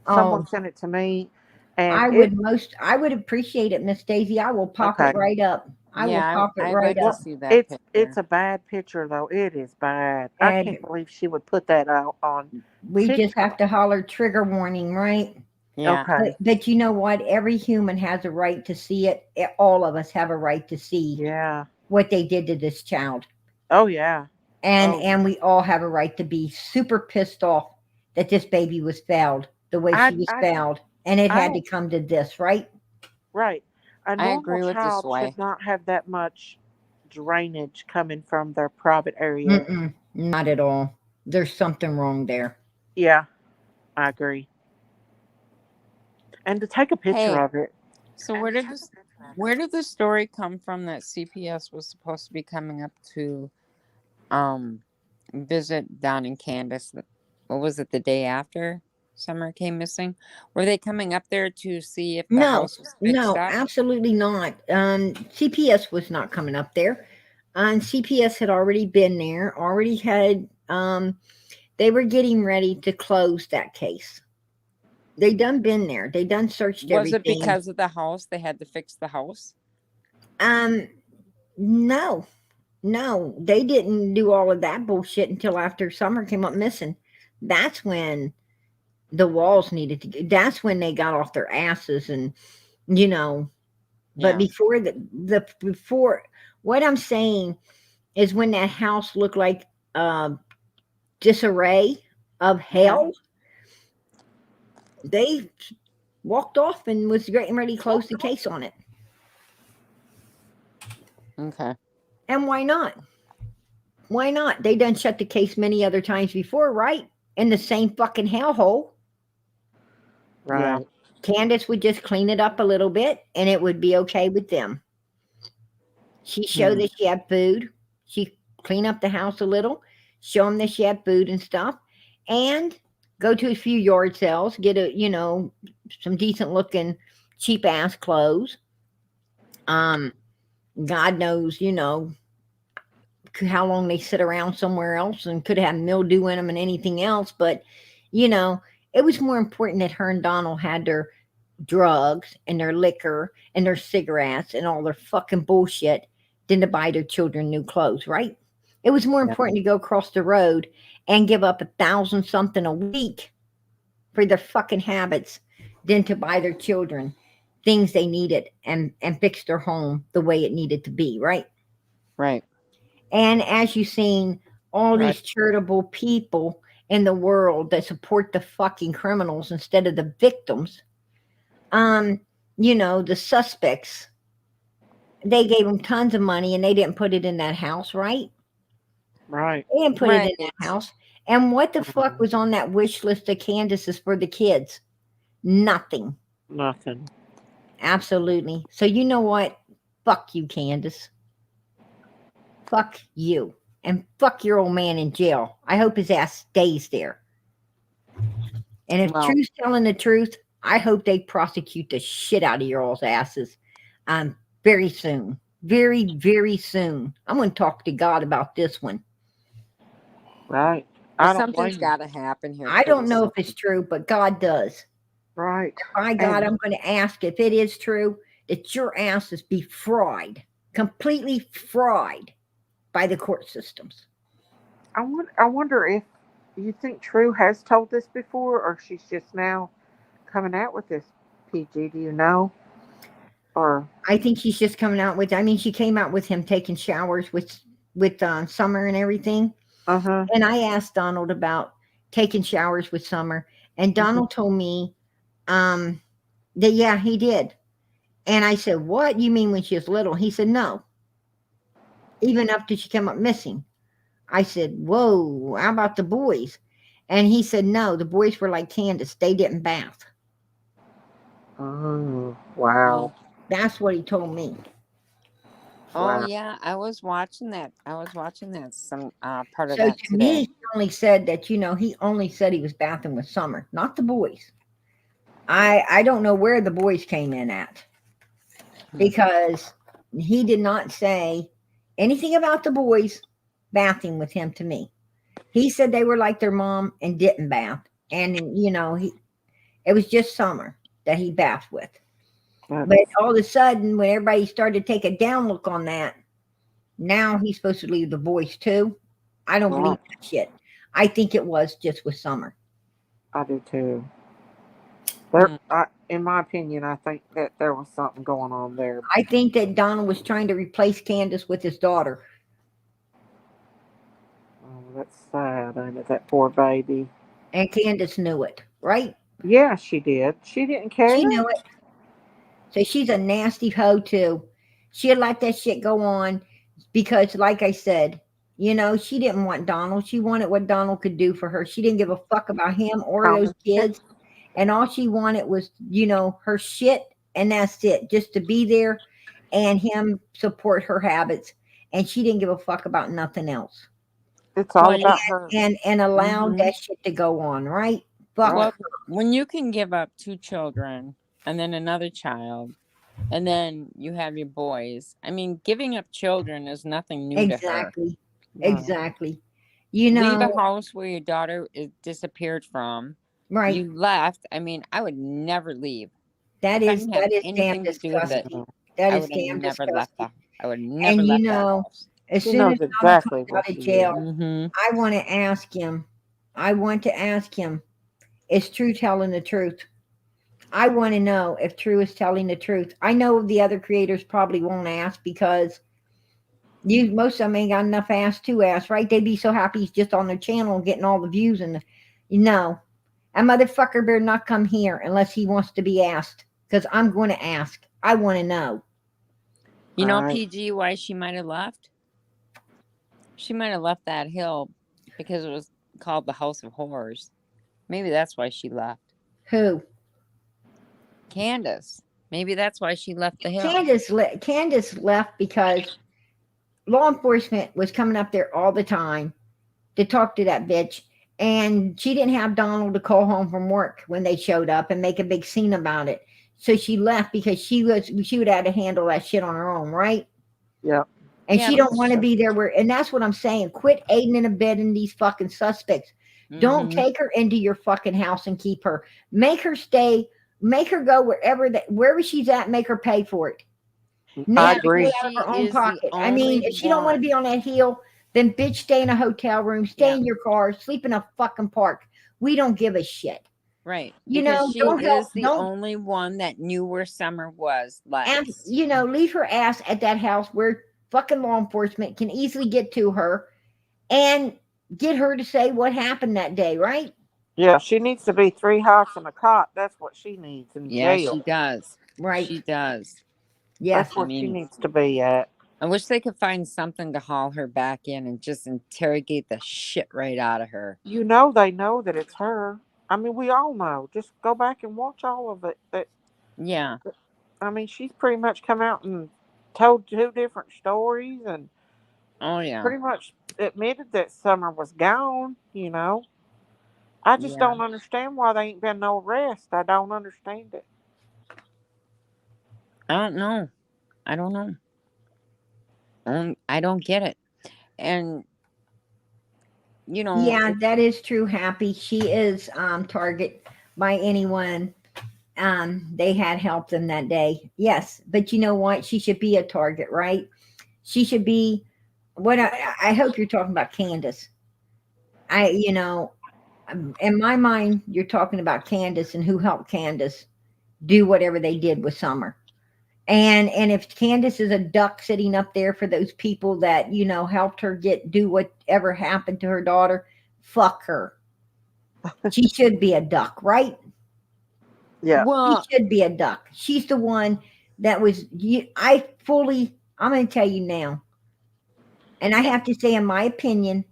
someone sent it to me. And I would appreciate it, Miss Daisy. I will pop it Okay. right up. I will pop it I'd right like to up. see that it's picture. a bad picture, though. It is bad. I And can't believe she would put that out on we just TikTok. have to holler trigger warning, right? Yeah. Okay. But you know what? Every human has a right to see it. All of us have a right to see Yeah. what they did to this child. Oh, yeah. And we all have a right to be super pissed off that this baby was fouled the way she was fouled. And it had to come to this, right? Right. A I agree normal with this child way. should not have that much drainage coming from their private area. Not at all. There's something wrong there. Yeah, I agree. And to take a picture Hey, of it. So where did the story come from that CPS was supposed to be coming up to visit Don and Candace? What was it, the day after Summer came missing? Were they coming up there to see if the house was fixed up? Absolutely not. CPS was not coming up there. CPS had already been there, already had, they were getting ready to close that case. They done been there. They done searched everything. Was it because of the house? They had to fix the house? No, they didn't do all of that bullshit until after Summer came up missing. That's when the walls needed to. That's when they got off their asses, and But before before, what I'm saying is when that house looked like disarray of hell, they walked off and was getting ready to close the case on it. Okay. And why not? Why not? They done shut the case many other times before, right? In the same fucking hellhole. Right. Yeah. Candace would just clean it up a little bit and it would be okay with them. She showed that she had food. She cleaned up the house a little, show them that she had food and stuff, and go to a few yard sales, get some decent looking cheap ass clothes. God knows, how long they sit around somewhere else and could have mildew in them and anything else. But, it was more important that her and Donald had their drugs and their liquor and their cigarettes and all their fucking bullshit than to buy their children new clothes, right? It was more important to go across the road and give up $1,000 something a week for their fucking habits than to buy their children things they needed and fix their home the way it needed to be, right? Right. And as you've seen, all these charitable people in the world that support the fucking criminals instead of the victims, the suspects, they gave them tons of money and they didn't put it in that house, right? Right. They didn't put it in that house. And what the fuck was on that wish list of Candace's for the kids? Nothing. Nothing. Absolutely. So you know what? Fuck you, Candace. Fuck you. And fuck your old man in jail. I hope his ass stays there. And if truth's telling the truth, I hope they prosecute the shit out of your all's asses very soon. Very, very soon. I'm going to talk to God about this one. Right. Something's got to happen here. I don't know if it's true, but God does. Right. By God, I'm going to ask if it is true that your asses be fried, completely fried by the court systems. I wonder if you think True has told this before, or she's just now coming out with this. PG, do you know? Or I think she's just coming out with. I mean, she came out with him taking showers with Summer and everything. And I asked Donald about taking showers with Summer, and Donald told me that he did. And I said, "What? You mean when she was little?" He said, "No. Even up till she came up missing." I said, whoa, how about the boys? And he said, no, the boys were like Candace. They didn't bath. Oh, wow. That's what he told me. Oh Wow. yeah, I was watching that. Some part of So that to today. me, he only said that, he only said he was bathing with Summer, not the boys. I don't know where the boys came in at, because he did not say anything about the boys bathing with him to me. He said they were like their mom and didn't bath. And, it was just Summer that he bathed with. But all of a sudden, when everybody started to take a down look on that, now he's supposed to leave the boys too. I don't believe that shit. I think it was just with Summer. I do too. In my opinion, I think that there was something going on there. I think that Donald was trying to replace Candace with his daughter. Oh, that's sad, ain't it? That poor baby. And Candace knew it, right? Yeah, she did. She didn't care. She knew it. So she's a nasty hoe too. She'd let that shit go on because, like I said, she didn't want Donald. She wanted what Donald could do for her. She didn't give a fuck about him or those kids. And all she wanted was, her shit, and that's it. Just to be there and him support her habits. And she didn't give a fuck about nothing else. It's all about her. And allowed that shit to go on, right? Fuck Well, her. when you can give up 2 children and then another child, and then you have your boys. I mean, giving up children is nothing new to her. Exactly. Leave a house where your daughter disappeared from. Right. You left. I mean, I would never leave. That is anything damn to do with it. disgusting. That I is would damn have never disgusting. left that. I would never And left that house. as She soon knows as exactly Donald comes what out of she jail, did. I want to ask him. Is True telling the truth? I want to know if True is telling the truth. I know the other creators probably won't ask because most of them ain't got enough ass to ask, right? They'd be so happy he's just on their channel getting all the views, and a motherfucker better not come here unless he wants to be asked, because I'm going to ask. I want to know. You know, PG, why she might have left? She might have left that hill because it was called the House of Horrors. Maybe that's why she left. Who? Candace. Maybe that's why she left the hill. Candace left because law enforcement was coming up there all the time to talk to that bitch, and she didn't have Donald to call home from work when they showed up and make a big scene about it. So she left because she would have to handle that shit on her own, right? Yeah. And she don't want to be there and that's what I'm saying. Quit aiding and abetting these fucking suspects. Don't take her into your fucking house and keep her. Make her stay. Make her go wherever she's at. Make her pay for it. I agree. Out of her own pocket. I mean, if she don't want to be on that hill, then bitch, stay in a hotel room, stay in your car, sleep in a fucking park. We don't give a shit. Right. She is the only one that knew where Summer was. And leave her ass at that house where fucking law enforcement can easily get to her and get her to say what happened that day, right? Yeah, she needs to be 3 hots in a cot. That's what she needs in jail. Yeah, she does. Right. She does. Yeah. That's where she needs to be at. I wish they could find something to haul her back in and just interrogate the shit right out of her. They know that it's her. I mean, we all know. Just go back and watch all of it. Yeah. I mean, she's pretty much come out and told 2 different stories and pretty much admitted that Summer was gone, I just don't understand why there ain't been no arrest. I don't understand it. I don't know. I don't get it. And yeah, that is true. Happy, she is target by anyone they had helped them that day. Yes, but you know what? She should be a target, right? She should be. What I hope you're talking about Candace. In my mind, you're talking about Candace and who helped Candace do whatever they did with Summer. And if Candace is a duck sitting up there for those people that, helped her do whatever happened to her daughter, fuck her. She should be a duck, right? Yeah. Well, she should be a duck. She's the one that was, I'm going to tell you now, and I have to say, in my opinion,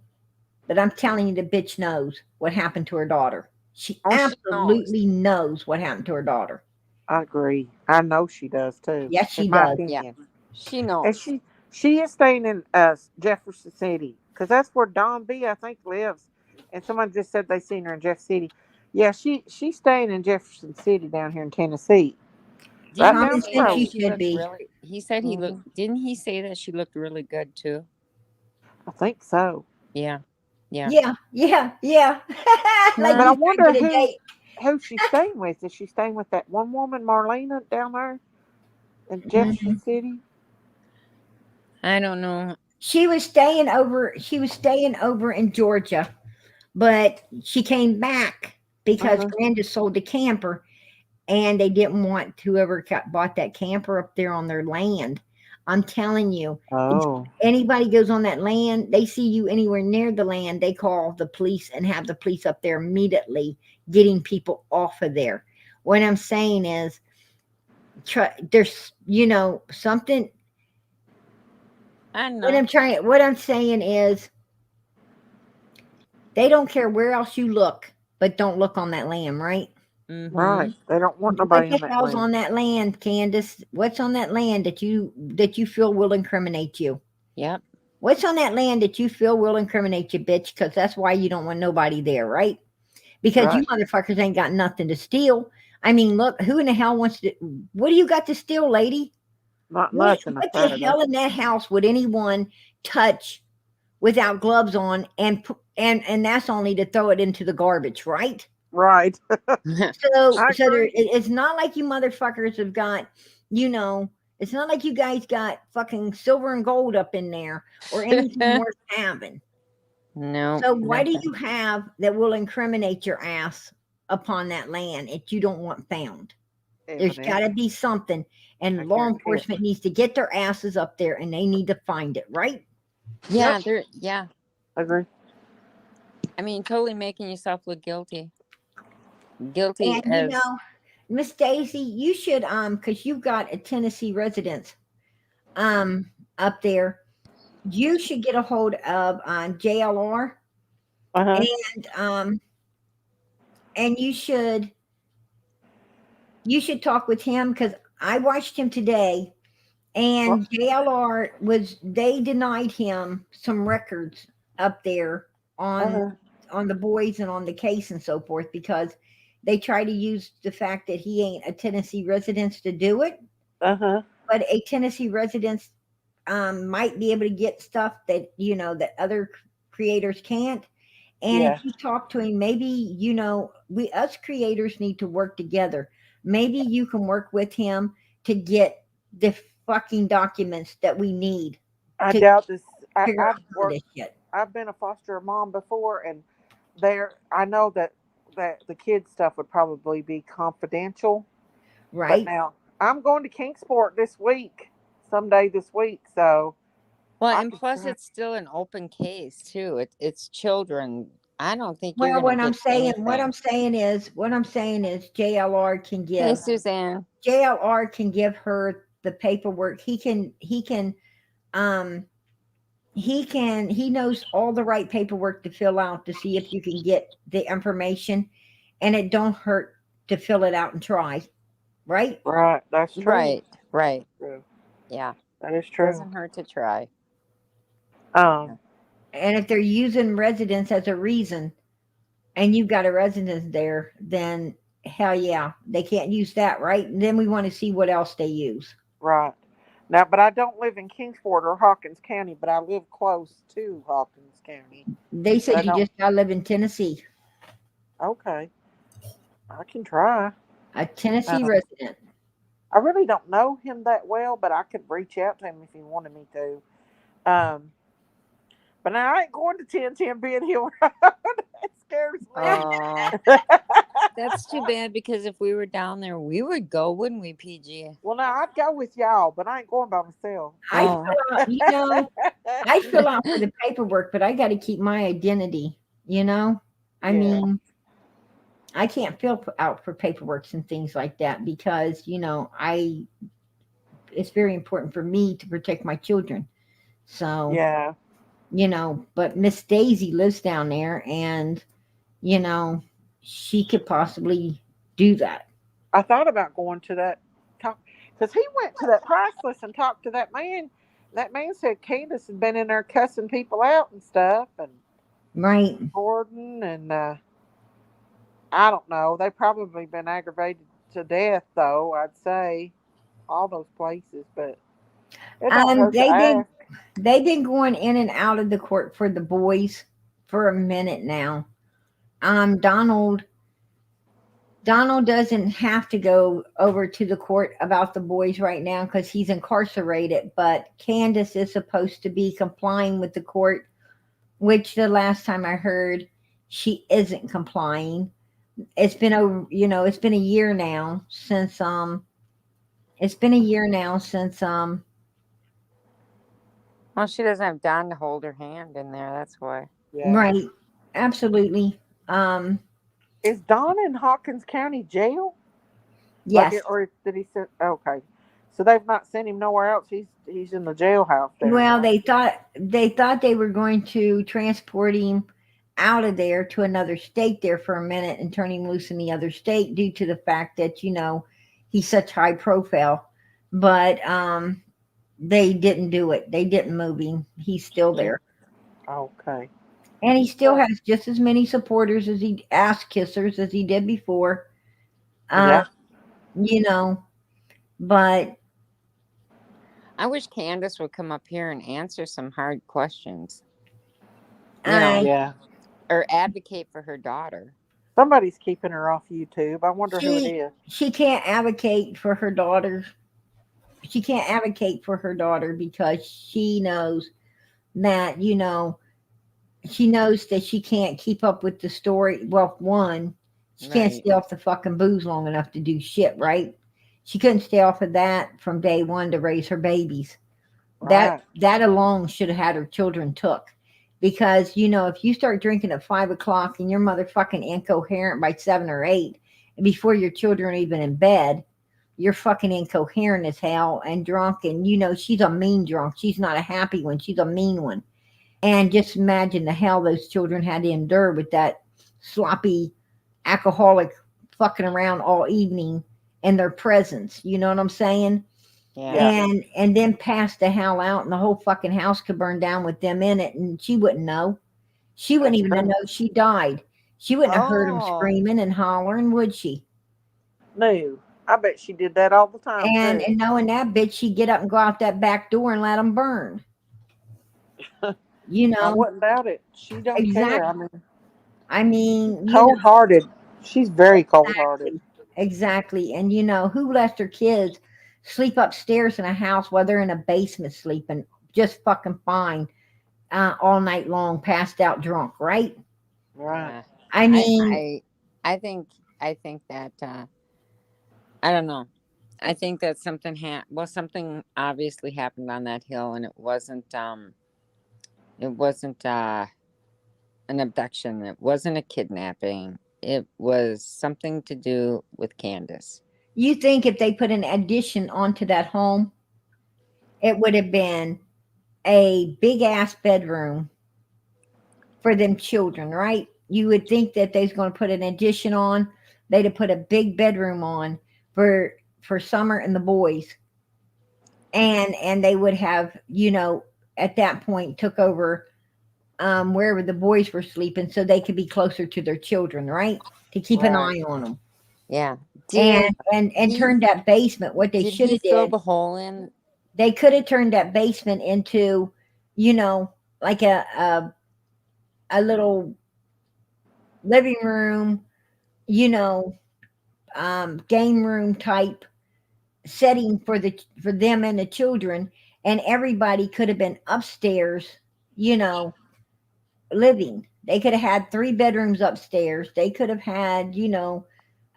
But I'm telling you, the bitch knows what happened to her daughter. She Oh, she knows. absolutely knows what happened to her daughter. I agree. I know she does too. Yes, she in my does. opinion. She And knows. she is staying in Jefferson City because that's where Don B I think lives. And someone just said they seen her in Jeff City. Yeah, she's staying in Jefferson City down here in Tennessee. Right Didn't he down Common the say sense that you road. she should looked be. really? He said he Mhm. looked. Didn't he say that she looked really good too? I think so. Yeah. Yeah. Yeah. Like But I he's trying wonder to get a date. who she's staying with. Is she staying with that one woman, Marlena, down there in Jefferson Mhm. City? I don't know. She was staying over. She was staying over in Georgia, but she came back because Uh-huh. Grandis sold the camper, and they didn't want whoever bought that camper up there on their land. I'm telling you, Oh. anybody goes on that land, they see you anywhere near the land, they call the police and have the police up there immediately getting people off of there. What I'm saying is, there's something. I know. What I'm saying is, they don't care where else you look, but don't look on that land, right? Mm-hmm. Right. They don't want What nobody the on that hell's land. on that land, Candace? What's on that land that you feel will incriminate you? Yep. What's on that land that you feel will incriminate you, bitch? Because that's why you don't want nobody there, right? Because you Right. motherfuckers ain't got nothing to steal. I mean, look, who in the hell wants to? What do you got to steal, lady? Not What, nothing what the apparently. hell in that house would anyone touch without gloves on? And that's only to throw it into the garbage, right? Right. So, I agree. it's not like you motherfuckers have got, it's not like you guys got fucking silver and gold up in there or anything worth having. No. So, why do Nothing. you have that will incriminate your ass upon that land that you don't want found? There's got to Evidence. be something, I and law guarantee it. enforcement needs to get their asses up there and they need to find it, right? Yeah. Yep. They're. Yeah. Agree. I mean, totally making yourself look guilty. Guilty And as. Miss Daisy, you should because you've got a Tennessee residence up there. You should get a hold of JLR, Uh-huh. and and you should talk with him because I watched him today, Well, and JLR they denied him some records up there on uh-huh. on the boys and on the case and so forth because they try to use the fact that he ain't a Tennessee resident to do it, Uh-huh. but a Tennessee resident might be able to get stuff that that other creators can't. And Yeah. if you talk to him, maybe we us creators need to work together. Maybe you can work with him to get the fucking documents that we need I to doubt this. figure I've out some of worked. this shit, I've been a foster mom before, and I know that the kids stuff would probably be confidential. But right? now I'm going to Kingsport this week, someday this week, so Well, I and could plus, try. it's still an open case too. It's children. I don't think you're Well, gonna get what anything. I'm saying is, Hey, Suzanne. JLR can give her the paperwork. Um, he knows all the right paperwork to fill out to see if you can get the information, and it don't hurt to fill it out and try, right? Right, that's true. Right. Right. True. Yeah. That is true. Doesn't hurt to try. Um, And if they're using residence as a reason, and you've got a residence there, then hell yeah, they can't use that, right? And then we want to see what else they use. right. Now, but I don't live in Kingsport or Hawkins County, but I live close to Hawkins County. They But I said you don't. just gotta live in Tennessee, Okay, I can try. a Tennessee Uh, resident. I really don't know him that well, but I could reach out to him if he wanted me to. Um, but now I ain't going to 1010 Ben Hill Road. It scares Oh, me. that's too bad because if we were down there, we would go, wouldn't we, PG? Well, now I'd go with y'all, but I ain't going by myself. I Oh, fill out, I fill out for the paperwork, but I got to keep my identity. I Yeah. mean, I can't fill out for paperwork and things like that because it's very important for me to protect my children. So Yeah. you know, but Miss Daisy lives down there, and you know, she could possibly do that. I thought about going to that talk because he went to that priceless and talked to that man. That man said Candace had been in there cussing people out and stuff, and Right. Gordon and I don't know. They probably been aggravated to death, though. I'd say all those places, but it don't hurt to They've been ask. going in and out of the court for the boys for a minute now. Donald doesn't have to go over to the court about the boys right now because he's incarcerated, but Candace is supposed to be complying with the court, which the last time I heard, she isn't complying. It's been it's been a year now since Well, she doesn't have Don to hold her hand in there. That's why. Yeah. right, absolutely. Is Don in Hawkins County Jail? Yes. Or did he send? Okay, so they've not sent him nowhere else. He's in the jailhouse there. Well, now. they thought they were going to transport him out of there to another state there for a minute and turn him loose in the other state due to the fact that he's such high profile. But they didn't do it. They didn't move him. He's still there. Okay. And he still has just as many supporters as he ass kissers as he did before. Yeah. You know, but I wish Candace would come up here and answer some hard questions. Yeah. Or advocate for her daughter. Somebody's keeping her off YouTube. I wonder who it is. She can't advocate for her daughter. She can't advocate for her daughter because she knows that, she knows that she can't keep up with the story. Well, one, she can't Right. stay off the fucking booze long enough to do shit, right? She couldn't stay off of that from day one to raise her babies. Right. That alone should have had her children took. Because, if you start drinking at 5 o'clock and you're motherfucking incoherent by 7 or 8, and before your children are even in bed, you're fucking incoherent as hell and drunk. And, she's a mean drunk. She's not a happy one. She's a mean one. And just imagine the hell those children had to endure with that sloppy alcoholic fucking around all evening in their presence. You know what I'm saying? Yeah. And then pass the hell out, and the whole fucking house could burn down with them in it, and she wouldn't know. She wouldn't even true. know she died. She wouldn't have heard them Oh. screaming and hollering, would she? No. I bet she did that all the time. And too. knowing that bitch, she'd get up and go out that back door and let them burn. I know, wouldn't doubt it. She don't care. I mean, Cold hearted. She's very cold hearted. exactly. And who lets their kids sleep upstairs in a house while they're in a basement sleeping just fucking fine all night long, passed out drunk, right? Right. Yeah. I mean, I think that I don't know. I think that something something obviously happened on that hill, and it wasn't an abduction. It wasn't a kidnapping. It was something to do with Candace. you think if they put an addition onto that home, it would have been a big ass bedroom for them children, right? You would think that they's going to put an addition on. They'd have put a big bedroom on for Summer and the boys, and they would have, at that point took over wherever the boys were sleeping, so they could be closer to their children, right? To keep an Right. eye on them. Yeah. And turned that basement. What they Did should he have fill did, the hole in? they could have turned that basement into, like a little living room, game room type setting for them and the children, and everybody could have been upstairs, living. They could have had 3 bedrooms upstairs. They could have had,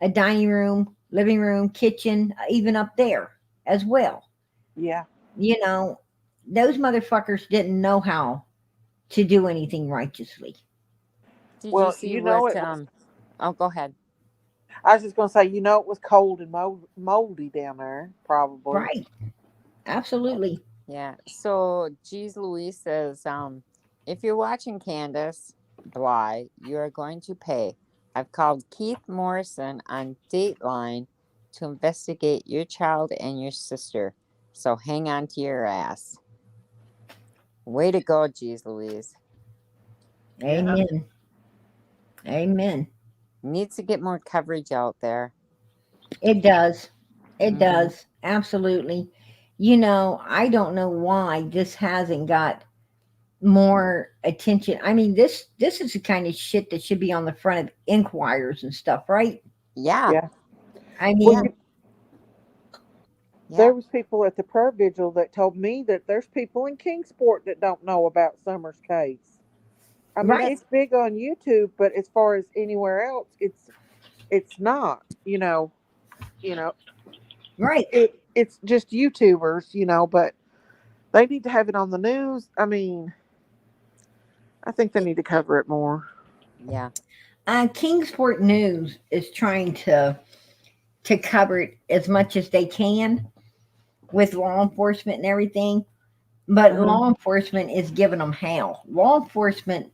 a dining room, living room, kitchen, even up there as well. Yeah. Those motherfuckers didn't know how to do anything righteously. Did Well, you see you know what? it was- Oh, go ahead. I was just going to say, it was cold and moldy down there, probably. Right. Absolutely. Yeah. So, Geez Louise says, If you're watching, Candace Bly, you are going to pay. I've called Keith Morrison on Dateline to investigate your child and your sister. So hang on to your ass. Way to go, geez Louise. Amen. Amen. Needs to get more coverage out there. It does. It Mhm. does. Absolutely. You know, I don't know why this hasn't got more attention. I mean, this is the kind of shit that should be on the front of Inquirers and stuff, right? Yeah. Yeah. I Well, mean, Yeah. there was people at the prayer vigil that told me that there's people in Kingsport that don't know about Summer's case. I mean, Right. it's big on YouTube, but as far as anywhere else, it's not. right. It's just YouTubers, but they need to have it on the news. I mean, I think they need to cover it more. Yeah. Kingsport News is trying to cover it as much as they can with law enforcement and everything, but Uh-huh. law enforcement is giving them hell. Law enforcement,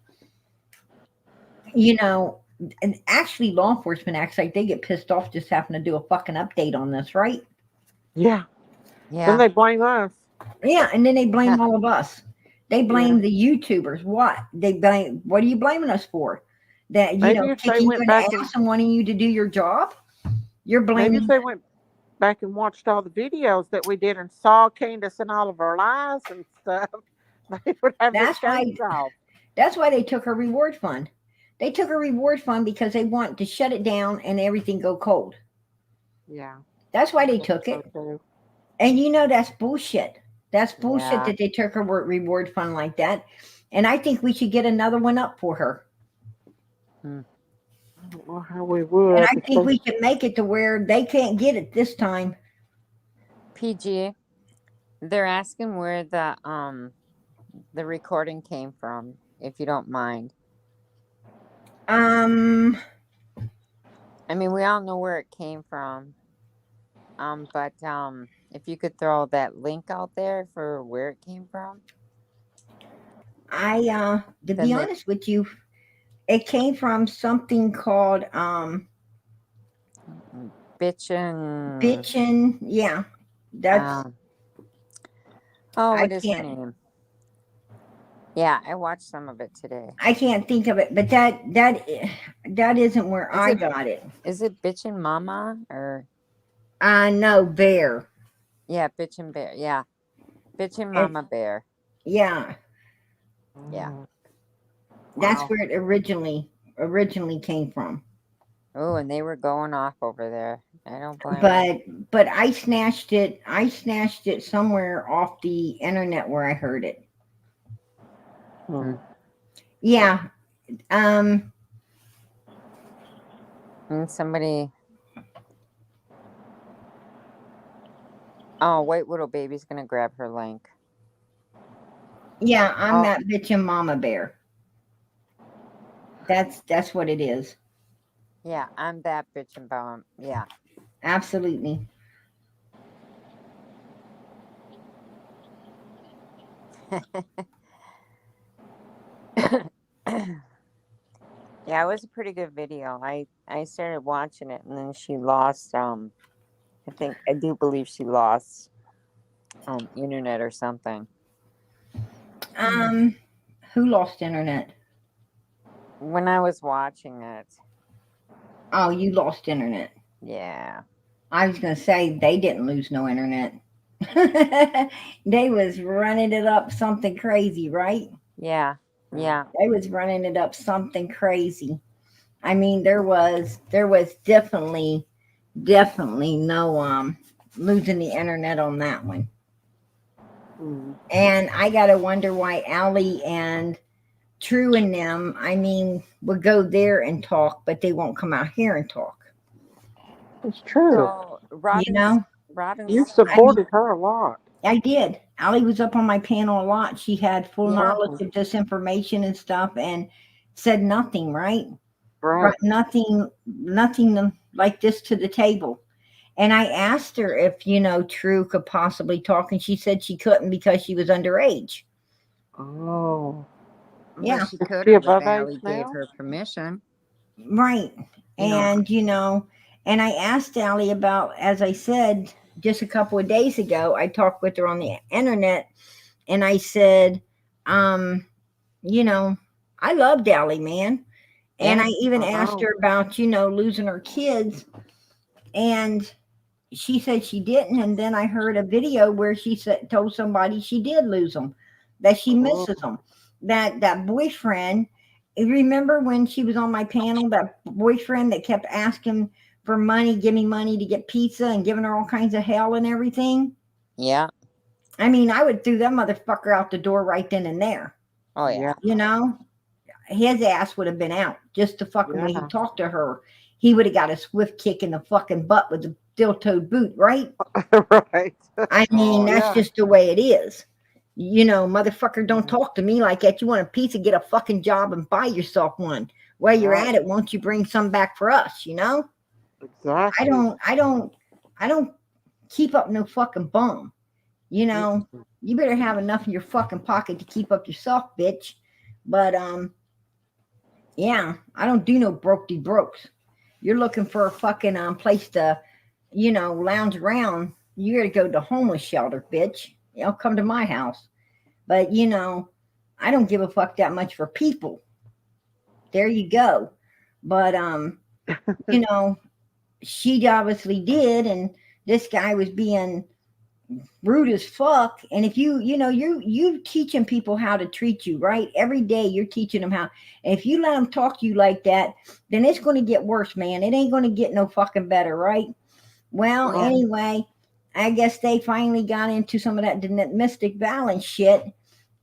you know, and actually, law enforcement acts like they get pissed off just having to do a fucking update on this, right? Yeah. Yeah. Then they blame us. Yeah, and then they blame all of us. They blame Yeah. the YouTubers. What? They blame. What are you blaming us for? That Maybe if they kicking you went in the back ass and wanting you to do your job. You're Maybe blaming. if they went back and watched all the videos that we did and saw Candace and all of our lies and stuff, they would have their That's why. chains off. That's why they took a reward fund. They took a reward fund because they want to shut it down and everything go cold. Yeah. That's why they That's took so it. true. And that's bullshit. That's bullshit Yeah. that they took a reward fund like that. And I think we should get another one up for her. I don't know how we would. And I think we should make it to where they can't get it this time. PG, they're asking where the recording came from, if you don't mind. I mean, we all know where it came from. But if you could throw that link out there for where it came from. To Then be honest with you, it came from something called Bitchin'. Yeah. That's what is her can't- name? Yeah, I watched some of it today. I can't think of it, but that isn't where I got it. Is it Bitchin' Mama or? No, Bear. Yeah, Bitchin' Bear. Yeah, Bitchin' Mama Bear. Yeah. Yeah. That's Wow. where it originally came from. Oh, and they were going off over there. I don't blame them. But I snatched it somewhere off the internet where I heard it. Yeah. And somebody. Oh, White Widow Baby's gonna grab her link. Yeah, I'm that bitch and Mama Bear. That's what it is. Yeah, I'm that bitch and bum. Yeah. Absolutely. Yeah, it was a pretty good video. I started watching it and then she lost I do believe she lost internet or something. Who lost internet? When I was watching it. Oh, you lost internet. Yeah. I was gonna say they didn't lose no internet. They was running it up something crazy, right? Yeah. Yeah. They was running it up something crazy. I mean, there was definitely no losing the internet on that one. And I gotta wonder why Allie and True and them, I mean, would go there and talk, but they won't come out here and talk. It's true. So, You supported her a lot. I did. Allie was up on my panel a lot. She had full Yeah. knowledge of this information and stuff and said nothing, right? Right. Brought nothing like this to the table. And I asked her if, True could possibly talk, and she said she couldn't because she was underage. Oh. Yeah. Well, she could She have if above Allie age gave now? her permission. Right. You know. And, and I asked Allie about, as I said just a couple of days ago, I talked with her on the internet and I said, you know, I loved Allie, man. And Yeah. I even I asked know. her about, losing her kids. And she said she didn't. And then I heard a video where she told somebody she did lose them, that she misses Oh, them. That boyfriend, you remember when she was on my panel, that boyfriend that kept asking for money, give me money to get pizza and giving her all kinds of hell and everything? Yeah. I mean, I would throw that motherfucker out the door right then and there. Oh yeah. yeah. His ass would have been out just the fucking way he Yeah. talked to her. He would have got a swift kick in the fucking butt with a steel-toed boot, right? Right. I mean, Oh, that's yeah. just the way it is. Motherfucker, don't talk to me like that. You want a pizza, get a fucking job and buy yourself one. While you're Right. at it, won't you bring some back for us, I Exactly. don't keep up no fucking bum. Mm. You better have enough in your fucking pocket to keep up yourself, bitch. But yeah, I don't do no brokes. You're looking for a fucking place to, lounge around. You gotta go to homeless shelter, bitch. Come to my house. But I don't give a fuck that much for people. There you go. But she obviously did, and this guy was being rude as fuck. And if you teaching people how to treat you, right? Every day you're teaching them how. And if you let them talk to you like that, then it's going to get worse, man. It ain't going to get no fucking better, right? Well, Right. anyway, I guess they finally got into some of that domestic violence shit.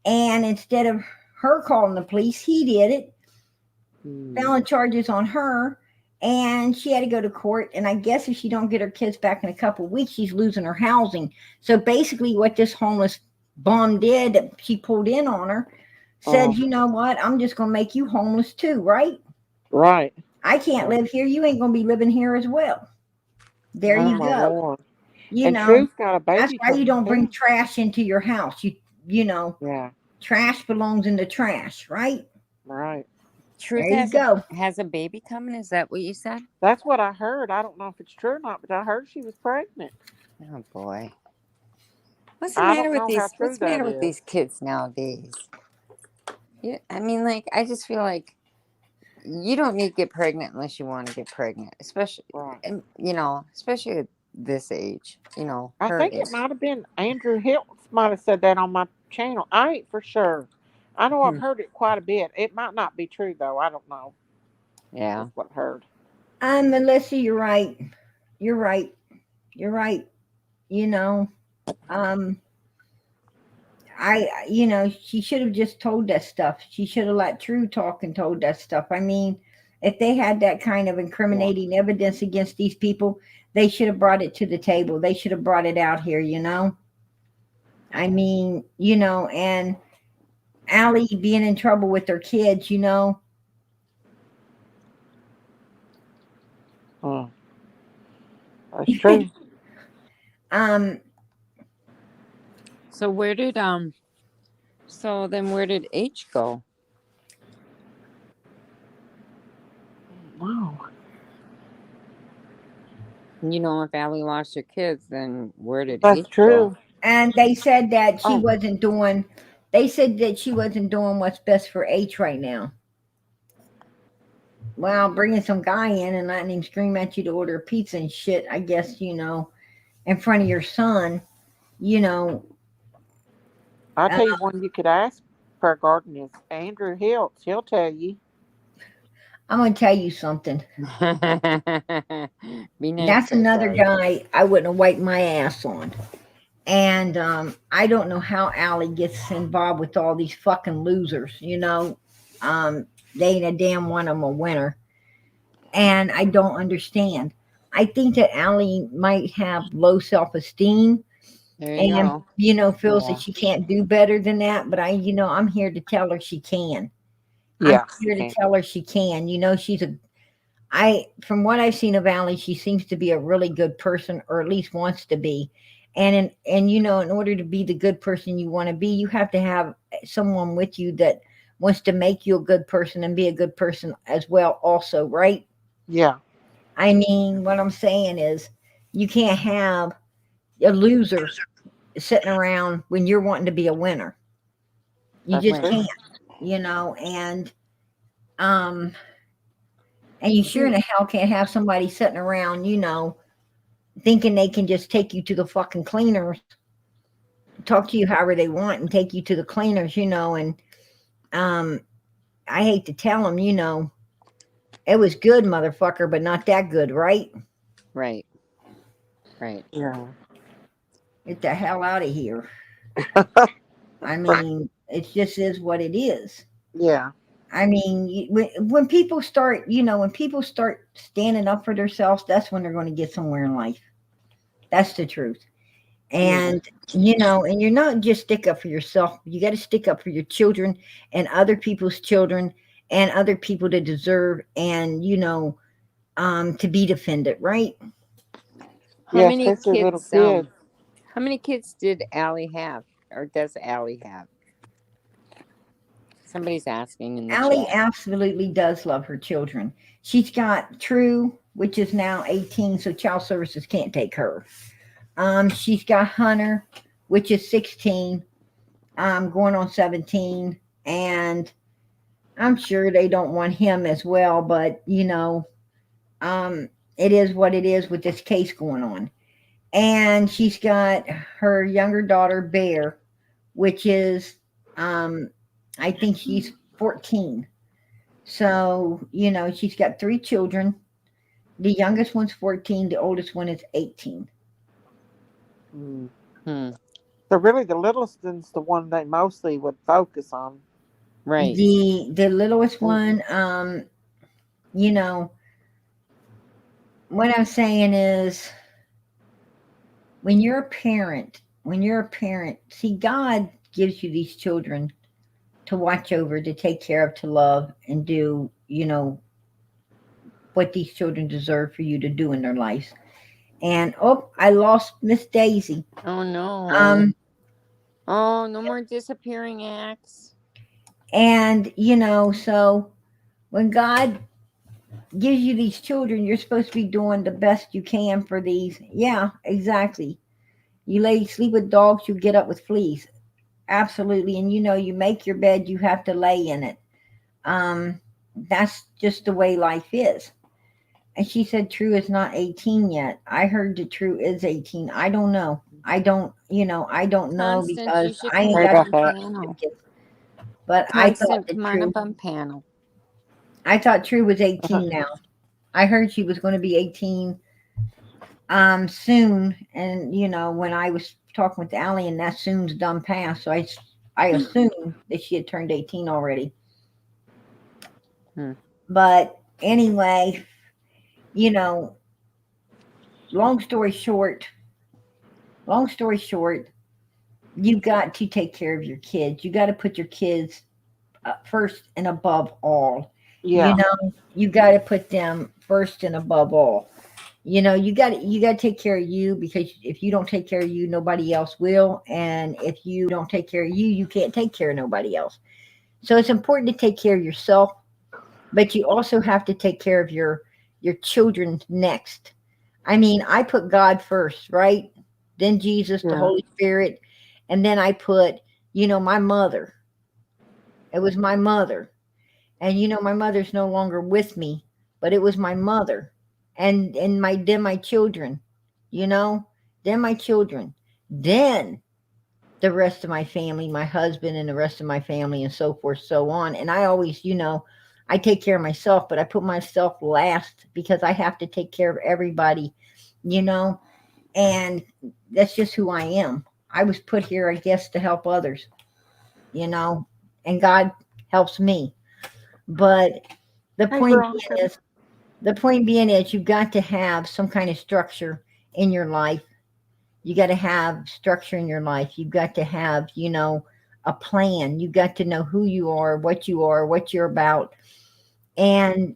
And instead of her calling the police, he did it, Mm. filing charges on her. And she had to go to court. And I guess if she don't get her kids back in a couple of weeks, she's losing her housing. So basically what this homeless bum did, that she pulled in on her, said, Oh. you know what? I'm just going to make you homeless too, right? Right. I can't live here. You ain't going to be living here as well. There Oh you my go. Lord. And Truth got a That's baby why you don't bring coming too. trash into your house. Yeah. Trash belongs in the trash, right? Right. Truth There you go. has a baby coming. Is that what you said? That's what I heard. I don't know if it's true or not, but I heard she was pregnant. Oh boy. What's the I matter don't with know these? how true What's the matter that with is. these kids nowadays? Yeah, I mean, like, I just feel like you don't need to get pregnant unless you want to get pregnant, especially, Right. especially at this age. I Her think age. it might have been Andrew Hiltz might have said that on my channel. I ain't for sure. I know I've heard it quite a bit. It might not be true though. I don't know. Yeah. That's what I heard. Melissa, you're right. You're right. You're right. Um, she should have just told that stuff. She should have let True talk and told that stuff. I mean, if they had that kind of incriminating evidence against these people, they should have brought it to the table. They should have brought it out here, I mean, and Allie being in trouble with her kids, Oh, that's true. So where did H go? Wow. If Allie lost her kids, then where did That's H true. go? And they said that she Oh. wasn't doing. They said that she wasn't doing what's best for H right now. Well, bringing some guy in and letting him scream at you to order pizza and shit, I guess, in front of your son, I'll tell you one you could ask for a garden is Andrew Hiltz. He'll tell you. I'm going to tell you something. Be nice. That's another guy I wouldn't have wiped my ass on. And I don't know how Allie gets involved with all these fucking losers, they ain't a damn one of them a winner. And I don't understand. I think that Allie might have low self-esteem There you and, go. feels Yeah. that she can't do better than that. But I'm here to tell her she can. Yeah. I'm here to tell her she can. From what I've seen of Allie, she seems to be a really good person, or at least wants to be. And in order to be the good person you want to be, you have to have someone with you that wants to make you a good person and be a good person as well also, right? Yeah. I mean, what I'm saying is you can't have a loser sitting around when you're wanting to be a winner. You That's just true. can't, um and you sure in the hell can't have somebody sitting around, thinking they can just take you to the fucking cleaners, talk to you however they want and take you to the cleaners, and I hate to tell them, it was good, motherfucker, but not that good, right? Right. Right. Yeah. Get the hell out of here. I mean, it just is what it is. Yeah. I mean, when people start, when people start standing up for themselves, that's when they're going to get somewhere in life. That's the truth. And, and you're not just stick up for yourself. You got to stick up for your children and other people's children and other people that deserve and, to be defended, right? How Yeah, many especially little kids? kids. How many kids did Allie have, or does Allie have? Somebody's asking in the Allie chat. absolutely does love her children. She's got True, which is now 18, so child services can't take her. She's got Hunter, which is 16, going on 17, and I'm sure they don't want him as well, but it is what it is with this case going on. And she's got her younger daughter, Bear, which is, I think she's 14. So, she's got 3 children. The youngest one's 14, the oldest one is 18. Mm. Hmm. So really, the littlest one's the one they mostly would focus on. Right. The littlest one, what I'm saying is when you're a parent, see, God gives you these children to watch over, to take care of, to love, and do, what these children deserve for you to do in their lives. And I lost Miss Daisy. Oh no. Oh, no more disappearing acts. And so when God gives you these children, you're supposed to be doing the best you can for these. Yeah, exactly. You sleep with dogs, you get up with fleas. Absolutely. And you make your bed, you have to lay in it. That's just the way life is. And she said True is not 18 yet. I heard that True is 18. I don't know. I don't know Constance, you because should I ain't come got up the on panel. but I thought Constance, that come on True, up on panel. I thought True was 18 now. I heard she was going to be 18 soon. And when I was talking with Allie, and that soon's done past, so I assumed that she had turned 18 already. But anyway, long story short, you got to take care of your kids. You got to put your kids first and above all. Yeah. You got to put them first and above all. You got to take care of you, because if you don't take care of you, nobody else will. And if you don't take care of you, you can't take care of nobody else. So it's important to take care of yourself, but you also have to take care of your children next. I mean, I put God first, right? Then Jesus, the Holy Spirit, and then I put, my mother. It was my mother. And my mother's no longer with me, but it was my mother. And then my children, then my children, then the rest of my family, my husband and the rest of my family, and so forth, so on. And I always, I take care of myself, but I put myself last because I have to take care of everybody, and that's just who I am. I was put here, I guess, to help others, and God helps me. But the point being is you've got to have some kind of structure in your life. You got to have structure in your life. You've got to have, a plan. You've got to know who you are, what you're about, and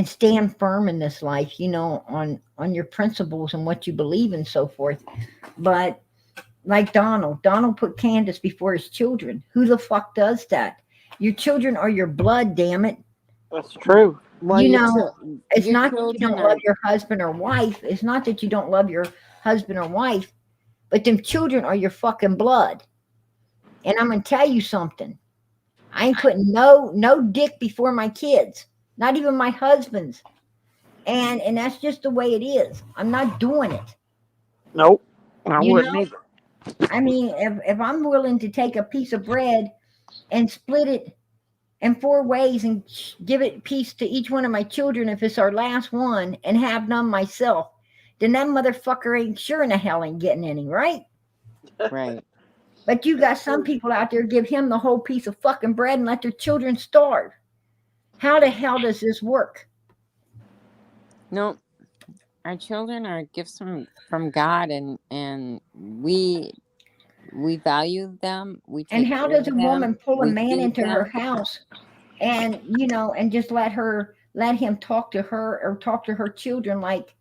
stand firm in this life, on your principles and what you believe and so forth. But like Donald put Candace before his children. Who the fuck does that? Your children are your blood, damn it. That's true. Well, You your know, chil- it's your not that you children don't are love your husband or wife. It's not that you don't love your husband or wife, but them children are your fucking blood. And I'm gonna tell you something. I ain't putting no dick before my kids, not even my husband's. And that's just the way it is. I'm not doing it. Nope. I You wouldn't know? either. I mean, if I'm willing to take a piece of bread and split it in 4 ways and give it a piece to each one of my children if it's our last one and have none myself, then that motherfucker ain't sure in the hell ain't getting any, right? right. But you got some people out there give him the whole piece of fucking bread and let their children starve. How the hell does this work? No, our children are gifts from God, and we value them. We And take how care does of a woman them. pull a We man feed into her them. house and and just let him talk to her or talk to her children like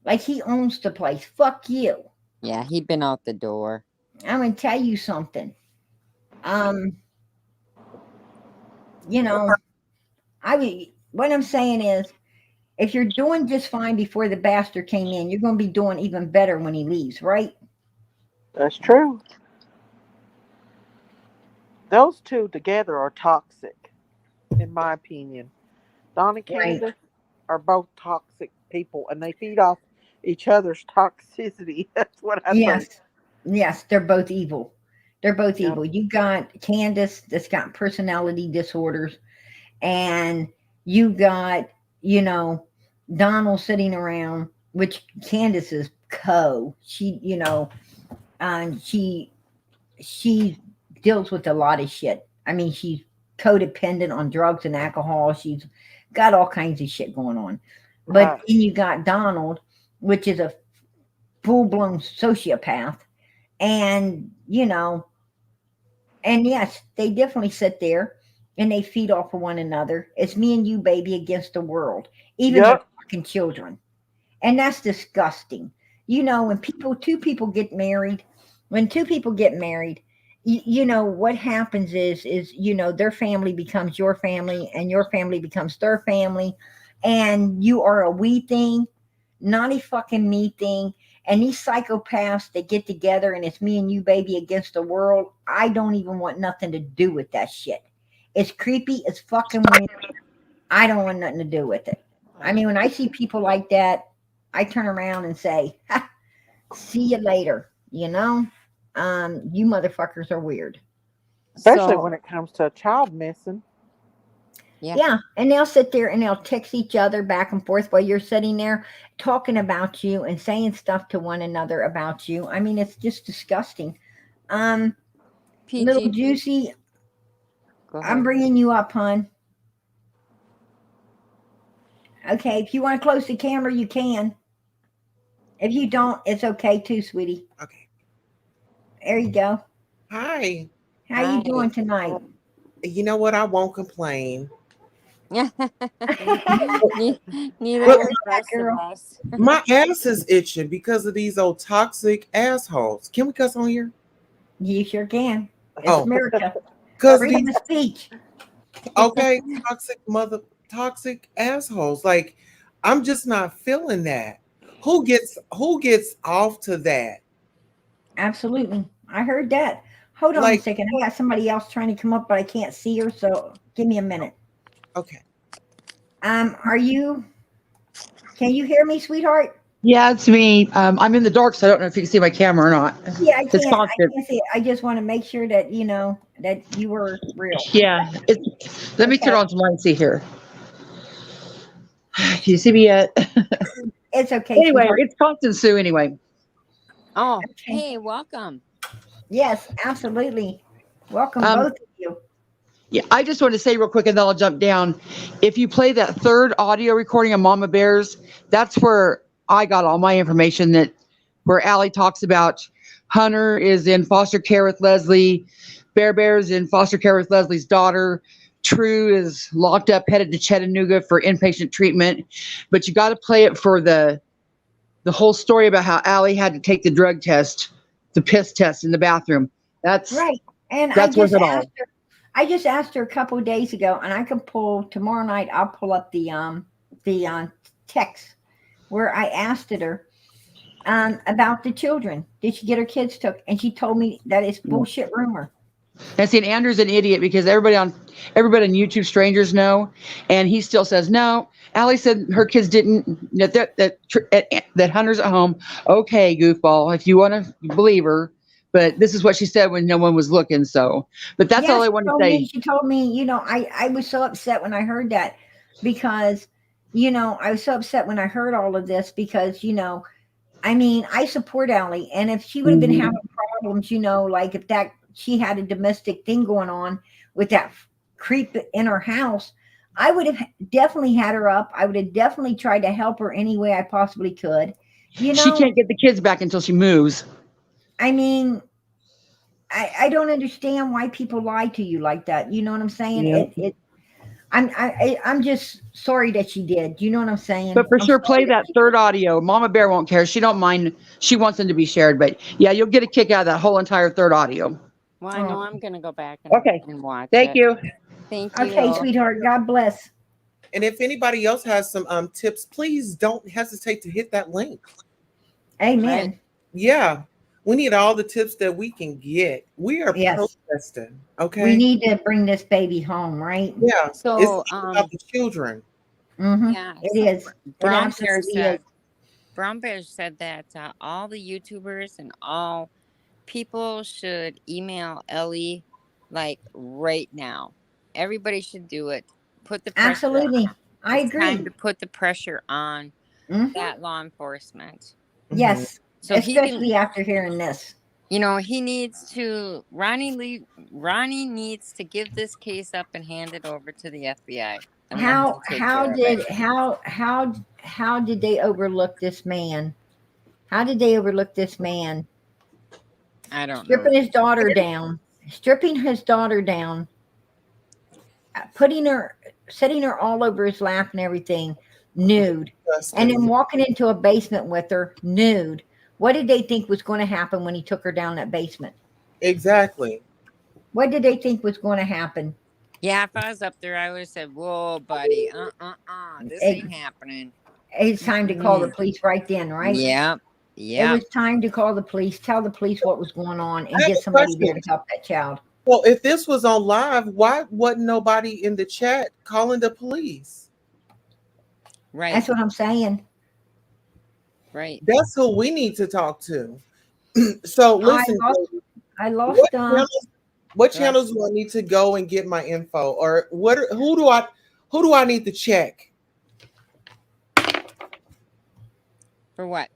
like he owns the place? Fuck you. Yeah, he'd been out the door. I'm gonna tell you something. Um, what I'm saying is if you're doing just fine before the bastard came in, you're gonna be doing even better when he leaves, right? That's true. Those two together are toxic, in my opinion. Don and Right. Candace are both toxic people, and they feed off each other's toxicity. That's what I think. Yes, they're both evil. They're both Yep. evil. You got Candace that's got personality disorders, and you got, Donald sitting around, which Candace is She, she deals with a lot of shit. I mean, she's codependent on drugs and alcohol. She's got all kinds of shit going on. But Right. then you got Donald, which is a full blown sociopath. And, and yes, they definitely sit there and they feed off of one another. It's me and you, baby, against the world, even their Yep. fucking children. And that's disgusting. When two people get married, what happens is their family becomes your family and your family becomes their family. And you are a we thing, not a fucking me thing. And these psychopaths that get together and it's me and you, baby, against the world, I don't even want nothing to do with that shit. It's creepy. It's fucking weird. I don't want nothing to do with it. I mean, when I see people like that, I turn around and say, ha, see you later. You motherfuckers are weird. Especially So, when it comes to a child missing. Yeah. And they'll sit there and they'll text each other back and forth while you're sitting there talking about you and saying stuff to one another about you. I mean, it's just disgusting. Little PG, Juicy, go I'm ahead. bringing you up, hon. Okay, if you want to close the camera, you can. If you don't, it's okay too, sweetie. Okay. There you go. Hi. How you Hi. doing tonight? You know what? I won't complain. Neither Well, will the rest girl. of us. My ass is itching because of these old toxic assholes. Can we cuss on here? You sure can. It's Oh. America. Because Freedom these of speech. okay, toxic assholes. Like, I'm just not feeling that. Who gets off to that? Absolutely. I heard that. Hold on a Like, second. I got somebody else trying to come up, but I can't see her, so give me a minute. okay. Can you hear me, sweetheart? Yeah, it's me. I'm in the dark, so I don't know if you can see my camera or not. Yeah, I It's can't constant. see it. I just want to make sure that that you were real. Yeah. Let me turn Okay. on some light and see here. Can you see me yet? It's okay, Anyway, sweetheart. it's constant Sue anyway. Oh, Okay. hey, welcome. Yes, absolutely. Welcome, Um, both of you. Yeah, I just want to say real quick and then I'll jump down. If you play that third audio recording of Mama Bears, that's where I got all my information where Allie talks about Hunter is in foster care with Leslie, Bear's in foster care with Leslie's daughter. True is locked up, headed to Chattanooga for inpatient treatment. But you got to play it for the whole story about how Allie had to take the drug test, the piss test in the bathroom. That's Right. And worth it all. I just asked her a couple of days ago, and I can pull tomorrow night. I'll pull up the text where I asked her about the children. Did she get her kids took? And she told me that it's bullshit rumor. And see, and Andrew's an idiot because everybody on YouTube, strangers know, and he still says no. Allie said her kids didn't. That Hunter's at home. Okay, goofball, if you want to believe her, but this is what she said when no one was looking. So, but that's all I want to say. She told me, I was so upset when I heard that because, I was so upset when I heard all of this because, I mean, I support Allie, and if she would have been having problems, like if she had a domestic thing going on with that creep in her house, I would have definitely had her up. I would have definitely tried to help her any way I possibly could. She can't get the kids back until she moves. I mean, I don't understand why people lie to you like that. You know what I'm saying? Yeah. I'm just sorry that she did. You know what I'm saying? But for sure, play that third audio. Mama Bear won't care. She don't mind. She wants them to be shared. But yeah, you'll get a kick out of that whole entire third audio. Well, I know I'm going to go back and watch Thank you. Thank you. Okay, sweetheart. God bless. And if anybody else has some tips, please don't hesitate to hit that link. Amen. Right. Yeah. We need all the tips that we can get. We are protesting. Okay. We need to bring this baby home, right? Yeah. So, it's about the children. Mm-hmm. Yeah, It is. Brown Bear said that all the YouTubers and all people should email Ellie like right now. Everybody should do it. Put the pressure Absolutely. I It's agree. time to put the pressure on Mhm. that law enforcement. Yes. So Especially after hearing this. he needs to Ronnie needs to give this case up and hand it over to the FBI. and let them take care of it. How did they overlook this man? How did they overlook this man? I don't know. Stripping his daughter down, setting her all over his lap and everything, nude, and then walking into a basement with her nude. What did they think was going to happen when he took her down that basement? Exactly. What did they think was going to happen? Yeah, if I was up there, I would have said, "Whoa, buddy, this ain't happening." It's time to call the police right then, right? Yep. It was time to call the police, tell the police what was going on, and get somebody there to help that child. Well, if this was on live, why wasn't nobody in the chat calling the police? Right. That's what I'm saying. Right. That's who we need to talk to. So listen, I lost what channels do I need to go and get my info, or who do I need to check? For what?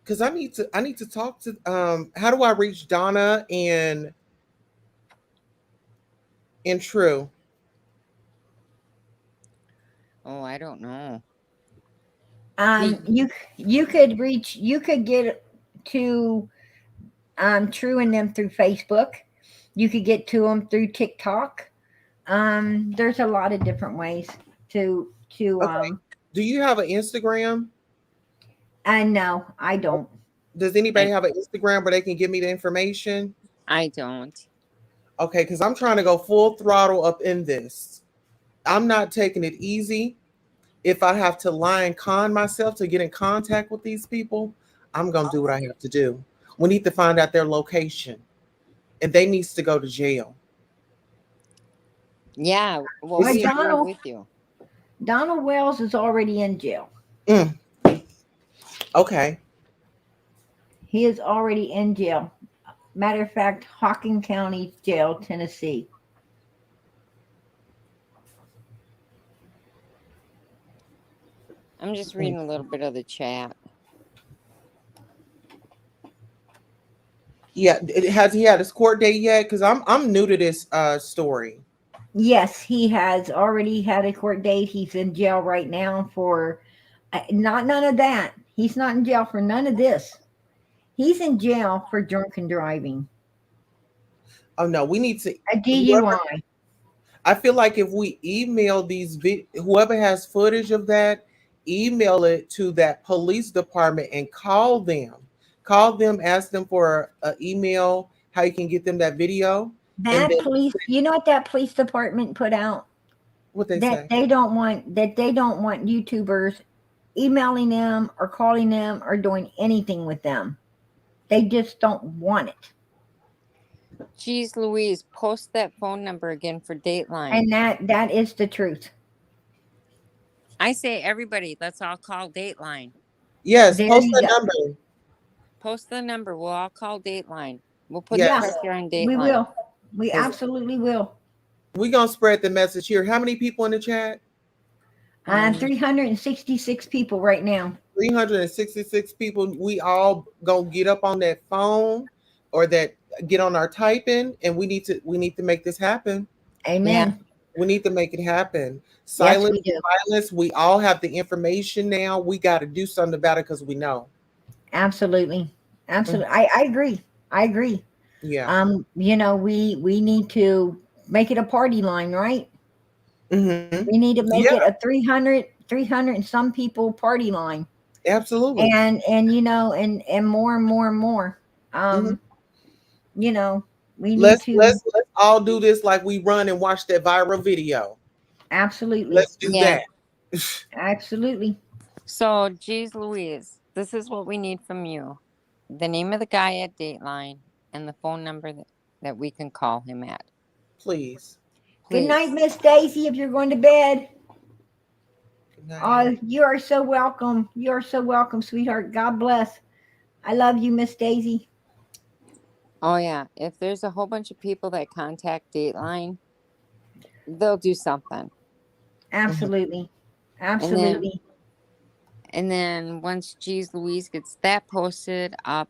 Because I need to talk to how do I reach Donna and True? Oh, I don't know. You could get to True and them through Facebook. You could get to them through TikTok. There's a lot of different ways to Okay. Do you have an Instagram? No, I don't. Does anybody have an Instagram where they can give me the information? I don't. Okay, because I'm trying to go full throttle up in this. I'm not taking it easy. If I have to lie and con myself to get in contact with these people, I'm going to do what I have to do. We need to find out their location, and they needs to go to jail. Yeah, well, we agree with you. Donald Wells is already in jail. Okay. He is already in jail. Matter of fact, Hocking County Jail, Tennessee. I'm just reading a little bit of the chat. Yeah, has he had his court date yet? Because I'm new to this story. Yes, he has already had a court date. He's in jail right now for none of that. He's not in jail for none of this. He's in jail for drunken driving. Oh no, we need to a DUI. I feel like if we email these whoever has footage of that, email it to that police department and call them, ask them for an email how you can get them that video, That then police, you know what that police department put out? what they That say? they don't want YouTubers emailing them or calling them or doing anything with them. They just don't want it. Geez, Louise, post that phone number again for Dateline. And that is the truth. I say everybody, let's all call Dateline. Yes, There post you the go. number. Post the number. We'll all call Dateline. We'll put Yes. the pressure on Dateline. We will. We Yes. absolutely will. We're gonna spread the message here. How many people in the chat? 366 people right now. 366 people. We all gonna get up on that phone or that get on our typing, and we need to make this happen. Amen. We need to make it happen. Yes, Silence, we do. silence. We all have the information now. We got to do something about it because we know. Absolutely. Absolutely. I agree. I agree. Yeah. You know, we need to make it a party line, right? Mhm. We need to make Yeah. it a 300 and some people party line. Absolutely. And you know, and more and more and more. Mhm. You know, we need Let's to all do this like we run and watch that viral video. absolutely. Let's do Yeah. that. Absolutely. So, geez, Louise, this is what we need from you. The name of the guy at Dateline and the phone number that we can call him at. Please. Good night, Please. Miss Daisy, if you're going to bed. Good night. You are so welcome. You are so welcome, sweetheart. God bless. I love you, Miss Daisy. Oh, yeah. If there's a whole bunch of people that contact Dateline, they'll do something. Absolutely. Absolutely. And then once Geez Louise gets that posted up,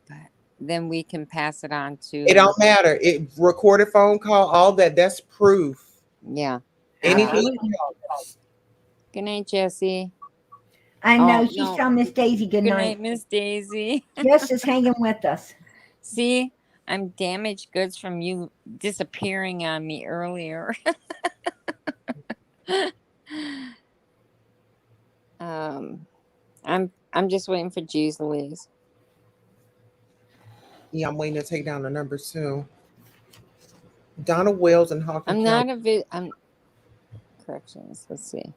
then we can pass it on to. It don't matter. It recorded phone call, all that. That's proof. Yeah. Anything Absolutely. else. Good night, Jessie. I know Oh, she's no. telling Miss Daisy good Good night. night, Miss Daisy. Jess is hanging with us. See, I'm damaged goods from you disappearing on me earlier. I'm just waiting for Geez Louise. Yeah, I'm waiting to take down the numbers too. Donna Wells and Hawkins. I'm not I'm corrections. Let's see.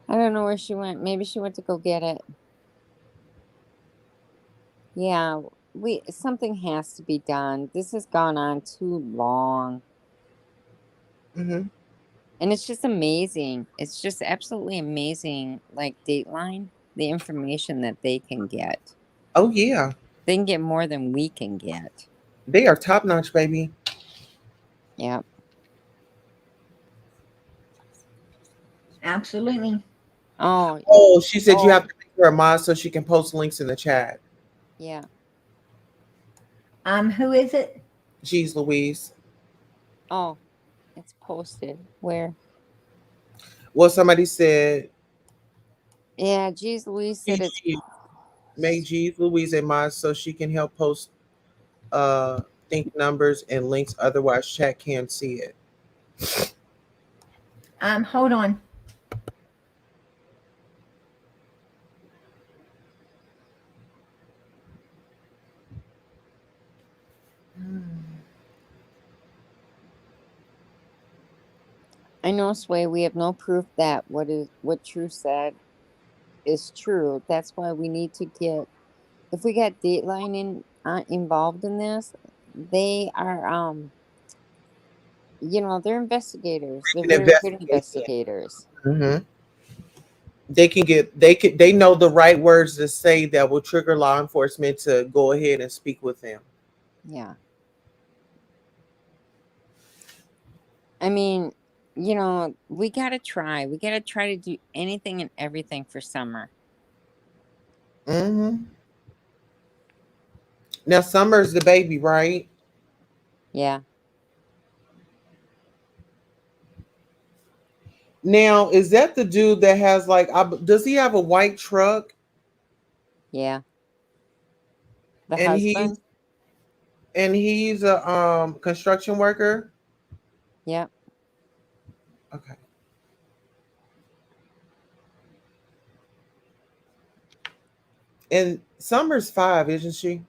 I don't know where she went. Maybe she went to go get it. Yeah, something has to be done. This has gone on too long. Mm-hmm. And it's just amazing. It's just absolutely amazing, like Dateline, the information that they can get. Oh yeah. They can get more than we can get. They are top notch, baby. Yeah. Absolutely. Oh, she said you have to make her a mod so she can post links in the chat. yeah. Who is it? Geez Louise. Oh, it's posted. Where? Well, somebody said Yeah, Geez Louise said it's make Geez Louise a mod so she can help post think numbers and links, otherwise chat can't see it. Hold on. I know, Sway, we have no proof that what True said is true. That's why we need to if we get Dateline involved in this, they are they're investigators. They're very good investigators. Mm-hmm. They know the right words to say that will trigger law enforcement to go ahead and speak with them. Yeah. I mean, we gotta try. We gotta try to do anything and everything for Summer. Mm-hmm. Now Summer's the baby, right? Yeah. Now, is that the dude that has does he have a white truck? Yeah. The And husband? he's a construction worker? Yeah. Okay. And Summer's 5, isn't she?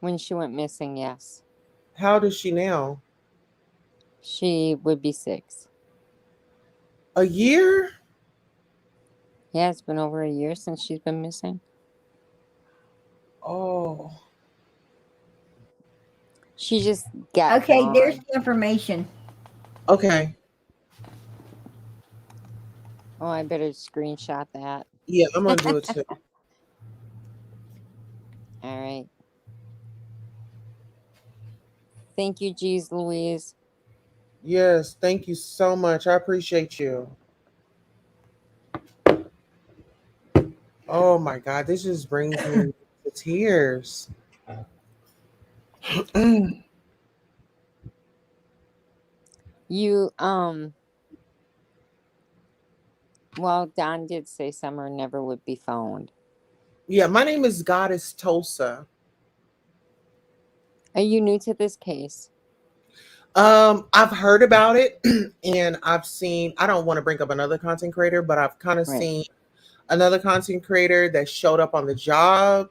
When she went missing, yes. How old is she now? She would be 6. A year? Yeah, it's been over a year since she's been missing. Oh. She just got Okay, there's gone. the information. Okay. Oh, I better screenshot that. Yeah, I'm gonna do it too. All right. Thank you, Jeez Louise. Yes, thank you so much. I appreciate you. Oh my God, this just brings me to tears. You, well, Don did say Summer never would be found. Yeah, my name is Goddess Tulsa. Are you new to this case? I've heard about it and I've seen, I don't want to bring up another content creator, but I've kind of Right. seen another content creator that showed up on the job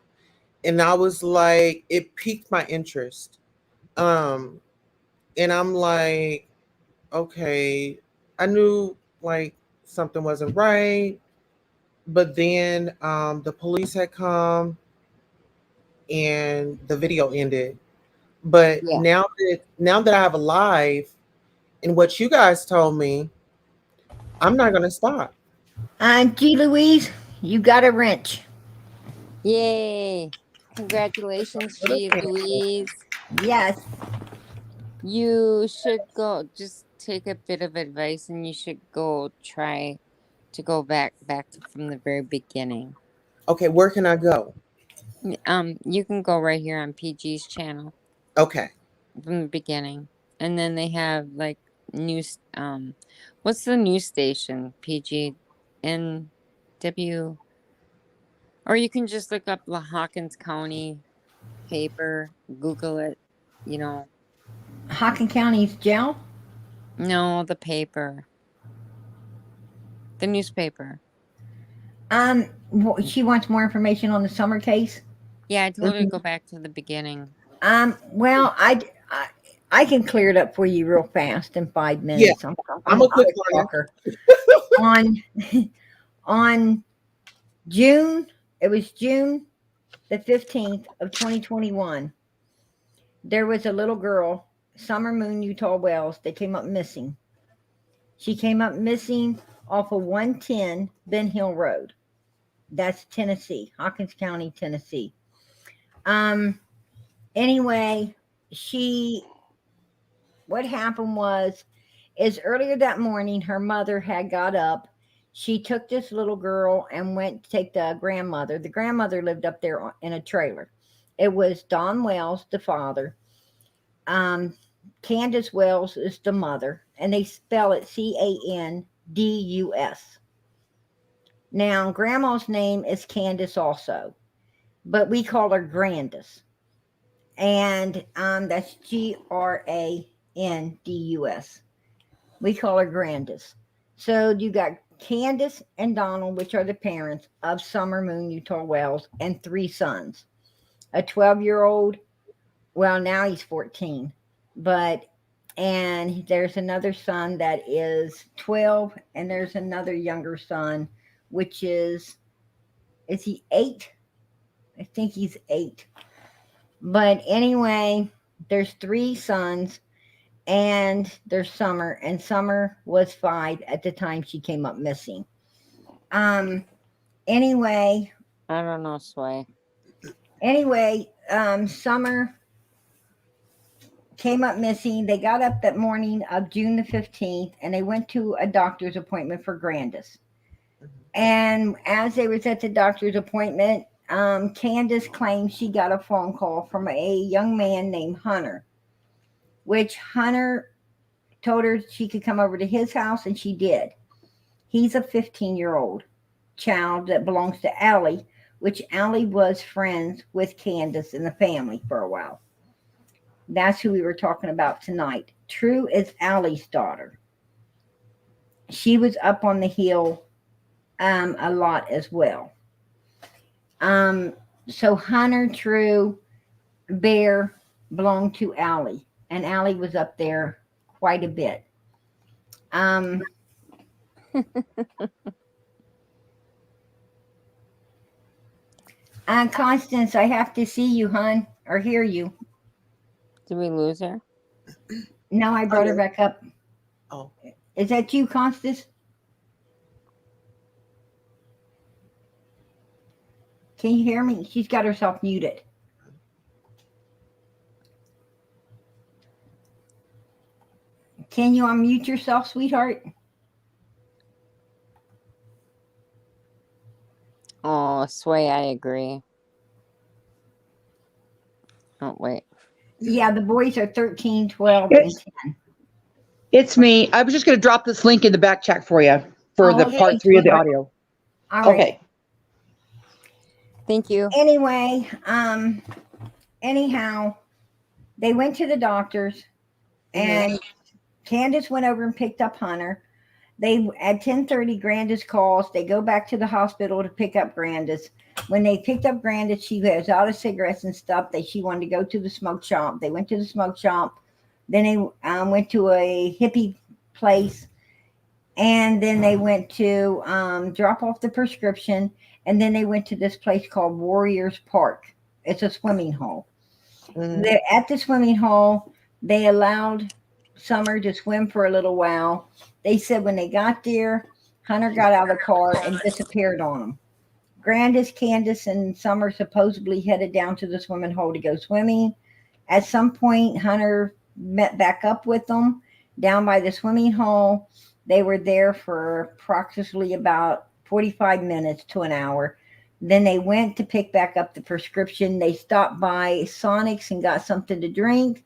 and I was like, it piqued my interest. And I'm like, okay, I knew like something wasn't right, but then the police had come and the video ended. But Yeah. now that I have a live and what you guys told me, I'm not gonna stop. G. Louise, you got a wrench. Yay. Congratulations, Jeez Louise. Yes. You should go, just take a bit of advice and you should go try to go back from the very beginning. Okay, where can I go? You can go right here on PG's channel Okay. from the beginning. And then they have like news, what's the news station? PG NW, or you can just look up the Hawkins County paper, Google it, you know. Hockin County's jail? No, the paper. The newspaper. She wants more information on the Summer case. Yeah, I told her to go back to the beginning. Well, I can clear it up for you real fast in 5 minutes. Yeah, I'm a quick talker. on June, it was June the 15th of 2021. There was a little girl, Summer Moon Utah Wells, that came up missing. She came up missing off of 110 Ben Hill Road. That's Tennessee, Hawkins County, Tennessee. Anyway, what happened is earlier that morning, her mother had got up. She took this little girl and went to take the grandmother. The grandmother lived up there in a trailer. It was Don Wells, the father. Candace Wells is the mother, and they spell it Candus. Now, grandma's name is Candace also, but we call her Grandis. And that's Grandus. We call her Grandis. So you got Candace and Donald, which are the parents of Summer Moon Utah Wells, and 3 sons. A 12-year-old, well, now he's 14, and there's another son that is 12, and there's another younger son, which is he 8? I think he's 8. But anyway, there's 3 sons, and there's Summer, and Summer was 5 at the time she came up missing. Anyway. I don't know, Sway. Anyway, Summer came up missing. They got up that morning of June the 15th, and they went to a doctor's appointment for Grandis. And as they was at the doctor's appointment, Candace claimed she got a phone call from a young man named Hunter, which Hunter told her she could come over to his house, and she did. He's a 15-year-old child that belongs to Allie, which Allie was friends with Candace and the family for a while. That's who we were talking about tonight. True is Allie's daughter. She was up on the hill a lot as well. So Hunter, True, bear belonged to Allie, and Allie was up there quite a bit. Constance, I have to see you, hon, or hear you. Did we lose her? No, I brought her back up. Oh. Is that you, Constance? Can you hear me? She's got herself muted. Can you unmute yourself, sweetheart? Oh, Sway, I agree. Oh, wait. Yeah, the boys are 13, 12, and 10. It's me. I was just going to drop this link in the back chat for you for Oh, the okay, part 3 of the sweetheart. audio. All right. Okay. Thank you. Anyway, anyhow, they went to the doctors, and Candace went over and picked up Hunter. They at 10:30, Grandis calls. They go back to the hospital to pick up Grandis. When they picked up Grandis, she was out of cigarettes and stuff. She wanted to go to the smoke shop. They went to the smoke shop. Then they went to a hippie place, and then they went to drop off the prescription. And then they went to this place called Warriors Park. It's a swimming hole. At the swimming hole, they allowed Summer to swim for a little while. They said when they got there, Hunter got out of the car and disappeared on them. Grandis, Candace, and Summer supposedly headed down to the swimming hole to go swimming. At some point, Hunter met back up with them down by the swimming hole. They were there for approximately about 45 minutes to an hour. Then they went to pick back up the prescription. They stopped by Sonic's and got something to drink.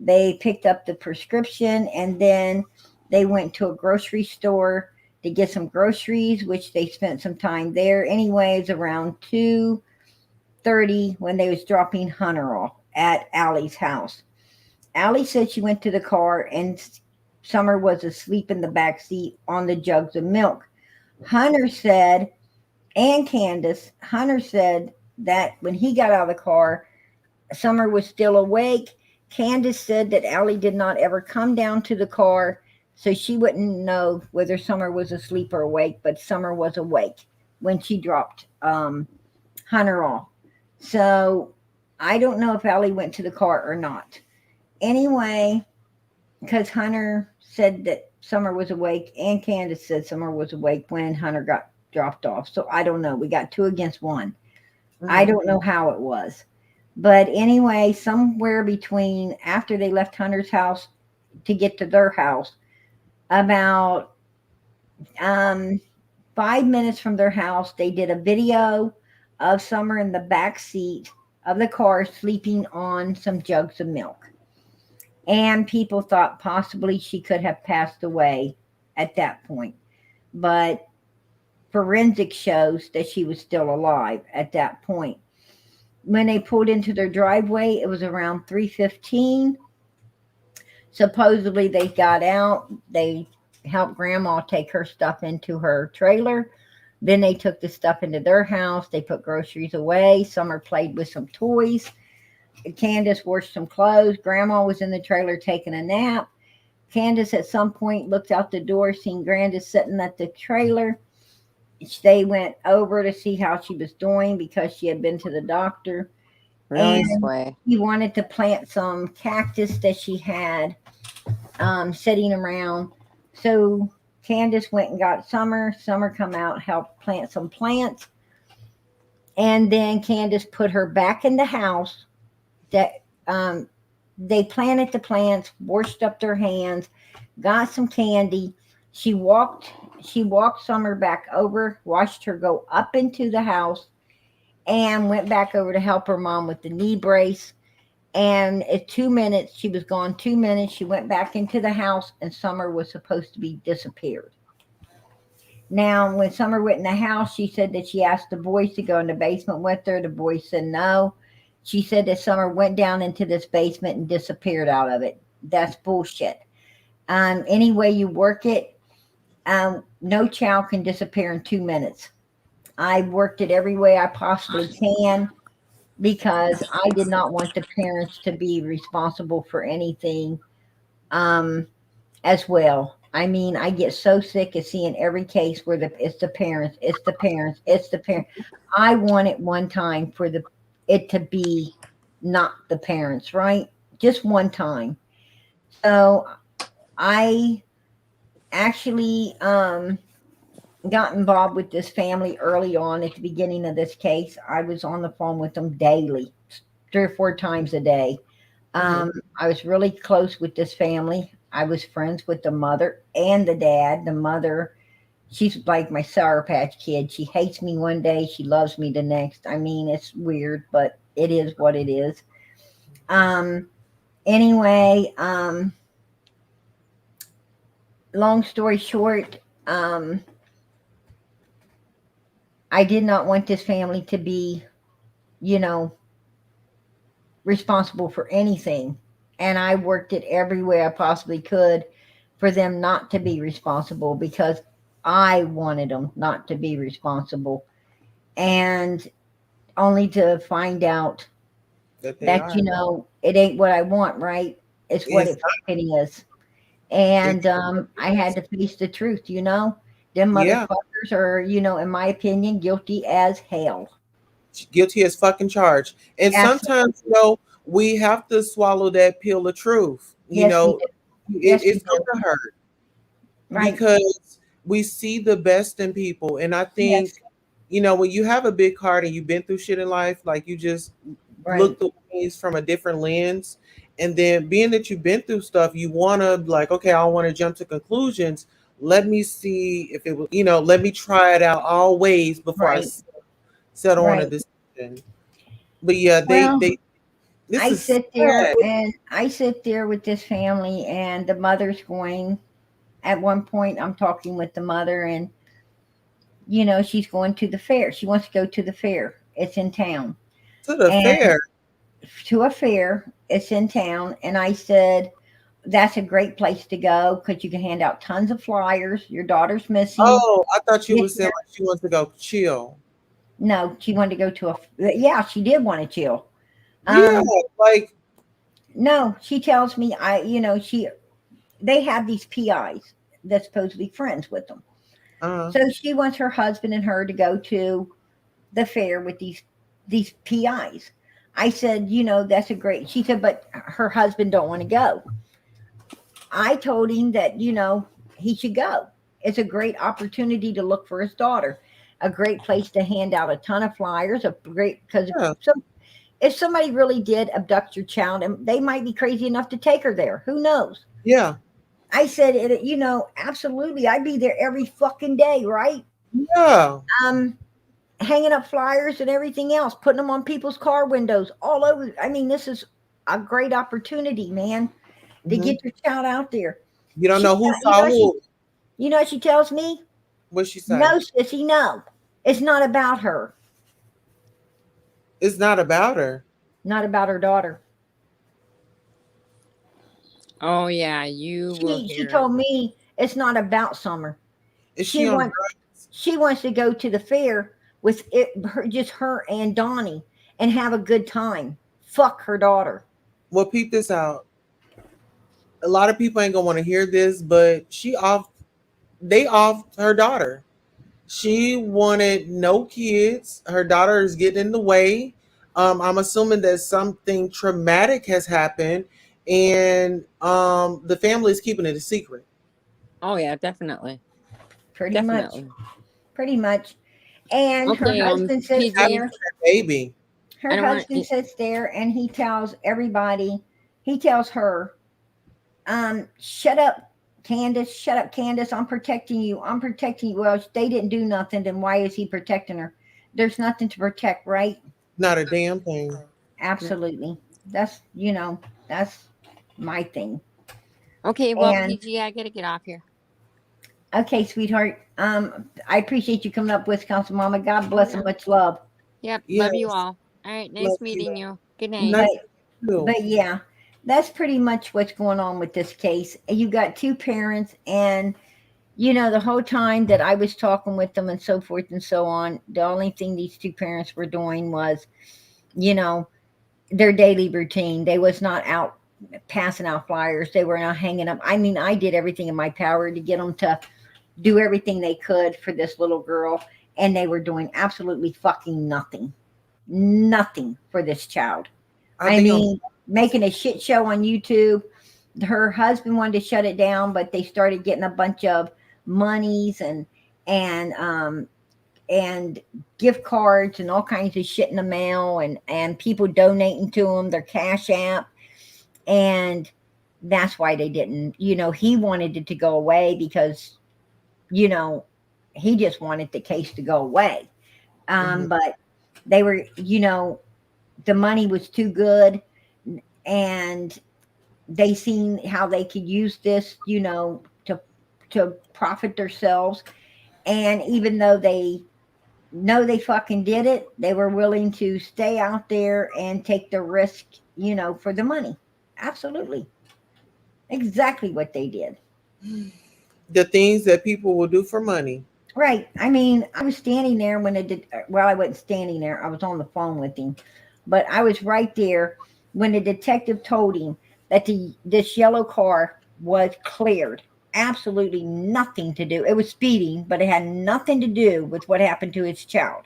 They picked up the prescription, and then they went to a grocery store to get some groceries, which they spent some time there. Anyways, around 2:30 when they was dropping Hunter off at Allie's house. Allie said she went to the car and Summer was asleep in the back seat on the jugs of milk. Hunter said, and Candace, Hunter said that when he got out of the car, Summer was still awake. Candace said that Allie did not ever come down to the car, so she wouldn't know whether Summer was asleep or awake, but Summer was awake when she dropped Hunter off. So I don't know if Allie went to the car or not. Anyway, because Hunter said that Summer was awake and Candace said Summer was awake when Hunter got dropped off. So I don't know. We got 2 against 1. I don't know how it was. But anyway, somewhere between after they left Hunter's house to get to their house, about 5 minutes from their house, they did a video of Summer in the back seat of the car sleeping on some jugs of milk. And people thought possibly she could have passed away at that point. But forensic shows that she was still alive at that point. When they pulled into their driveway, it was around 3:15. Supposedly they got out. They helped Grandma take her stuff into her trailer. Then they took the stuff into their house. They put groceries away. Summer played with some toys. Candace washed some clothes. Grandma was in the trailer taking a nap. Candace at some point looked out the door, seen Grandis sitting at the trailer. They went over to see how she was doing because she had been to the doctor. Really, And Sway? he wanted to plant some cactus that she had sitting around. So Candace went and got Summer. Summer come out, helped plant some plants. And then Candace put her back in the house. That they planted the plants, washed up their hands, got some candy. She walked Summer back over, watched her go up into the house, and went back over to help her mom with the knee brace. And at 2 minutes, she was gone 2 minutes. She went back into the house, and Summer was supposed to be disappeared. Now, when Summer went in the house, she said that she asked the boys to go in the basement with her. The boys said no. She said that Summer went down into this basement and disappeared out of it. That's bullshit. Any way you work it, no child can disappear in 2 minutes. I worked it every way I possibly can. because I did not want the parents to be responsible for anything as well. I mean, I get so sick of seeing every case where it's the parents, it's the parents, it's the parents. I want it one time for it to be not the parents, right? Just one time. So I actually got involved with this family early on at the beginning of this case. I was on the phone with them daily, 3 or 4 times a day. I was really close with this family. I was friends with the mother and the dad. The mother, she's like my Sour Patch Kid. She hates me one day, she loves me the next. I mean, it's weird, but it is what it is. Anyway, long story short, I did not want this family to be, responsible for anything. And I worked it every way I possibly could for them not to be responsible because I wanted them not to be responsible. And only to find out that, it ain't what I want, right? It's what it fucking is. And I had to face the truth, Them motherfuckers are, in my opinion, guilty as hell. Guilty as fucking charged. And Absolutely. sometimes, we have to swallow that pill of truth. Yes, It's going to hurt. Right. Because we see the best in people. And I think, when you have a big heart and you've been through shit in life, like you just look the ways from a different lens. And then being that you've been through stuff, you want to okay, I want to jump to conclusions. Let me see if it will, let me try it out all ways before I settle on a decision. But yeah, I sit there with this family, and the mother's going. At one point, I'm talking with the mother, and she's going to the fair. She wants to go to the fair. It's in town. To the fair. To a fair. It's in town, and I said, "That's a great place to go because you can hand out tons of flyers. Your daughter's missing." Oh, I thought you were saying she wants to go chill. No, she wanted to go to she did want to chill. No, she tells me they have these PIs that's supposed to be friends with them. So she wants her husband and her to go to the fair with these PIs. I said, that's a great, she said, but her husband don't want to go. I told him that, he should go. It's a great opportunity to look for his daughter, a great place to hand out a ton of flyers, because if somebody really did abduct your child, and they might be crazy enough to take her there, who knows? Yeah. I said, absolutely. I'd be there every fucking day, right? Yeah. Hanging up flyers and everything else, putting them on people's car windows all over. I mean, this is a great opportunity, man, to get your child out there. You don't know who saw who. You know what she tells me? What's she saying? No, sissy, no. It's not about her. It's not about her. Not about her daughter. Oh yeah, she told me it's not about Summer. She wants to go to the fair with just her and Donnie and have a good time. Fuck her daughter. Well, peep this out. A lot of people ain't gonna want to hear this, but they offed her daughter. She wanted no kids. Her daughter is getting in the way. I'm assuming that something traumatic has happened, and the family is keeping it a secret. Oh yeah, definitely. Pretty much. And her husband sits there. Baby. Her husband sits there and he tells everybody. He tells her, "Shut up, Candace. Shut up, Candace. I'm protecting you. I'm protecting you." Well, they didn't do nothing. Then why is he protecting her? There's nothing to protect, right? Not a damn thing. Absolutely. That's my thing. Okay, well, PG, I gotta get off here. Okay, sweetheart. I appreciate you coming up, Wisconsin Mama. God bless and much love. Yep, love you all. All right, nice meeting you. Good night. But yeah, that's pretty much what's going on with this case. You got two parents, and the whole time that I was talking with them and so forth and so on, the only thing these two parents were doing was you know, their daily routine. They was not out passing out flyers. They were not hanging up. I mean, I did everything in my power to get them to do everything they could for this little girl, and they were doing absolutely fucking nothing. Nothing for this child. I think mean, making a shit show on YouTube. Her husband wanted to shut it down, but they started getting a bunch of monies and gift cards and all kinds of shit in the mail, and people donating to them their Cash App, and that's why they didn't. You know, he wanted it to go away because, you know, he just wanted the case to go away. But they were, you know, the money was too good, and they seen how they could use this, you know, to profit themselves. And even though they know they fucking did it, they were willing to stay out there and take the risk, you know, for the money. Absolutely. Exactly what they did. the things that people will do for money. Right. I mean, I was standing there when it did. Well, I wasn't standing there. I was on the phone with him, but I was right there when the detective told him that this yellow car was cleared. Absolutely nothing to do. It was speeding, but it had nothing to do with what happened to his child.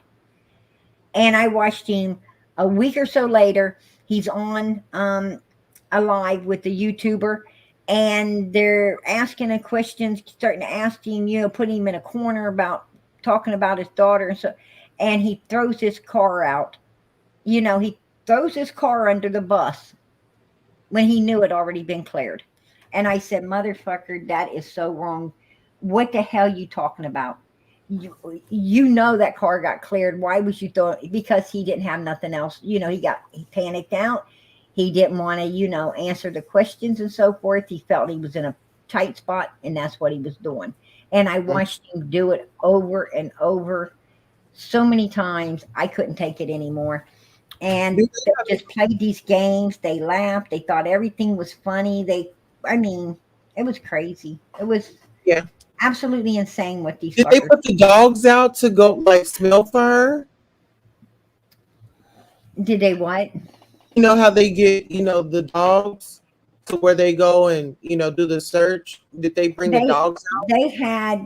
And I watched him a week or so later. He's on a live with the YouTuber, and they're asking him questions, starting to ask him, you know, putting him in a corner about talking about his daughter. And so, and he throws his car out. You know, he throws his car under the bus when he knew it had already been cleared. And I said, motherfucker, that is so wrong. What the hell you talking about? You know that car got cleared. Why was you throwing? Because he didn't have nothing else. You know, he panicked out. He didn't want to, you know, answer the questions and so forth. He felt he was in a tight spot, and that's what he was doing. And I watched him do it over and over so many times. I couldn't take it anymore. And they just played these games. They laughed. They thought everything was funny. I mean, it was crazy. It was absolutely insane what these Did they put the dogs out to go like smell for her? Did they what? You know how they get, you know, the dogs to where they go and, you know, do the search? Did they bring the dogs out?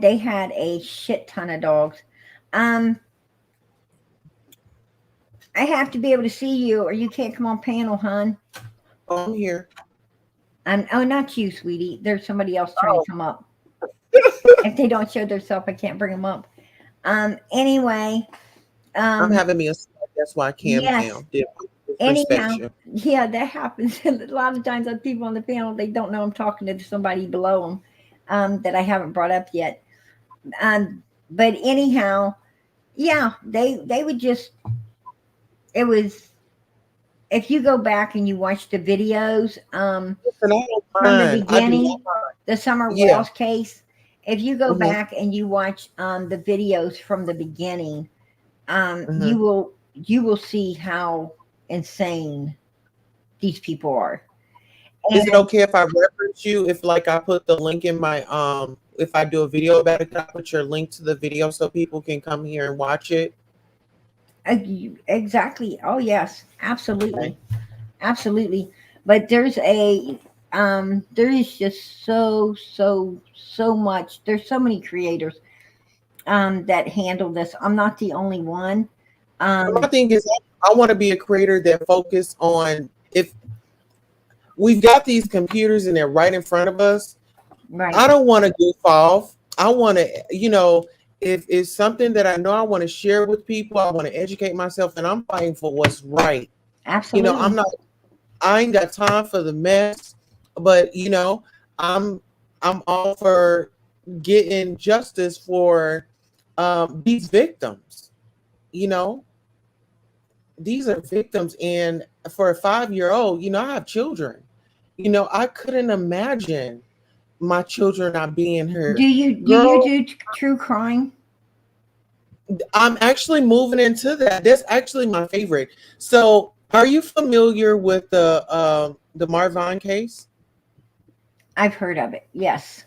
They had a shit ton of dogs. I have to be able to see you, or you can't come on panel, hon. Oh, I'm here. Oh, not you, sweetie. There's somebody else trying to come up. If they don't show themselves, I can't bring them up. Anyway. I'm having me a snack. That's why I can't now. Anyhow, yeah, that happens. A lot of times on people on the panel, they don't know I'm talking to somebody below them that I haven't brought up yet. But anyhow, yeah, they would just, it was, if you go back and you watch the videos from the beginning, the Summer Walls case, if you go back and you watch the videos from the beginning, you will see how insane these people are. And is it okay if I reference you? If like I put the link in my if I do a video about it, can I put your link to the video so people can come here and watch it? Exactly. Oh yes, absolutely. Absolutely. But there is just so much. There's so many creators that handle this. I'm not the only one. My thing is, I want to be a creator that focus on, if we've got these computers and they're right in front of us, right? I don't want to goof off. I want to, you know, if it's something that I know I want to share with people, I want to educate myself, and I'm fighting for what's right. Absolutely. You know, I ain't got time for the mess, but you know, I'm all for getting justice for these victims. You know, these are victims, and for a 5-year-old, you know, I have children. You know, I couldn't imagine my children not being hurt. Do you do true crime? I'm actually moving into that. That's actually my favorite. So, are you familiar with the Marvin case? I've heard of it. Yes.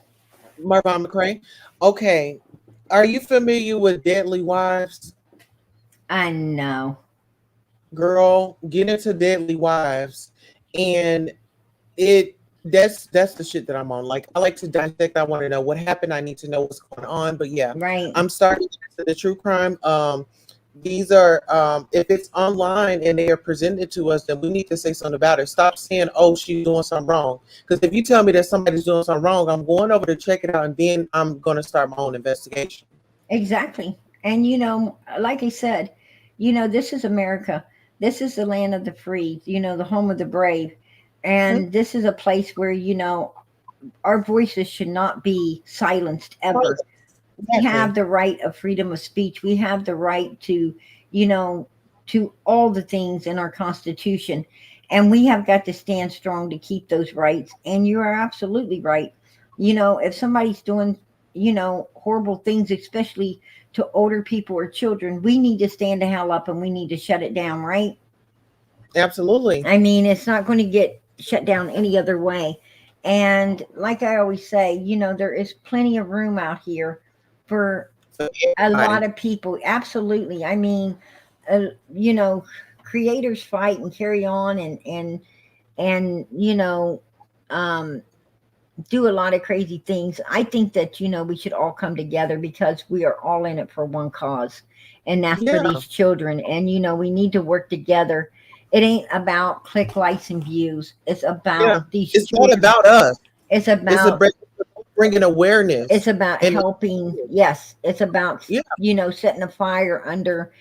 Marvin McCray. Okay. Are you familiar with Deadly Wives? I know. girl, get into Deadly Wives, and that's the shit that I'm on. Like, I like to dissect. I want to know what happened. I need to know what's going on. But yeah, Right. I'm starting to get into the true crime. These are if it's online and they are presented to us, then we need to say something about it. Stop saying, "Oh, she's doing something wrong." Because if you tell me that somebody's doing something wrong, I'm going over to check it out, and then I'm going to start my own investigation. Exactly. And like I said, this is America. This is the land of the free, the home of the brave. And this is a place where, our voices should not be silenced ever. We have the right of freedom of speech. We have the right to, to all the things in our Constitution. And we have got to stand strong to keep those rights. And you are absolutely right. If somebody's doing, horrible things, especially to older people or children, we need to stand the hell up and we need to shut it down, right? Absolutely. I mean, it's not going to get shut down any other way. And like I always say, there is plenty of room out here for a lot of people. Absolutely. I mean, creators fight and carry on and do a lot of crazy things. I think that we should all come together because we are all in it for one cause, and that's for these children. And we need to work together. It ain't about click, likes, and views. It's about these. It's children. not about us. It's about bringing awareness. It's about helping. Yes, it's about setting a fire under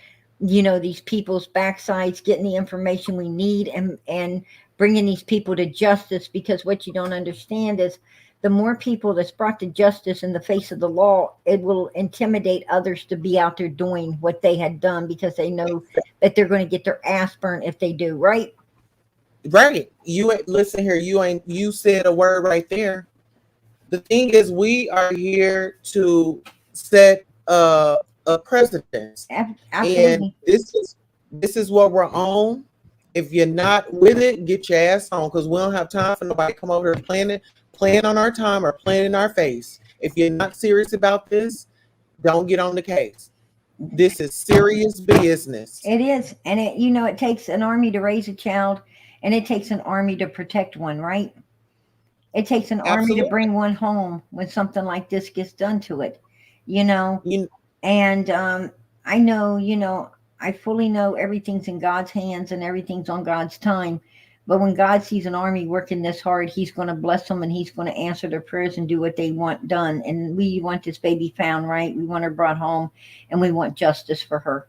these people's backsides, getting the information we need, and bringing these people to justice. Because what you don't understand is the more people that's brought to justice in the face of the law, it will intimidate others to be out there doing what they had done, because they know that they're going to get their ass burned if they do. Right. You listen here. You said a word right there. The thing is, we are here to set a precedent, and this is what we're on. If you're not with it, get your ass on, because we don't have time for nobody to come over here playing on our time or playing in our face. If you're not serious about this, don't get on the case. This is serious business. It is. And it takes an army to raise a child, and it takes an army to protect one, right? It takes an army to bring one home when something like this gets done to it, and I know, I fully know everything's in God's hands and everything's on God's time. But when God sees an army working this hard, he's going to bless them, and he's going to answer their prayers and do what they want done. And we want this baby found, right? We want her brought home, and we want justice for her.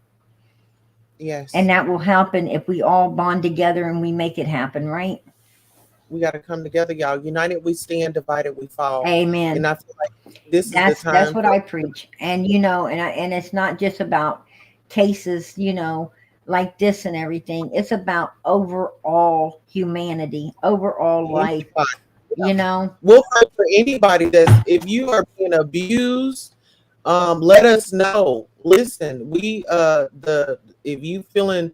Yes. And that will happen if we all bond together and we make it happen, right? We got to come together, y'all. United we stand, divided we fall. Amen. And I feel like this is the time. That's what I preach. And and it's not just about cases, like this and everything. It's about overall humanity, overall life. We'll fight for anybody if you are being abused, let us know. Listen, if you feeling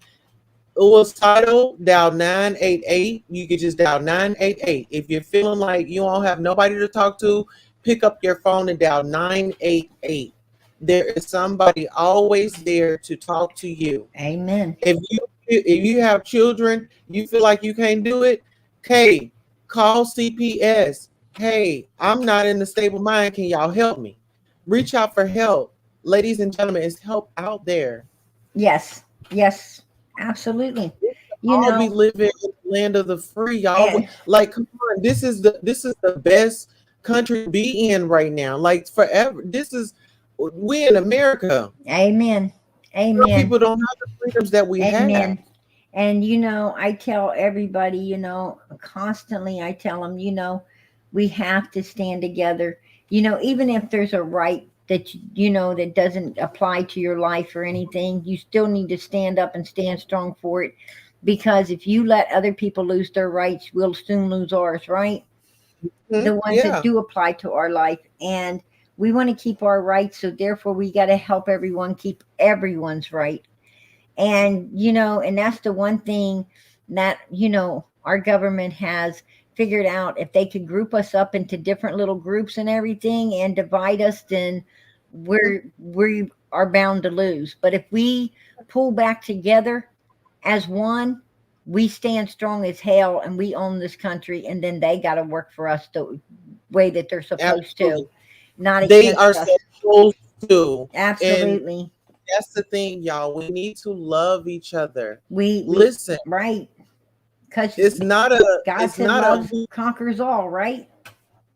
suicidal, dial 988. You can just dial 988. If you're feeling like you don't have nobody to talk to, pick up your phone and dial 988. There is somebody always there to talk to you. Amen. If you have children, you feel like you can't do it, hey, call CPS. Hey, I'm not in a stable mind. Can y'all help me? Reach out for help. Ladies and gentlemen, it's help out there. Yes, absolutely. We live in the land of the free, y'all. Like, come on, this is the best country to be in right now. Like, forever. We in America. Amen. People don't have the freedoms that we have. And I tell everybody, constantly I tell them, we have to stand together. Even if there's a right that that doesn't apply to your life or anything, you still need to stand up and stand strong for it. Because if you let other people lose their rights, we'll soon lose ours, right? Mm-hmm. The ones that do apply to our life. And we want to keep our rights, so therefore we got to help everyone keep everyone's right. And and that's the one thing that our government has figured out. If they could group us up into different little groups and everything and divide us, then we are bound to lose. But if we pull back together as one, we stand strong as hell and we own this country, and then they got to work for us the way that they're supposed Absolutely. to, not They against are us. supposed to. And Absolutely. that's the thing, y'all. We need to love each other. We Listen, right. Because it's not a, God it's said not love a, conquers all, right?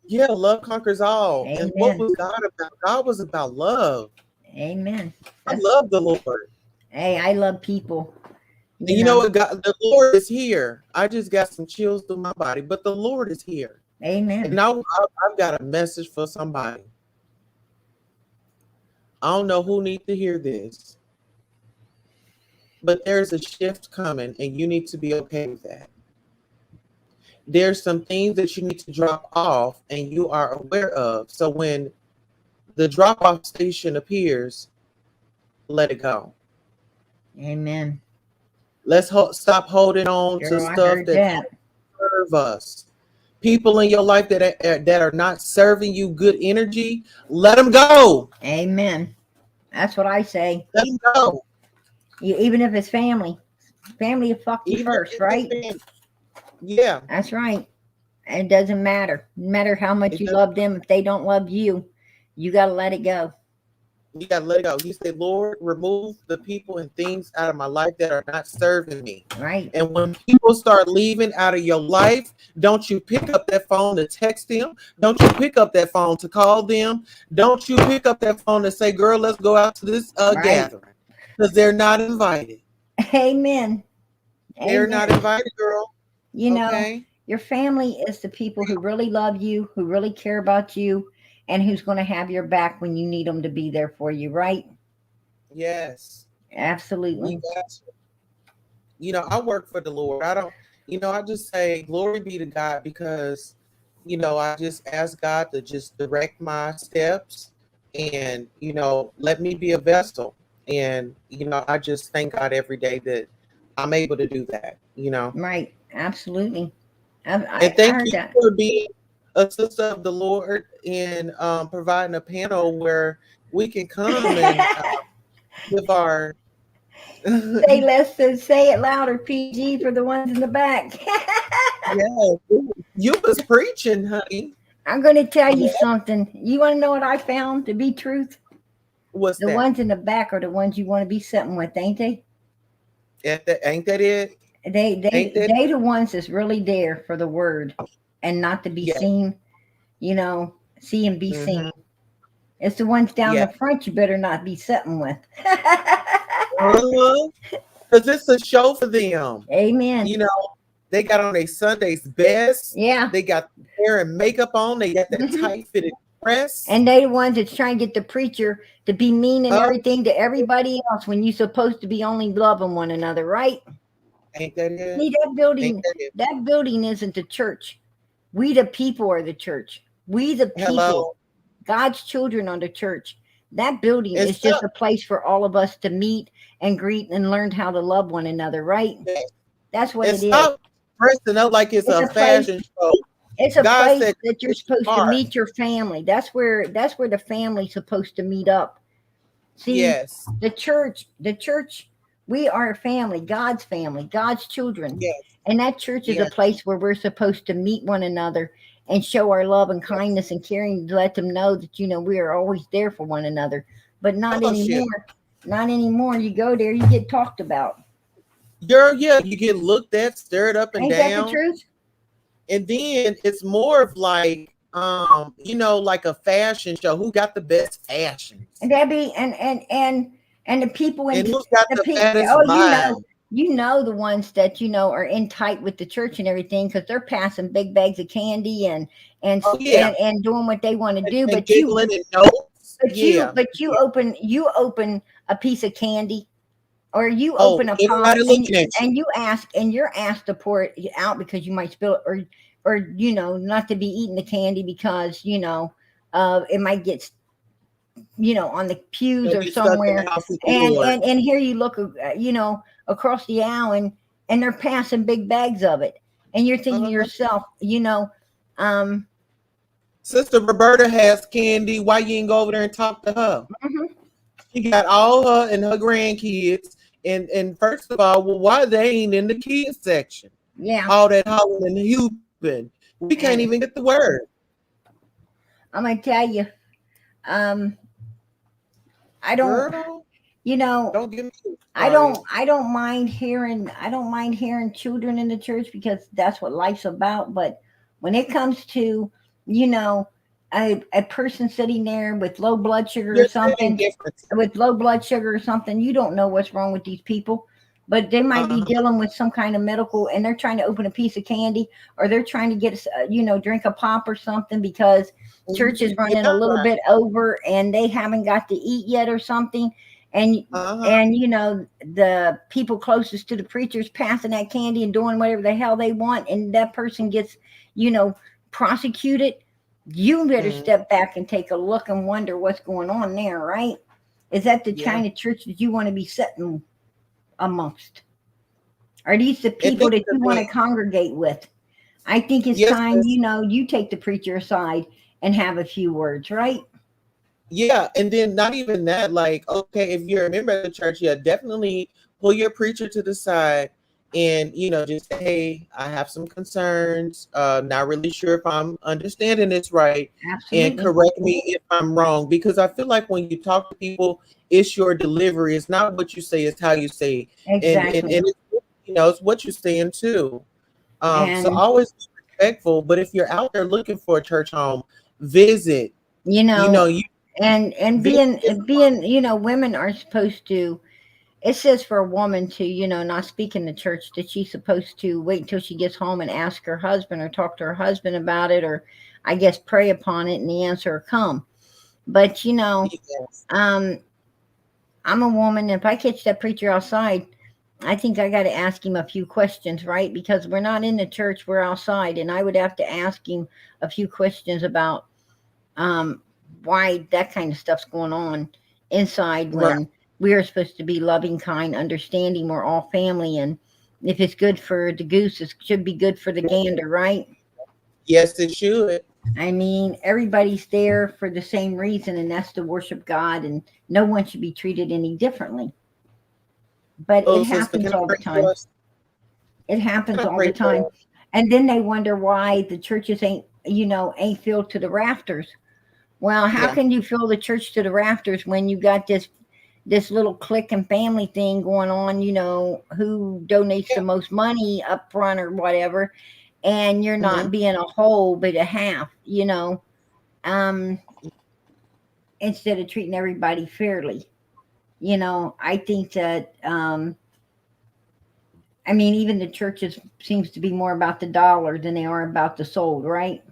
yeah, love conquers all. And what Amen. was God about? God was about love. Amen. I That's, love the Lord. hey, I love people. And You you know know. what? God, the Lord is here. I just got some chills through my body, but the Lord is here. Amen. And I've got a message for somebody. I don't know who needs to hear this, but there's a shift coming, and you need to be okay with that. There's some things that you need to drop off, and you are aware of. So when the drop-off station appears, let it go. Amen. Let's stop holding on to Girl, I stuff heard that that. serve us. People in your life that are not serving you good energy, let them go. Amen. That's what I say. Let them go. Even if it's family. Family will fuck you Even first, if right? it's yeah, That's right. It doesn't matter. No matter how much it you does. love them, if they don't love you, you got to let it go. You gotta let it go. You say, Lord, remove the people and things out of my life that are not serving me. Right. And when people start leaving out of your life, don't you pick up that phone to text them. Don't you pick up that phone to call them. Don't you pick up that phone to say, girl, let's go out to this Right. gathering. Because they're not invited. Amen. They're Amen. not invited, girl. You know, Okay? your family is the people who really love you, who really care about you, and who's going to have your back when you need them to be there for you, right? Yes. Absolutely. We got to. You know, I work for the Lord. I don't, I just say glory be to God because, I just ask God to just direct my steps and, let me be a vessel. And, I just thank God every day that I'm able to do that, Right. Absolutely. I And thank heard you that. for being a sister of the Lord and providing a panel where we can come and give our. Say less, so say it louder, PG, for the ones in the back. Yeah, you was preaching, honey. I'm going to tell you Yeah. something. You want to know what I found to be truth? What's The that? ones in the back are the ones you want to be sitting with, ain't they? Ain't that it? Ain't that They the ones that's really there for the word and not to be Yeah. seen, see and be Mhm. seen. It's the ones down Yeah. the front you better not be sitting with. Because it's a show for them. Amen. They got on their Sunday's best. Yeah. They got hair and makeup on. They got that tight fitted dress. And they the ones that's trying to get the preacher to be mean and everything to everybody else when you're supposed to be only loving one another, right? Ain't that it? See, that building, Ain't that it? that building isn't the church. We the people are the church. We the people, Hello. God's children are the church. That building It's is just not- a place for all of us to meet and greet and learn how to love one another, right? That's what And it is. stop dressing up like it's It's a a place- fashion show. It's a God place said that you're it's supposed to smart. meet your family. That's where the family's supposed to meet up. See, Yes. the church, we are a family, God's children. Yes. And that church is Yes. a place where we're supposed to meet one another and show our love and kindness and caring to let them know that, we are always there for one another. But not Fellowship. anymore. Not anymore. You go there, you get talked about. Girl, yeah, you get looked at, stirred up and Ain't that down. the truth? And then it's more of like, like a fashion show. Who got the best fashions? And Debbie and the people in And who's got the fattest mind? you know the ones that are in tight with the church and everything because they're passing big bags of candy and Oh, yeah. and doing what they want to do. And But you giggling and notes. Yeah. you open a piece of candy or you Oh, open a pot everybody looking at you. and you're asked to pour it out because you might spill it or not to be eating the candy because it might get on the pews It'll or be stuck in the somewhere. house with the Lord. And here you look, across the aisle and they're passing big bags of it. And you're thinking to yourself, Sister Roberta has candy. Why you ain't go over there and talk to her? mhm. She got all her and her grandkids And first of all, well, why they ain't in the kids section? Yeah, All that hollering and hooping. We can't and even get the word. I'm gonna tell you, um, I don't, Girl, you know, don't get me I started. don't I don't mind hearing children in the church because that's what life's about. But when it comes to, you know, a person sitting there with low blood sugar or You're saying something, different. you don't know what's wrong with these people. But they might be Uh-huh. dealing with some kind of medical, and they're trying to open a piece of candy, or they're trying to get, drink a pop or something because church is running a Yeah. little bit over, and they haven't got to eat yet or something. And Uh-huh. the people closest to the preachers passing that candy and doing whatever the hell they want, and that person gets, you know, prosecuted. You better Mhm. step back and take a look and wonder what's going on there, right? Is that the Yeah. kind of church that you want to be sitting amongst? Are these the And people this that is you the want to thing. congregate with? I think it's Yes, time, sis. you take the preacher aside and have a few words, right? Yeah, and then not even that, like, okay, if you're a member of the church, yeah, definitely pull your preacher to the side and just say, hey, I have some concerns, not really sure if I'm understanding this right, and Absolutely. correct me if I'm wrong. Because I feel like when you talk to people, it's your delivery. It's not what you say, it's how you say it. And Exactly. it's, it's what you're saying too. So And, always be respectful. But if you're out there looking for a church home, visit. you You know, know, you and visit. being, women are supposed to, it says for a woman to, not speak in the church, that she's supposed to wait until she gets home and ask her husband or talk to her husband about it, or I guess pray upon it and the answer will come. But, Yes. um, I'm a woman. If I catch that preacher outside, I think I got to ask him a few questions, right? Because we're not in the church, we're outside. And I would have to ask him a few questions about um, why that kind of stuff's going on inside Right. when we are supposed to be loving, kind, understanding. We're all family. And if it's good for the goose, it should be good for the gander, right? Yes, it should. I mean, everybody's there for the same reason, and that's to worship God, and no one should be treated any differently. But it Oh, sister, can happens I all the pray for time. us? It Can happens I all the pray time. for us? And then they wonder why the churches ain't filled to the rafters. Well, how Yeah. can you fill the church to the rafters when you got this little clique and family thing going on, who donates the Yeah. most money up front or whatever, and you're Hmm. not being a whole but a half, um, instead of treating everybody fairly. I think that I mean, even the churches seems to be more about the dollar than they are about the soul, right?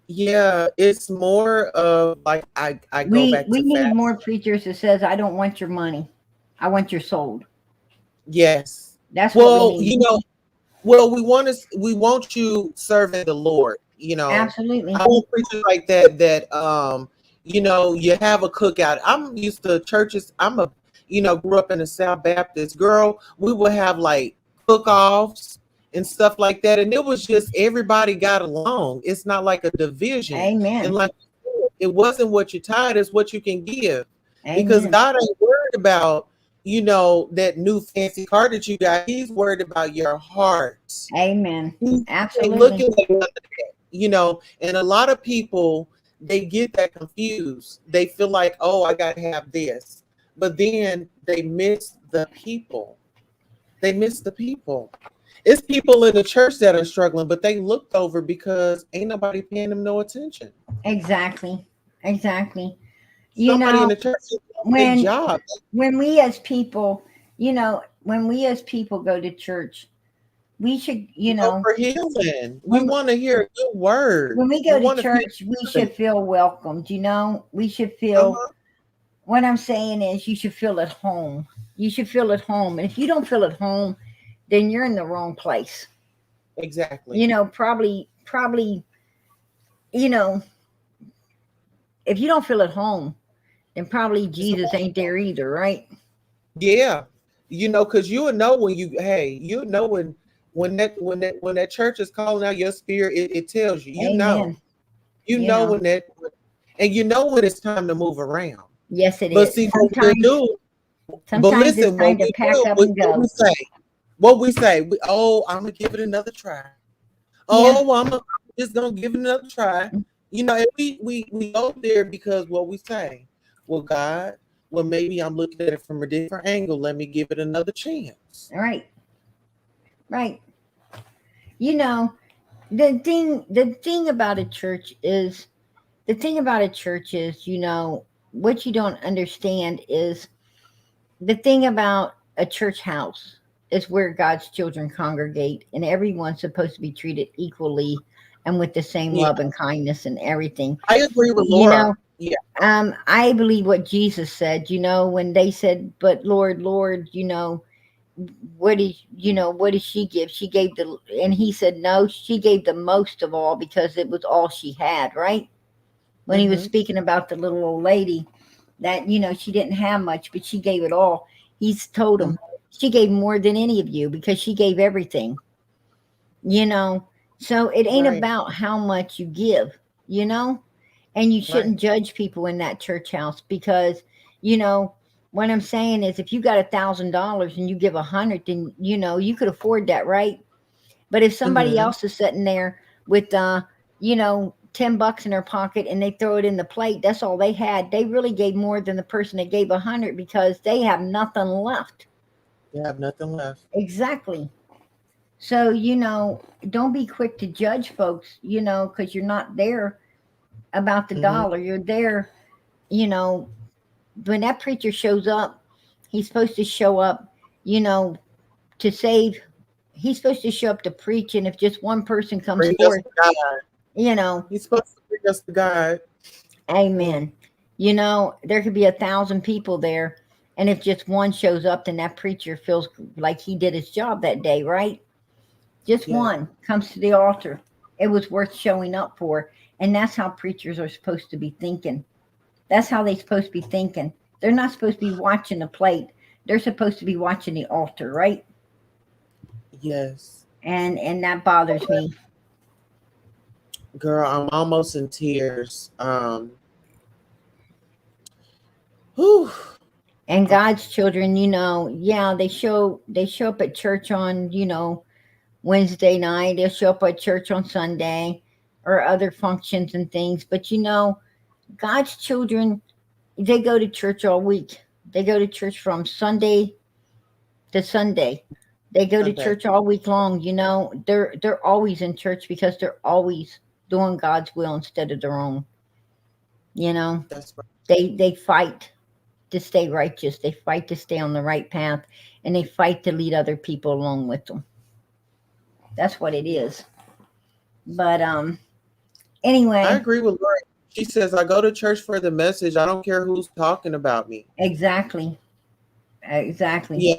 Yeah, it's more of like I go We back we to need fast. more preachers that says, "I don't want your money, I want your soul." Yes. That's what we Well, need. well, we want you serving the Lord. Absolutely. I want preachers like that you have a cookout. I'm used to churches. Grew up in the South Baptist. Girl, we would have like cook-offs and stuff like that. And it was just everybody got along. It's not like a division. And Amen. like it wasn't what you're tired, it's what you can give. Because Amen. God ain't worried about, that new fancy car that you got. He's worried about your heart. Amen. He ain't Absolutely. looking at none of that. And a lot of people, they get that confused. They feel like, oh, I got to have this. But then they miss the people. They miss the people. It's people in the church that are struggling, but they looked over because ain't nobody paying them no attention. Exactly. Exactly. You Somebody in know, the church is doing their when job. when we as people, go to church, we should, Go for healing. We when want to hear a good word. when we We go to want to feel church, we good. should feel welcomed. We should feel. Uh-huh. What I'm saying is, you should feel at home. You should feel at home, and if you don't feel at home, then you're in the wrong place. Exactly. Probably, you know, if you don't feel at home, then probably It's a Jesus ain't there either, right? Yeah, because you would know when you know when that church is calling out your spirit, it tells you. Amen. You You know know, when that, and you know when it's time to move around. yes, it But is. see what we'll Sometimes, do. But Sometimes it's listen, what time to we pack do, up and what go. we say, I'm gonna give it another try. Yeah. Oh, I'm just gonna give it another try. You know, and we go there because what we say, well, God, well, maybe I'm looking at it from a different angle. Let me give it another chance. All right. Right. You know, the thing about a church is you know, what you don't understand is the thing about a church house is where God's children congregate, and everyone's supposed to be treated equally and with the same Yeah, love and kindness and everything. I agree with You Laura. know, Yeah. I believe what Jesus said, you know, when they said, but Lord, Lord, you know, what did she give? She gave and he said, no, she gave the most of all because it was all she had, right? When he was Mm-hmm. speaking about the little old lady that, you know, she didn't have much, but she gave it all. He's told Mm-hmm. him she gave more than any of you because she gave everything, you know. So it ain't Right. about how much you give, you know, and you Right. shouldn't judge people in that church house because, you know, what I'm saying is if you got $1,000 and you give 100, then, you know, you could afford that, right? But if somebody Mm-hmm. else is sitting there with, you know, $10 in their pocket and they throw it in the plate, that's all they had. They really gave more than the person that gave 100 because they have nothing left. You have nothing left. Exactly. So, you know, don't be quick to judge folks, you know, because you're not there about the Mm-hmm. dollar. You're there, you know, when that preacher shows up, he's supposed to show up, you know, to save. He's supposed to show up to preach, and if just one person comes Bring us forth, to God. you know, He's supposed to bring us to God. amen. You know, there could be 1,000 people there, and if just one shows up, then that preacher feels like he did his job that day, right? Just Yeah. one comes to the altar. It was worth showing up for, and that's how preachers are supposed to be thinking. That's how they're supposed to be thinking. They're not supposed to be watching the plate. They're supposed to be watching the altar, right? Yes. And that bothers me. Girl, I'm almost in tears. Whew. And God's children, you know, yeah, they show up at church on, you know, Wednesday night. They'll show up at church on Sunday or other functions and things. But you know, God's children, they go to church all week. They go to church from Sunday to Sunday. They go to Sunday. church all week long. You know, they're always in church because they're always doing God's will instead of their own. You know, That's right. they fight to stay righteous. They fight to stay on the right path, and they fight to lead other people along with them. That's what it is. But I anyway, agree with Laura. She says, I go to church for the message. I don't care who's talking about me. exactly, exactly. Yeah,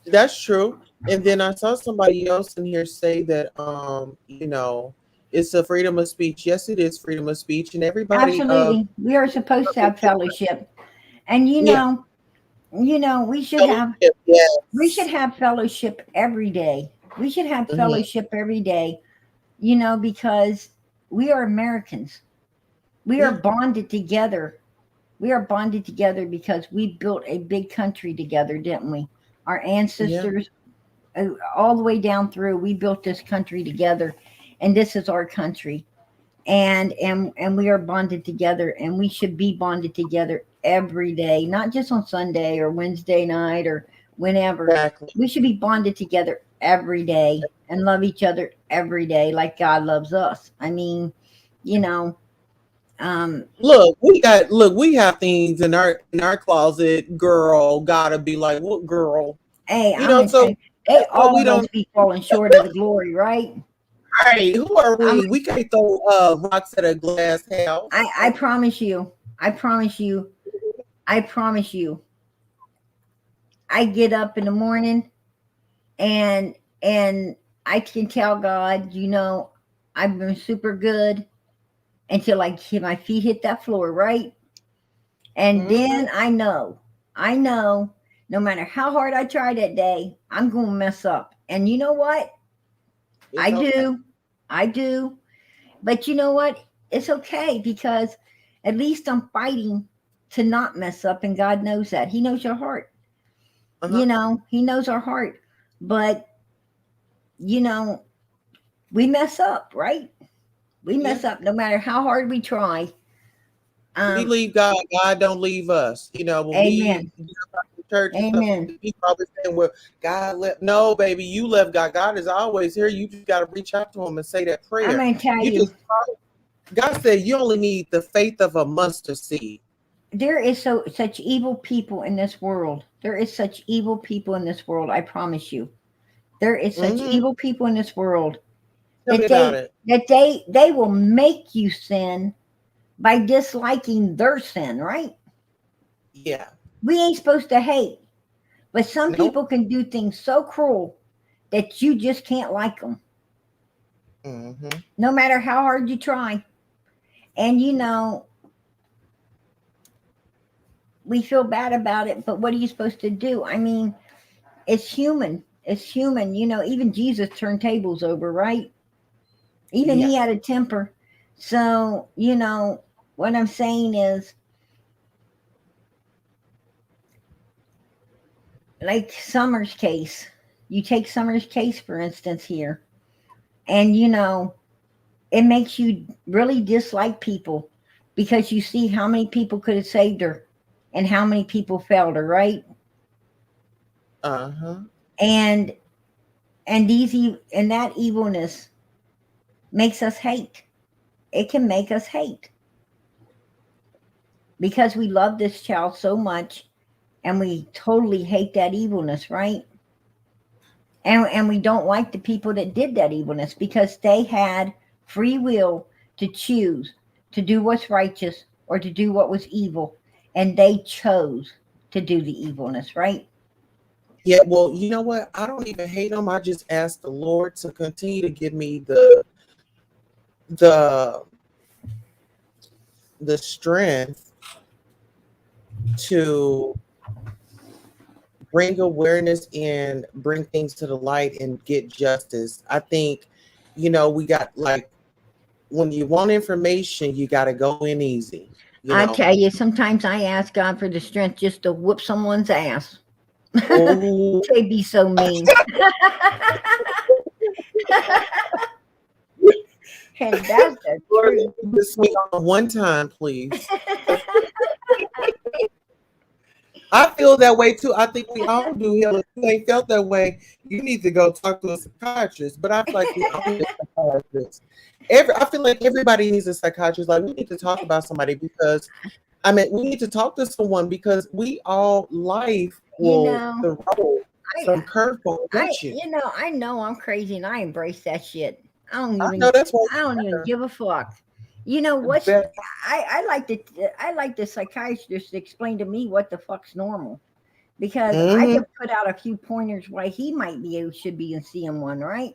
that's true. And then I saw somebody else in here say that you know, it's a freedom of speech. Yes, it is freedom of speech. And everybody Absolutely, we are supposed to have fellowship, and yeah, we should have fellowship, we should yes. have fellowship every day. We should have Hmm. fellowship every day. You know, because we are Americans. We are Yeah, bonded together. We are bonded together because we built a big country together, didn't we? Our yeah, ancestors, all the way down through, we built this country together, and this is our country. And we are bonded together, and we should be bonded together every day, not just on Sunday or Wednesday night or whenever. exactly. We should be bonded together every day and love each other every day like God loves us. I mean, you know, um, We have things in our closet, girl, gotta be like, what girl? hey, You I'm know, gonna tell so you, they that's why all we must don't be falling short of the glory, right? right. Who are I'm we? We can't throw rocks at a glass house. I promise you, I promise you, I promise you, I get up in the morning and and I can tell God, you know, I've been super good until my feet hit that floor, right? And Hmm. then I know, no matter how hard I try that day, I'm gonna mess up. And you know what? I It's okay. do, I do. But you know what? It's okay because at least I'm fighting to not mess up, and God knows that. He knows your heart. You know, he knows our heart. But, you know, we mess up, right? We mess up no matter how hard we try. We leave God, God don't leave us. You know, when Amen. we get up to church and Amen. stuff, people always saying, well, God left. No, baby, you left God. God is always here. You just got to reach out to him and say that prayer. I'm going to tell You you, just God said you only need the faith of a mustard seed. there is such evil people in this world. There is such evil people in this world, I promise you. There is such evil people in this world Tell me about it. that they will make you sin by disliking their sin, right? Yeah. We ain't supposed to hate, but some Nope. people can do things so cruel that you just can't like them, no matter how hard you try. And you know, we feel bad about it, but what are you supposed to do? I mean, it's human. It's human. You know, even Jesus turned tables over, right? Even he had a temper. So, you know, what I'm saying is, like Summer's case, you take Summer's case, for instance, here, and, you know, it makes you really dislike people because you see how many people could have saved her and how many people failed her, right? And that evilness makes us hate. It can make us hate because we love this child so much and we totally hate that evilness, right? And we don't like the people that did that evilness because they had free will to choose to do what's righteous or to do what was evil, and they chose to do the evilness, right? Yeah, well, you know what? I don't even hate them. I just ask the Lord to continue to give me the strength to bring awareness and bring things to the light and get justice. I think, you know, we got, like, when you want information, you got to go in easy. I tell you, sometimes I ask God for the strength just to whoop someone's ass. Oh. They be so mean. And that's the truth. Just me on one time, please. I feel that way too. I think we all do. Hell, if you ain't felt that way, you need to go talk to a psychiatrist. But I feel like we all need a psychiatrist. I feel like everybody needs a psychiatrist. Like, we need to talk about somebody because, I mean, we need to talk to someone because we all life will throw some curveballs at you. You know, I know I'm crazy and I embrace that shit. I don't even give a fuck. You know what? I like the psychiatrist to explain to me what the fuck's normal, because I can put out a few pointers why he might be should be in CM1, right?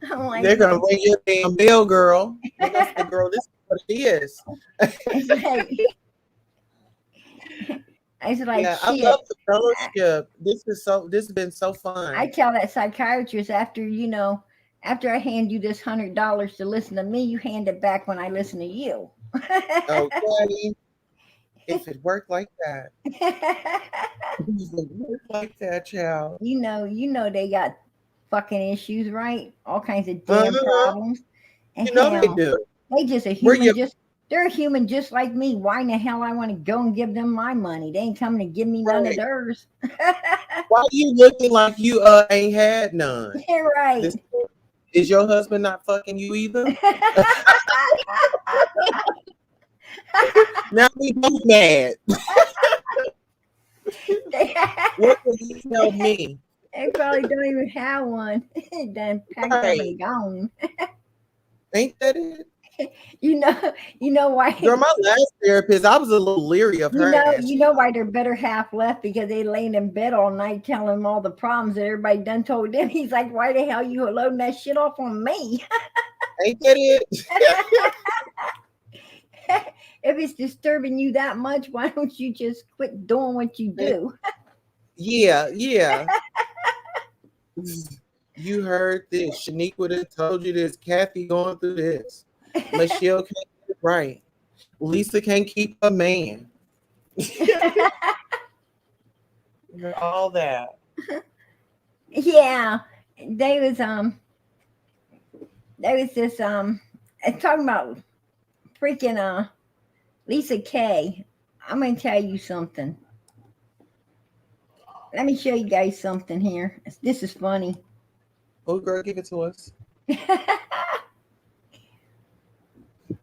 Like, they're gonna ring your damn bell, girl. The girl, this is what it is. It's like, yeah, shit. I love the fellowship. This has been so fun. I tell that psychiatrist after I hand you this $100 to listen to me, you hand it back when I listen to you. Okay. If it worked like that. If it worked like that, child. You know they got fucking issues, right? All kinds of damn problems. And they do. They just a human, they're a human just like me. Why in the hell I want to go and give them my money? They ain't coming to give me none of theirs. Why are you looking like you ain't had none? You're right. Is your husband not fucking you either? Now we both mad. What did you tell me? They probably don't even have one. Done packed up and gone. Ain't that it? You know why? Girl, my last therapist, I was a little leery of her. You know why their better half left? Because they laying in bed all night telling them all the problems that everybody done told them. He's like, why the hell you loading that shit off on me? Ain't that it? If it's disturbing you that much, why don't you just quit doing what you do? Yeah. You heard this. Shanique would have told you this. Kathy going through this. Michelle can't get it right. Lisa can't keep a man. All that. Yeah, they was this it's talking about freaking Lisa Kay. I'm gonna tell you something. Let me show you guys something here. This is funny. Oh, girl, give it to us.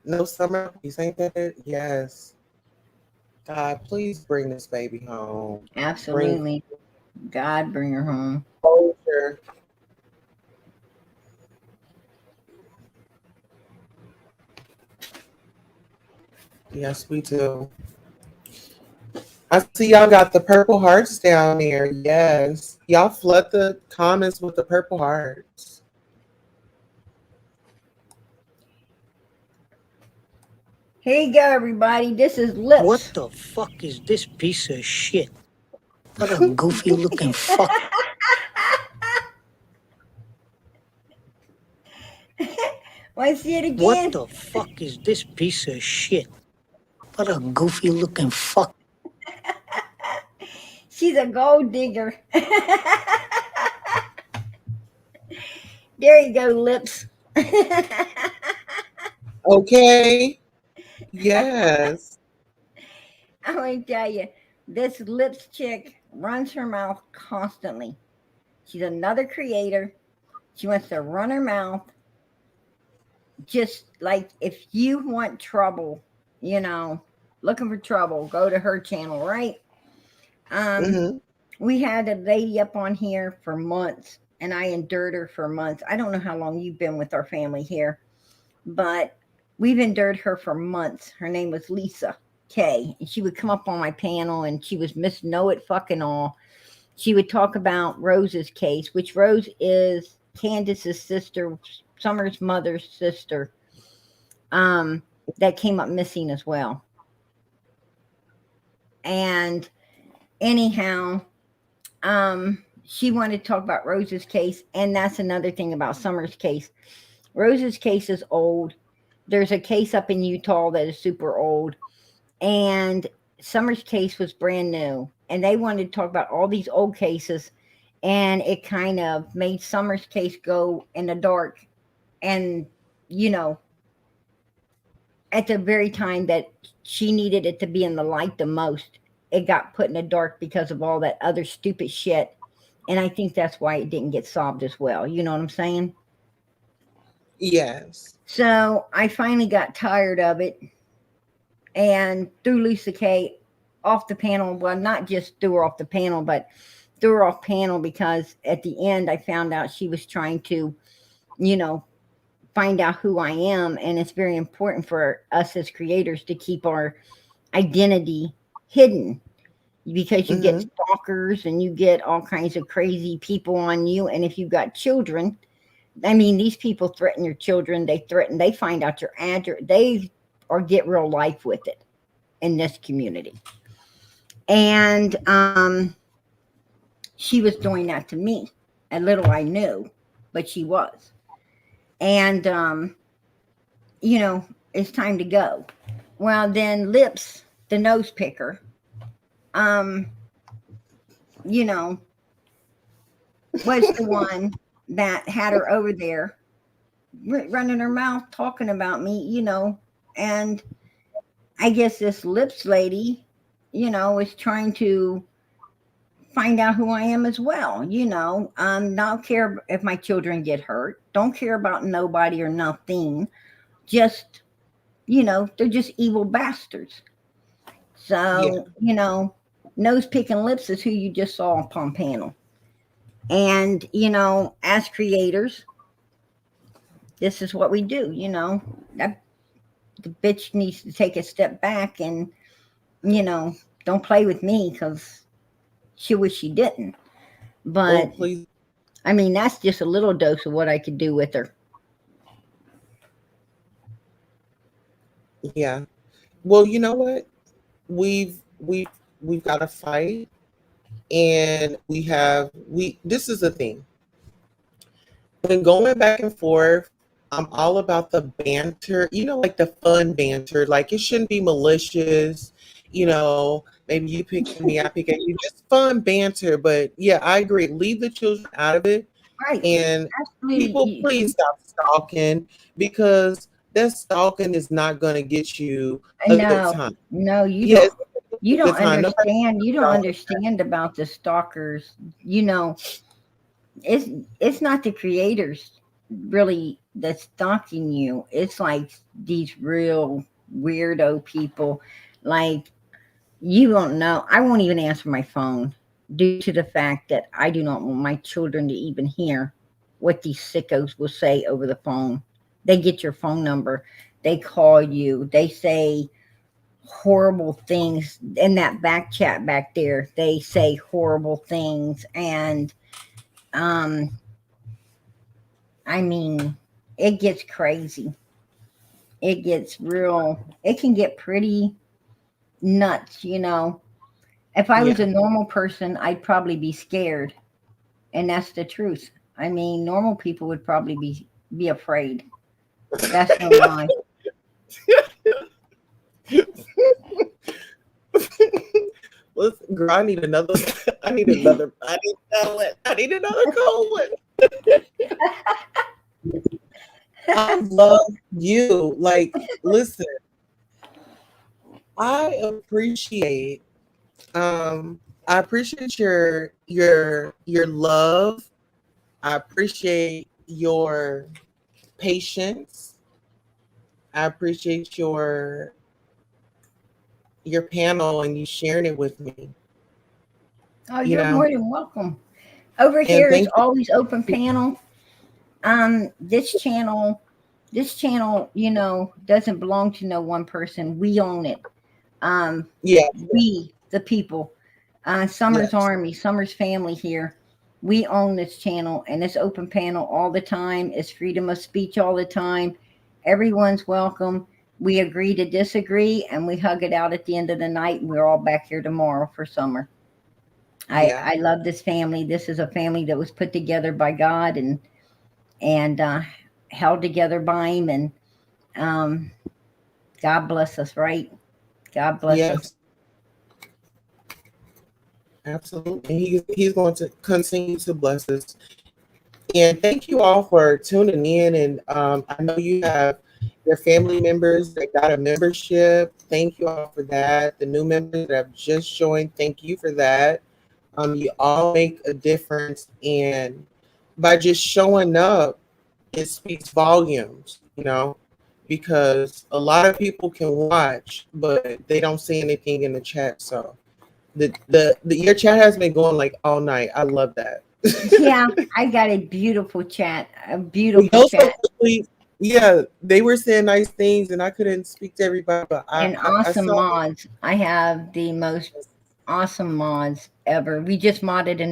No, Summer, you ain't that it? Yes. God, please bring this baby home. Absolutely. God, bring her home. Closure. Yes, we do. I see y'all got the purple hearts down there. Yes. Y'all flood the comments with the purple hearts. Here you go, everybody. This is Lips. What the fuck is this piece of shit? What a goofy looking fuck. Want to see it again? What the fuck is this piece of shit? What a goofy looking fuck. She's a gold digger. There you go, Lips. Okay. Yes. I want to tell you, this Lips chick runs her mouth constantly. She's another creator. She wants to run her mouth. Just like if you want trouble, you know, looking for trouble, go to her channel, right? We had a lady up on here for months, and I endured her for months. I don't know how long you've been with our family here, but we've endured her for months. Her name was Lisa Kay, and she would come up on my panel, and she was Miss Know It Fucking All. She would talk about Rose's case, which Rose is Candace's sister, Summer's mother's sister, that came up missing as well. And anyhow, she wanted to talk about Rose's case, and that's another thing about Summer's case. Rose's case is old. There's a case up in Utah that is super old, and Summer's case was brand new, and they wanted to talk about all these old cases, and it kind of made Summer's case go in the dark. And, you know, at the very time that she needed it to be in the light the most, it got put in the dark because of all that other stupid shit. And I think that's why it didn't get solved as well. You know what I'm saying? Yes. So I finally got tired of it and threw Lisa Kay off the panel. Well, not just threw her off the panel, but threw her off panel because at the end I found out she was trying to, you know, find out who I am. And it's very important for us as creators to keep our identity hidden, because you get stalkers and you get all kinds of crazy people on you. And if you've got children, I mean, these people threaten your children. They find out your address, or get real life with it in this community. And she was doing that to me. And little I knew, but she was. And, you know, it's time to go. Well, then Lips, the nose picker, you know, was the one that had her over there running her mouth, talking about me, you know. And I guess this Lips lady, you know, is trying to find out who I am as well. You know, don't care if my children get hurt. Don't care about nobody or nothing. Just, you know, they're just evil bastards. So, you know, nose picking Lips is who you just saw upon panel. And, you know, as creators, this is what we do, you know. That the bitch needs to take a step back and, you know, don't play with me, because she wish she didn't. But I mean, that's just a little dose of what I could do with her. Yeah. Well, you know what? We've got to fight, and this is the thing. When going back and forth, I'm all about the banter, you know, like the fun banter. Like, it shouldn't be malicious, you know, Maybe you pick me, I pick at you. Just fun banter. But yeah, I agree. Leave the children out of it. Right. And Absolutely. people, please stop stalking, because that stalking is not going to get you a good time. No, you Yes, don't. You don't time. understand. You don't stalking. understand about the stalkers. You know, it's not the creators really that's stalking you. It's like these real weirdo people. Like, you don't know. I won't even answer my phone due to the fact that I do not want my children to even hear what these sickos will say over the phone. They get your phone number, they call you, they say horrible things in that back chat back there. They say horrible things, and I mean, it gets crazy. It gets real. It can get pretty nuts, you know. If I was Yeah. a normal person, I'd probably be scared, and that's the truth. I mean, normal people would probably be afraid. That's no lie. Listen, girl, I need another. I need another. I need another one. I need another cold one. I love you. Like, listen, I appreciate I appreciate your love. I appreciate your patience. I appreciate your panel and you sharing it with me. Oh, You you're know, more than welcome. Over and here is thank always open panel. This channel, you know, doesn't belong to no one person. We own it. yeah, We, the people, Summer's yes, Army, Summer's family here. We own this channel, and it's open panel all the time. It's freedom of speech all the time. Everyone's welcome. We agree to disagree, and we hug it out at the end of the night. And we're all back here tomorrow for Summer. yeah, I love this family. This is a family that was put together by God and held together by Him, and um, God bless us, right? God bless us. yes, absolutely. He's going to continue to bless us. And thank you all for tuning in. And I know you have your family members that got a membership. Thank you all for that. The new members that have just joined, thank you for that. You all make a difference, and by just showing up, it speaks volumes, you know, because a lot of people can watch, but they don't see anything in the chat. So the your chat has been going like all night. I love that. Yeah, I got a beautiful chat. A It beautiful goes so chat. quickly. Yeah, they were saying nice things, and I couldn't speak to everybody, but And I awesome saw. mods. I have the most awesome mods ever. We just modded a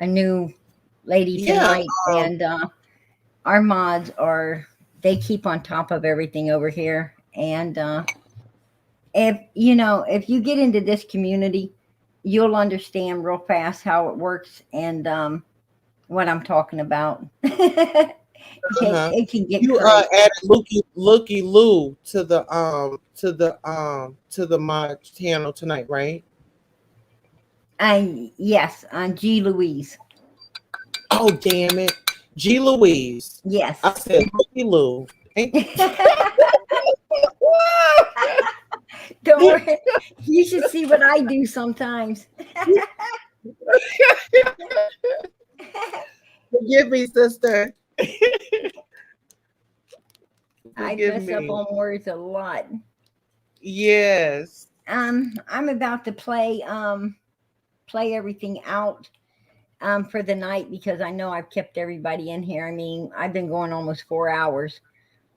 new lady Yeah, tonight, and our mods are, they keep on top of everything over here. And if you know, if you get into this community, you'll understand real fast how it works, and what I'm talking about. uh-huh. It can get You crazy. added Looky Lou to the mod channel tonight, right? Yes, on G Louise. Oh damn it, G Louise. Yes. I said Looky Lou. Don't worry. You should see what I do sometimes. Forgive me, sister. I Forgive mess up me. on words a lot. Yes. I'm about to play everything out for the night, because I know I've kept everybody in here. I mean, I've been going almost 4 hours.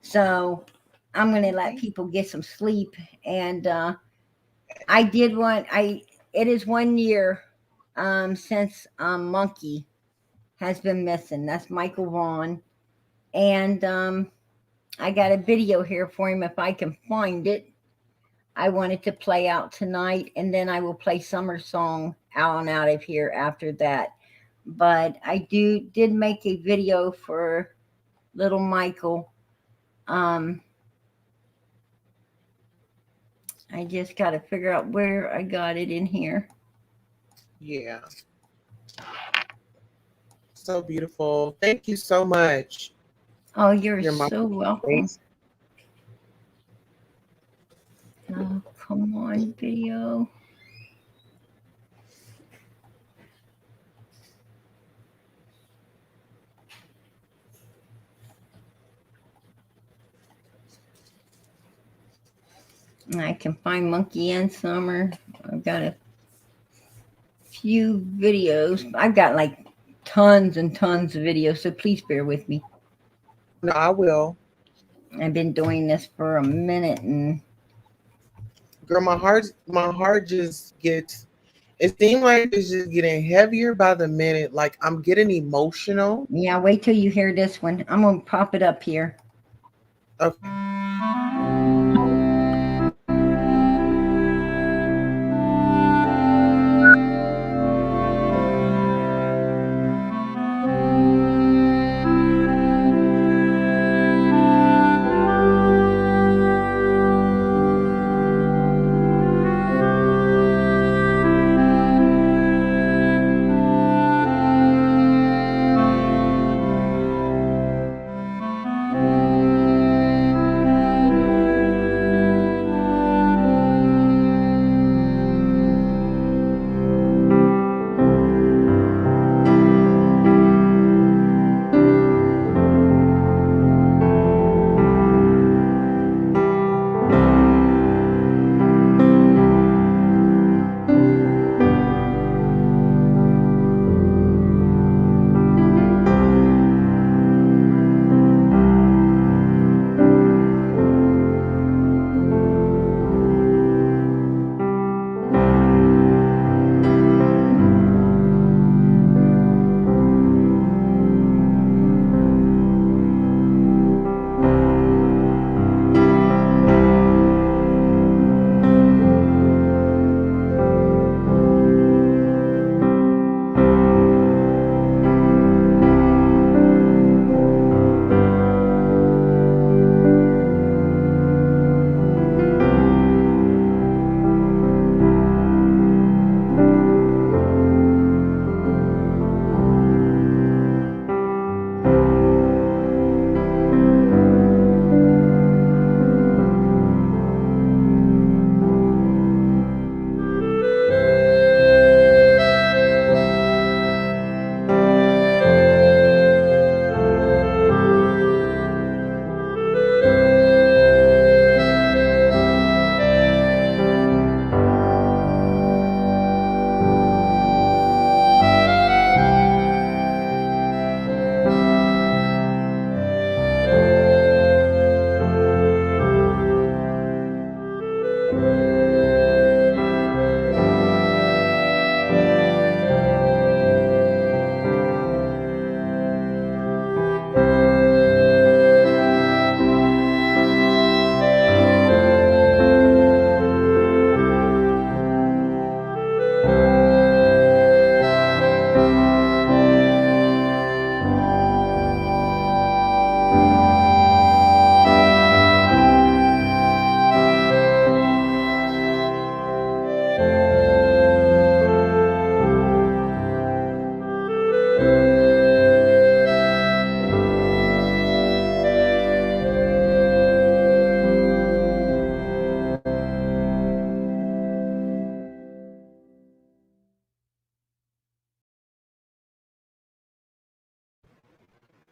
So I'm going to let people get some sleep. And it is 1 year since Monkey has been missing. That's Michael Vaughn. And I got a video here for him if I can find it. I wanted to play out tonight, and then I will play Summer Song out of here after that. But I did make a video for little Michael. I just got to figure out where I got it in here. Yeah. So beautiful. Thank you so much. Oh, you're You're my so welcome. face. Oh, come on, video. I can find Monkey and Summer. I've got a few videos. I've got like tons and tons of videos, so please bear with me. No, I will. I've been doing this for a minute, and Girl, my heart just gets, it seems like it's just getting heavier by the minute. Like I'm getting emotional. yeah, wait till you hear this one. I'm gonna pop it up here. Okay.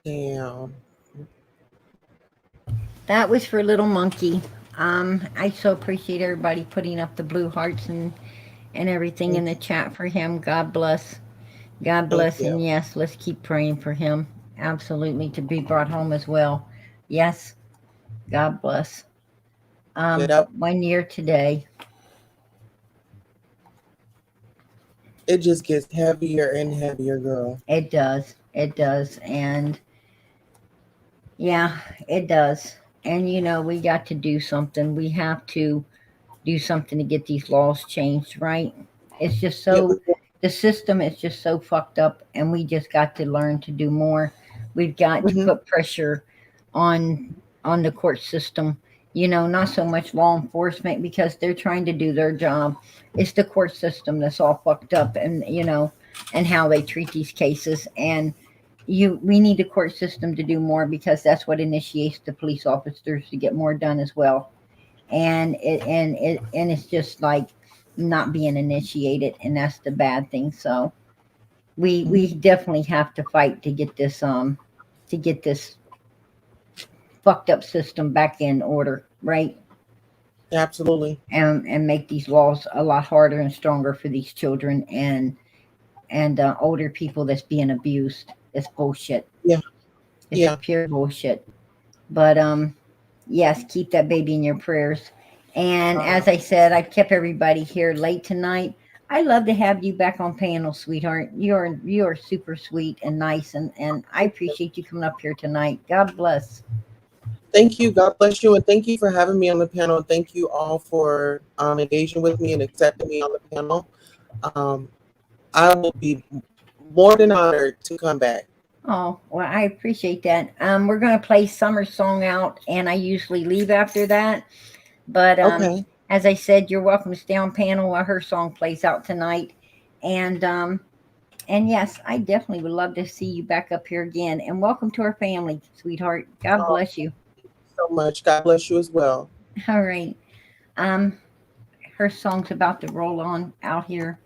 Damn. That was for Little Monkey. I so appreciate everybody putting up the blue hearts and everything in the chat for him. God bless. God Thank bless. you. And yes, let's keep praying for him. Absolutely, to be brought home as well. Yes. God bless. Get up. 1 year today. It just gets heavier and heavier, girl. It does. It does. And yeah, it does. And you know, we got to do something. We have to do something to get these laws changed, right? It's just so, the system is just so fucked up, and we just got to learn to do more. We've got to put pressure on the court system not so much law enforcement because they're trying to do their job. It's the court system that's all fucked up, and and how they treat these cases. And we need the court system to do more, because that's what initiates the police officers to get more done as well. And it's just like not being initiated, and that's the bad thing. So we definitely have to fight to get this fucked up system back in order, right? Absolutely. And make these laws a lot harder and stronger for these children and older people that's being abused. It's bullshit. Yeah. It's pure bullshit. But yes, keep that baby in your prayers. And as I said, I've kept everybody here late tonight. I love to have you back on panel, sweetheart. You're super sweet and nice, and I appreciate you coming up here tonight. God bless. Thank you. God bless you. And thank you for having me on the panel. Thank you all for engaging with me and accepting me on the panel. I will be more than honored to come back. Oh, well, I appreciate that. We're going to play Summer's song out, and I usually leave after that. But Okay. as I said, you're welcome to stay on panel while her song plays out tonight. And yes, I definitely would love to see you back up here again. And welcome to our family, sweetheart. God bless you. So much. God bless you as well. All right. Her song's about to roll on out here.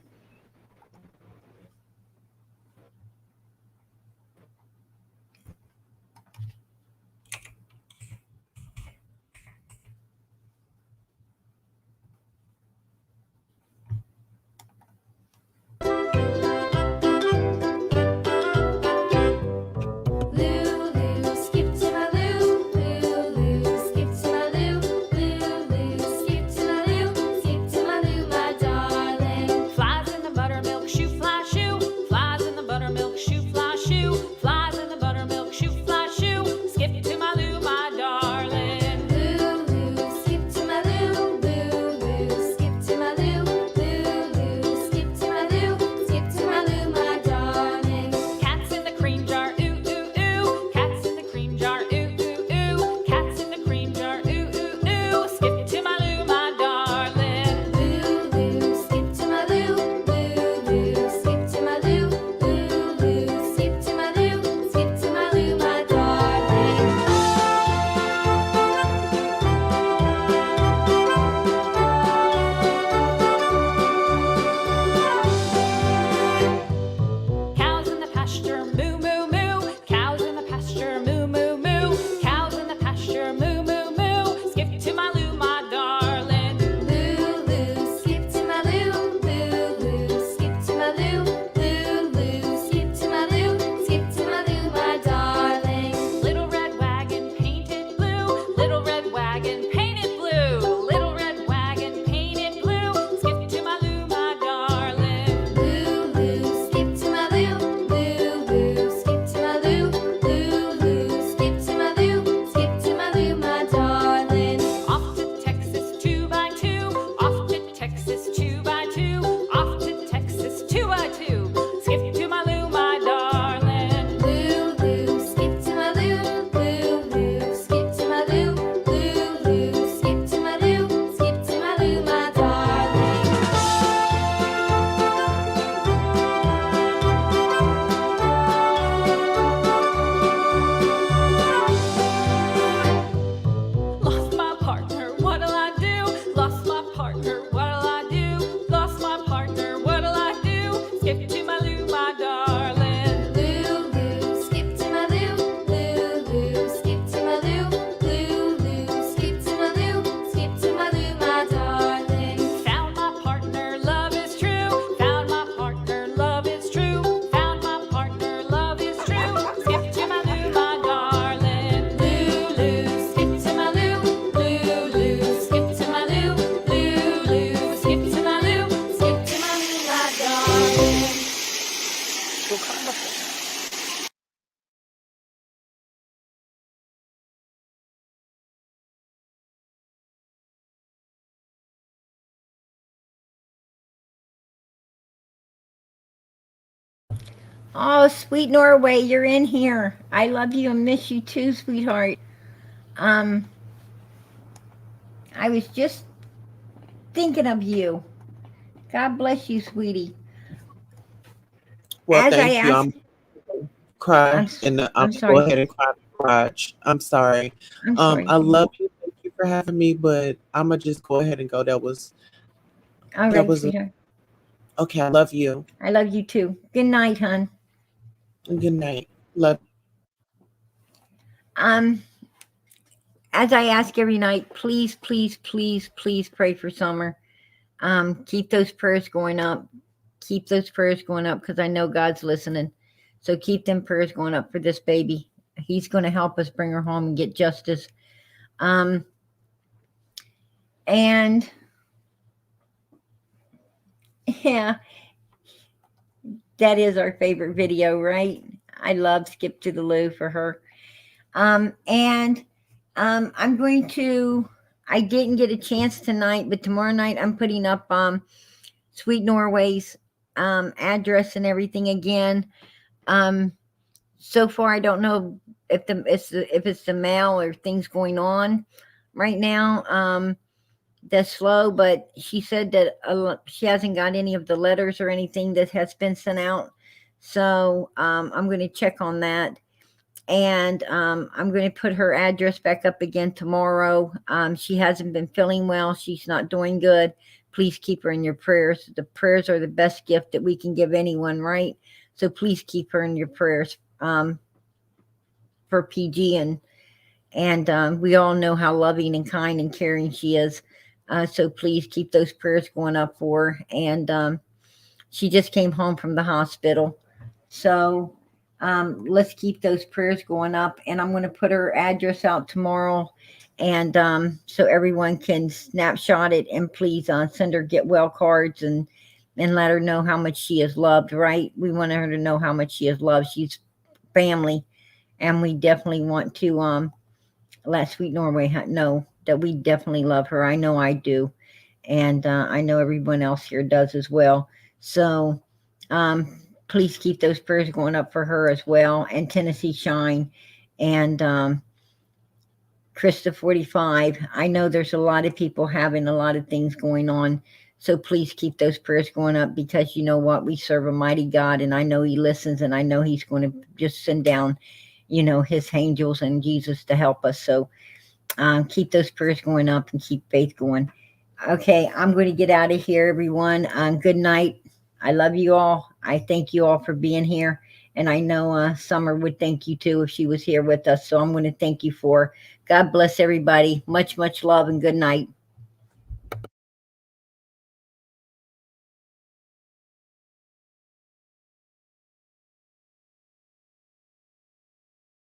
Oh, sweet Norway, you're in here. I love you and miss you too, sweetheart. I was just thinking of you. God bless you, sweetie. Well, As I thank you. asked, I'm cry I'm, and I'm I'm go sorry. ahead and cry in the garage. I'm sorry. I'm sorry. I love you. Thank you for having me, but I'm gonna just go ahead and go. All That right, was sweetheart. okay. I love you. I love you too. Good night, hon. Good night. Love. Um, as I ask every night, please, please, please, please pray for Summer. Keep those prayers going up. Keep those prayers going up because I know God's listening. So keep them prayers going up for this baby. He's going to help us bring her home and get justice. And yeah, that is our favorite video, right? I love Skip to the Loo for her. I'm going to, I didn't get a chance tonight, but tomorrow night I'm putting up Sweet Norway's address and everything again. So far I don't know if it's the mail or things going on right now. That's slow, but she said that she hasn't got any of the letters or anything that has been sent out. So I'm going to check on that. And I'm going to put her address back up again tomorrow. She hasn't been feeling well. She's not doing good. Please keep her in your prayers. The prayers are the best gift that we can give anyone, right? So please keep her in your prayers for PG. And we all know how loving and kind and caring she is. So please keep those prayers going up for her. And she just came home from the hospital. So let's keep those prayers going up. And I'm going to put her address out tomorrow. And so everyone can snapshot it and please send her get well cards and let her know how much she is loved, right? We want her to know how much she is loved. She's family. And we definitely want to let Sweet Norway know that we definitely love her. I know I do. And I know everyone else here does as well. So please keep those prayers going up for her as well. And Tennessee Shine and Krista 45. I know there's a lot of people having a lot of things going on. So please keep those prayers going up because you know what? We serve a mighty God and I know he listens and I know he's going to just send down, his angels and Jesus to help us. So keep those prayers going up and keep faith going. Okay, I'm going to get out of here, everyone. Good night. I love you all. I thank you all for being here. And I know Summer would thank you too if she was here with us. So I'm going to thank you for. God bless everybody. Much, much love and good night.